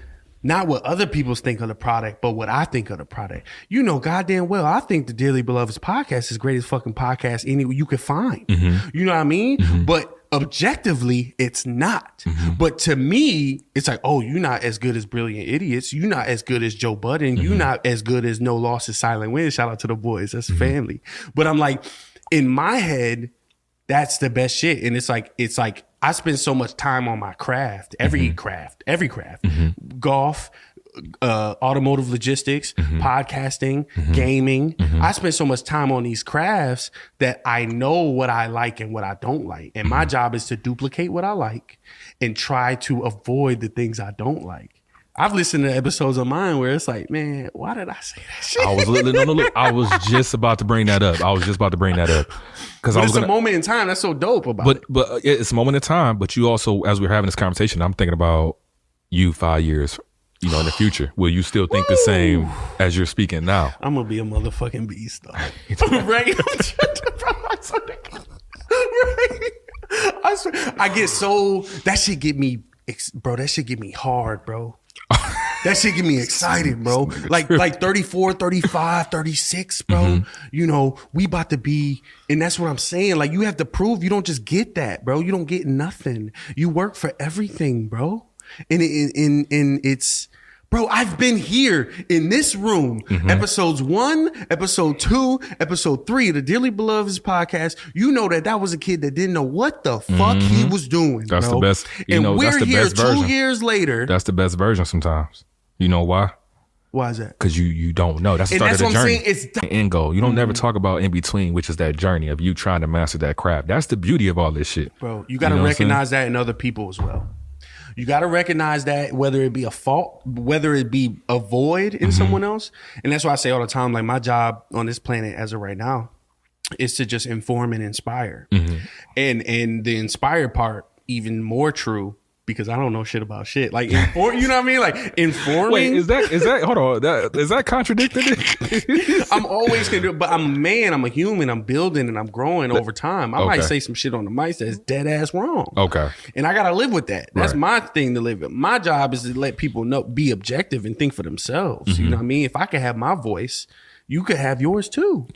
not what other people think of the product, but what I think of the product. You know goddamn well, I think the Dearly Beloveds podcast is the greatest fucking podcast anywhere you could find. You know what I mean? But objectively, it's not. But to me, it's like, oh, you're not as good as Brilliant Idiots. You're not as good as Joe Budden. You're not as good as No Losses Silent Win. Shout out to the boys. That's family. But I'm like, in my head, that's the best shit. And it's like I spend so much time on my craft, every craft, golf, automotive logistics, podcasting, gaming. I spend so much time on these crafts that I know what I like and what I don't like. And my job is to duplicate what I like and try to avoid the things I don't like. I've listened to episodes of mine where it's like, man, why did I say that shit? I was just about to bring that up. Because it's a moment in time. That's so dope about it. But it's a moment in time. But you also, as we're having this conversation, I'm thinking about you 5 years, in the future. Will you still think the same as you're speaking now? I'm gonna be a motherfucking beast, though. Right? I swear, I get so that shit get me, bro. That shit get me hard, bro. That shit get me excited, bro. Like 34, 35, 36, bro. We about to be, and that's what I'm saying. Like, you have to prove you don't just get that, bro. You don't get nothing. You work for everything, bro. And it's, bro, I've been here in this room, episodes 1, episode 2, episode 3 of the Dearly Beloveds podcast. You know that was a kid that didn't know what the fuck he was doing. That's bro. the best. And we're that's the here best version. 2 years later. That's the best version sometimes. You know why? Why is that? Because you don't know. That's the start of the journey. It's the end goal. You don't never talk about in between, which is that journey of you trying to master that craft. That's the beauty of all this shit. Bro, you got to recognize that in other people as well. You got to recognize that, whether it be a fault, whether it be a void in someone else. And that's why I say all the time, like, my job on this planet as of right now is to just inform and inspire. And the inspired part, even more true, because I don't know shit about shit. Like, you know what I mean? Like, informing. Wait, is that hold on, is that contradicting it? I'm always gonna do it, but I'm a man, I'm a human, I'm building and I'm growing over time. I might say some shit on the mic that's dead ass wrong. Okay. And I gotta live with that. That's my thing to live with. My job is to let people know, be objective and think for themselves. You know what I mean? If I could have my voice, you could have yours too.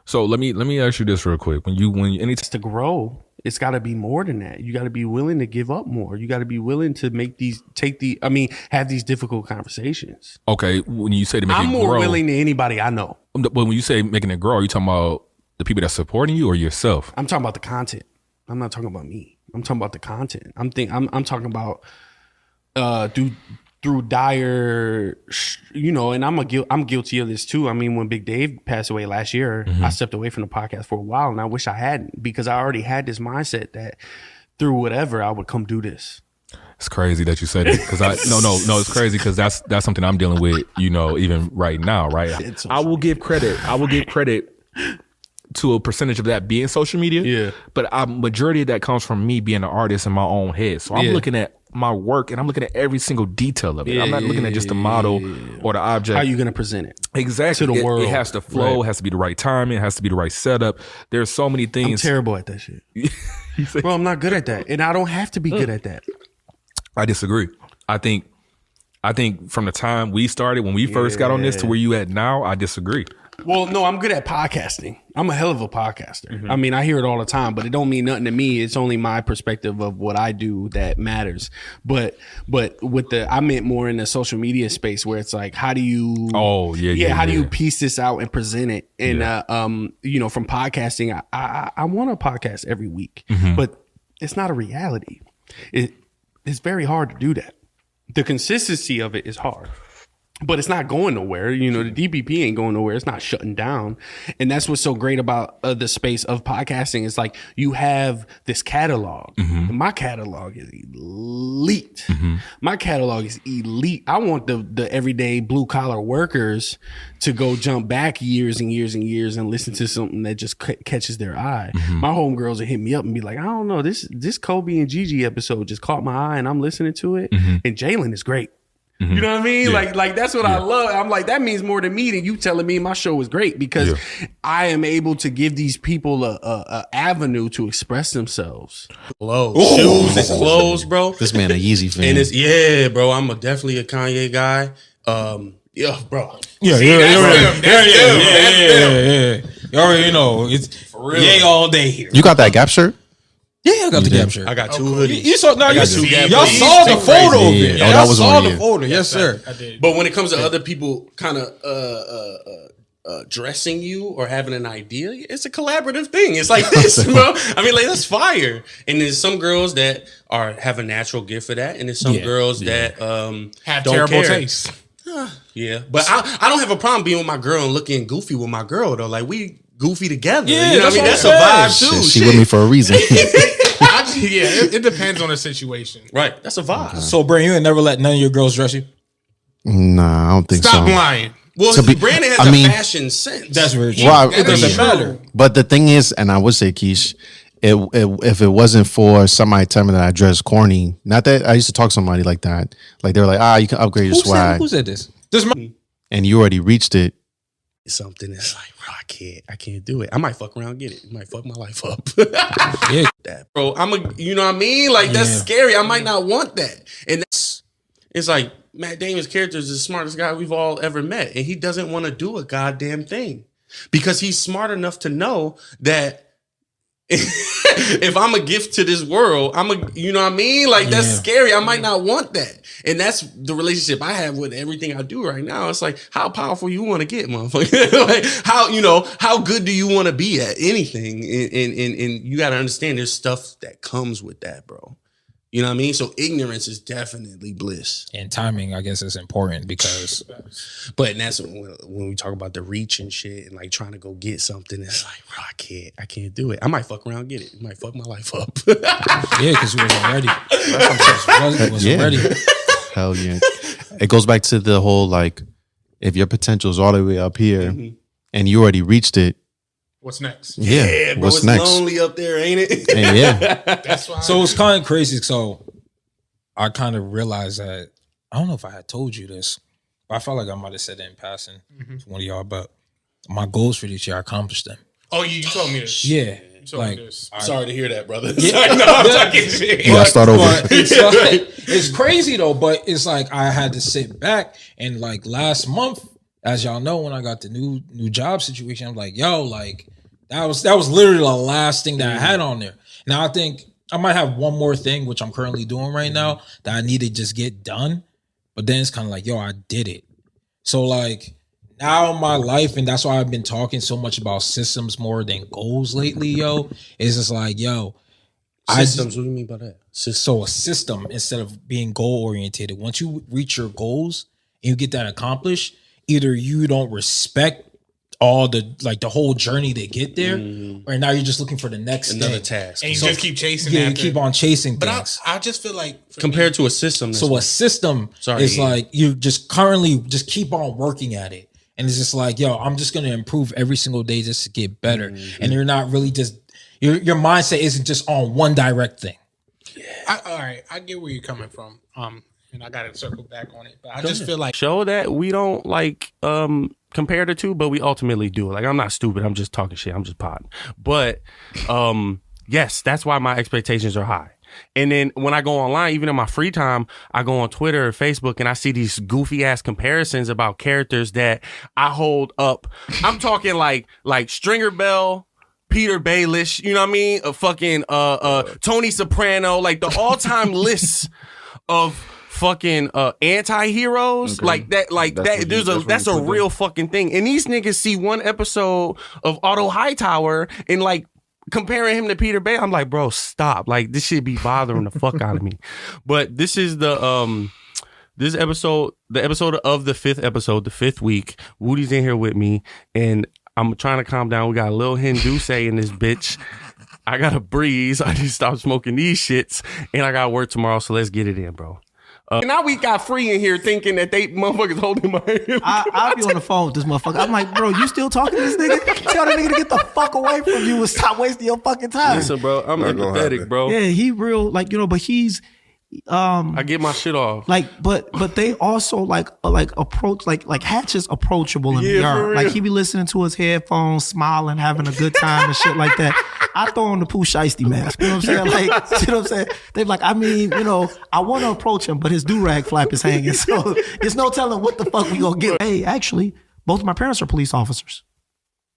So let me ask you this real quick. When anytime to grow, it's got to be more than that. You got to be willing to give up more. You got to be willing to have these difficult conversations. Okay, when you say to make it grow, I'm more willing than anybody I know. But when you say making it grow, are you talking about the people that's supporting you or yourself? I'm talking about the content. I'm not talking about me. I'm talking about the content. I'm talking about through dire, and I'm guilty of this too. I mean, when Big Dave passed away last year, I stepped away from the podcast for a while, and I wish I hadn't, because I already had this mindset that through whatever I would come do this. It's crazy that you said it, because it's crazy because that's something I'm dealing with, even right now, right? I will give credit to a percentage of that being social media, but a majority of that comes from me being an artist in my own head. So I'm looking at my work and I'm looking at every single detail of it. I'm not looking at just the model or the object. How are you going to present it? Exactly. To the world. It has to flow. It has to be the right timing. It has to be the right setup. There's so many things. I'm terrible at that shit. Bro, I'm not good at that. And I don't have to be good at that. I disagree. I think from the time we started, when we first got on this to where you at now, I disagree. Well, no, I'm good at podcasting. I'm a hell of a podcaster. I mean, I hear it all the time, but it don't mean nothing to me. It's only my perspective of what I do that matters. But with I meant more in the social media space, where it's like, how do you? Oh yeah. How do you piece this out and present it? And from podcasting, I want a podcast every week, but it's not a reality. It's very hard to do that. The consistency of it is hard. But it's not going nowhere. The DBP ain't going nowhere. It's not shutting down. And that's what's so great about the space of podcasting. It's like you have this catalog. My catalog is elite. My catalog is elite. I want the everyday blue collar workers to go jump back years and years and years and listen to something that just catches their eye. My homegirls will hit me up and be like, I don't know, this Kobe and Gigi episode just caught my eye and I'm listening to it. And Jalen is great. You know what I mean? Yeah. Like that's what I love. I'm like, that means more to me than you telling me my show is great, because I am able to give these people a avenue to express themselves. Shoes is clothes, bro. This man a Yeezy fan. And it's bro. I'm definitely a Kanye guy. Yeah, bro. Yeah. You already know it's yay all day here. You got that Gap shirt? Yeah, I got the Gap shirt. I got two hoodies. You saw? No, y'all saw the photo of it. Y'all saw the photo. Yes, sir. I did. But when it comes to other people kind of dressing you or having an idea, it's a collaborative thing. It's like this, bro. I mean, like, that's fire. And there's some girls that have a natural gift for that, and there's some girls that have don't terrible care. taste. Yeah, but I don't have a problem being with my girl and looking goofy with my girl though. Like, we goofy together. Yeah, you know what I mean? That's a vibe too. She with me for a reason. It depends on the situation. Right, that's a vibe. So, Brandon, you ain't never let none of your girls dress you? Nah, I don't think so. Stop lying. Well, Brandon has a fashion sense. That's very true. Well, It doesn't matter. But the thing is, and I would say, Keish, if it wasn't for somebody telling me that I dress corny, not that I used to talk to somebody like that, like they were like, you can upgrade your swag. Who said this? And you already reached it. Something that's like, bro, I can't do it. I might fuck around and get it. It might fuck my life up. Yeah. That, bro, you know what I mean? Like, that's scary. I might not want that. And it's like, Matt Damon's character is the smartest guy we've all ever met. And he doesn't want to do a goddamn thing. Because he's smart enough to know that if I'm a gift to this world, you know what I mean? Like, that's scary. I might not want that. And that's the relationship I have with everything I do right now. It's like, how powerful you want to get, motherfucker? Like, how good do you want to be at anything? And you got to understand there's stuff that comes with that, bro. You know what I mean? So ignorance is definitely bliss. And timing, I guess, is important because... But that's when we talk about the reach and shit and like trying to go get something, it's like, bro, I can't do it. I might fuck around and get it. It might fuck my life up. Yeah, because you wasn't ready. Wasn't ready. Hell yeah. It goes back to the whole, like, if your potential is all the way up here and you already reached it, what's next? Yeah, bro, what's it's next? lonely up there, ain't it? And yeah. That's why. So it's kind of crazy. So I kind of realized that, I don't know if I had told you this, but I felt like I might have said it in passing to one of y'all, but my goals for this year, I accomplished them. Oh, you told me this. Yeah. You told me this. Sorry to hear that, brother. Yeah. Sorry, no, I'm talking shit. You gotta start over. It's crazy though, but it's like I had to sit back and like last month, as y'all know, when I got the new job situation, I'm like, yo, like that was literally the last thing that I had on there. Now I think I might have one more thing, which I'm currently doing right now, that I need to just get done. But then it's kind of like, yo, I did it. So like now in my life, and that's why I've been talking so much about systems more than goals lately, yo. It's just like, yo. Systems, what do you mean by that? So a system instead of being goal oriented. Once you reach your goals and you get that accomplished, either you don't respect all the whole journey to get there, or now you're just looking for the next another thing. task, and you just keep chasing. Yeah, you keep on chasing but things. I just feel like compared to a system. So a system is like you just currently just keep on working at it, and it's just like, yo, I'm just gonna improve every single day just to get better, and you're not really just your mindset isn't just on one direct thing. All right, I get where you're coming from. And I got to circle back on it, but I just feel like show that we don't like compare the two, but we ultimately do it. Like, I'm not stupid. I'm just talking shit. I'm just potting. But yes, that's why my expectations are high. And then when I go online, even in my free time, I go on Twitter or Facebook and I see these goofy ass comparisons about characters that I hold up. I'm talking like Stringer Bell, Peter Baelish, you know what I mean? A fucking Tony Soprano, like the all-time lists of fucking anti-heroes. Okay. That's a real fucking thing. And these niggas see one episode of Otto Hightower and like comparing him to Peter Bay. I'm like, bro, stop. Like, this shit be bothering the fuck out of me. But this is the episode of the fifth week. Woody's in here with me and I'm trying to calm down. We got a little Hindu in this bitch. I got a breeze. I just stopped smoking these shits and I got work tomorrow. So let's get it in, bro. Now we got free in here thinking that they motherfuckers holding my hand. I'll be on the phone with this motherfucker. I'm like, bro, you still talking to this nigga? Tell that nigga to get the fuck away from you and stop wasting your fucking time. Listen, bro, I'm empathetic, bro. Yeah, he real, like, you know, but he's I get my shit off. Like, but they also like approach like Hatch is approachable in the yard. Like he be listening to his headphones, smiling, having a good time and shit like that. I throw on the Pooh Shiesty mask. You know what I'm saying? Like, you know what I'm saying? They like, I mean, you know, I want to approach him, but his do-rag flap is hanging. So there's no telling what the fuck we gonna get. Hey, actually, both of my parents are police officers.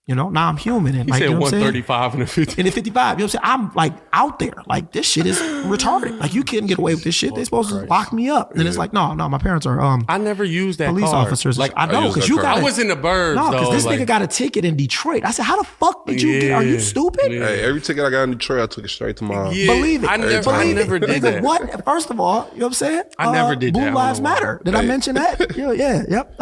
You know, now I'm human and He like said you know what I'm saying? 135 and a 50. And the 55, you know what I'm saying? I'm like out there. Like this shit is retarded. Like you can't get away with this shit. They're supposed to lock me up. And it's like, no, my parents are I never used that police card. officers. Like I know, because you got I was in the burbs. No, because this like, nigga got a ticket in Detroit. I said, how the fuck did you get? Are you stupid? Hey, every ticket I got in Detroit, I took it straight to my. Believe it. I never did that. What? First of all, you know what I'm saying? I never did Blue that. Lives Matter. Did I mention that? Yeah. Yep.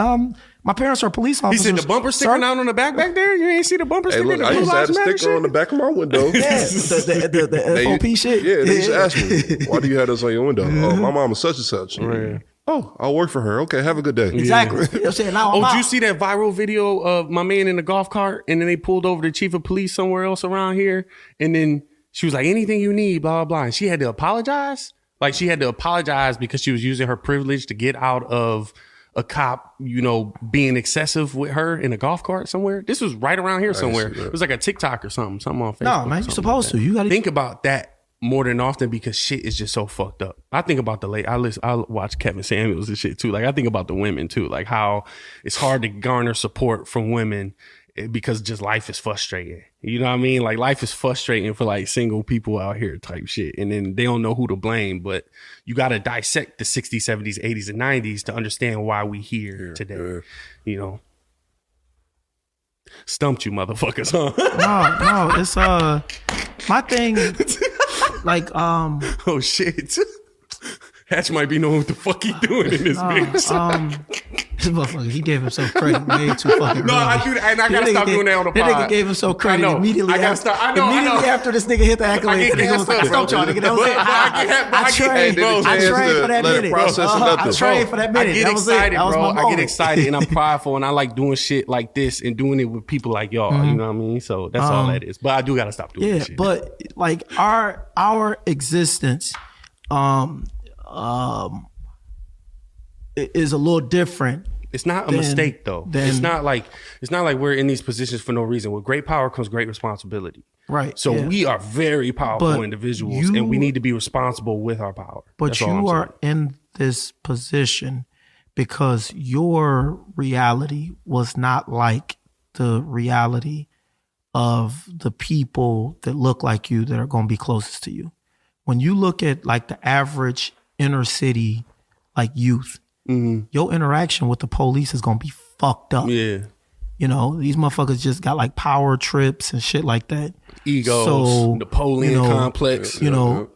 My parents are police officers. He said the bumper sticking out on the back there. You ain't see the bumper sticker. Look, I used to have a sticker on the back of my window. Yeah, the FOP shit. Yeah, they used to ask me, why do you have this on your window? Oh, my mom is such and such. Right. Oh, I'll work for her. Okay, have a good day. Exactly. You know what I'm saying? Now did you see that viral video of my man in the golf cart and then they pulled over the chief of police somewhere else around here and then she was like, anything you need, blah, blah, blah. And she had to apologize. Like she had to apologize because she was using her privilege to get out of a cop, you know, being excessive with her in a golf cart somewhere. This was right around here somewhere. It was like a TikTok or something on Facebook. No, man, you're supposed to. You got to think about that more than often because shit is just so fucked up. I think about I watch Kevin Samuels and shit too. Like I think about the women too, like how it's hard to garner support from women because just life is frustrating. You know what I mean? Like life is frustrating for like single people out here type shit. And then they don't know who to blame, but you got to dissect the 60s, 70s, 80s, and 90s to understand why we here today. You know? Stumped you motherfuckers, huh? No, it's my thing like oh shit. Hatch might be knowing what the fuck he doing in this bitch. This motherfucker, he gave himself credit way too fucking No, I do that, and I gotta stop doing that on the pod. That nigga gave himself credit immediately. I know. After this nigga hit the accolades, the nigga was like, "Stop y'all, nigga." That was it. I trained for that minute. I trained for that minute. I get excited, bro. I get excited, and I'm prideful, and I like doing shit like this and doing it with people like y'all. You know what I mean? So that's all that is. But I do gotta stop doing this shit. But like our existence, is a little different. It's not a mistake though. It's not like we're in these positions for no reason. With great power comes great responsibility. Right. So we are very powerful individuals and we need to be responsible with our power. But you are in this position because your reality was not like the reality of the people that look like you that are going to be closest to you. When you look at like the average inner city like youth, your interaction with the police is gonna be fucked up. Yeah. You know, these motherfuckers just got like power trips and shit like that. Egos, Napoleon complex. You know,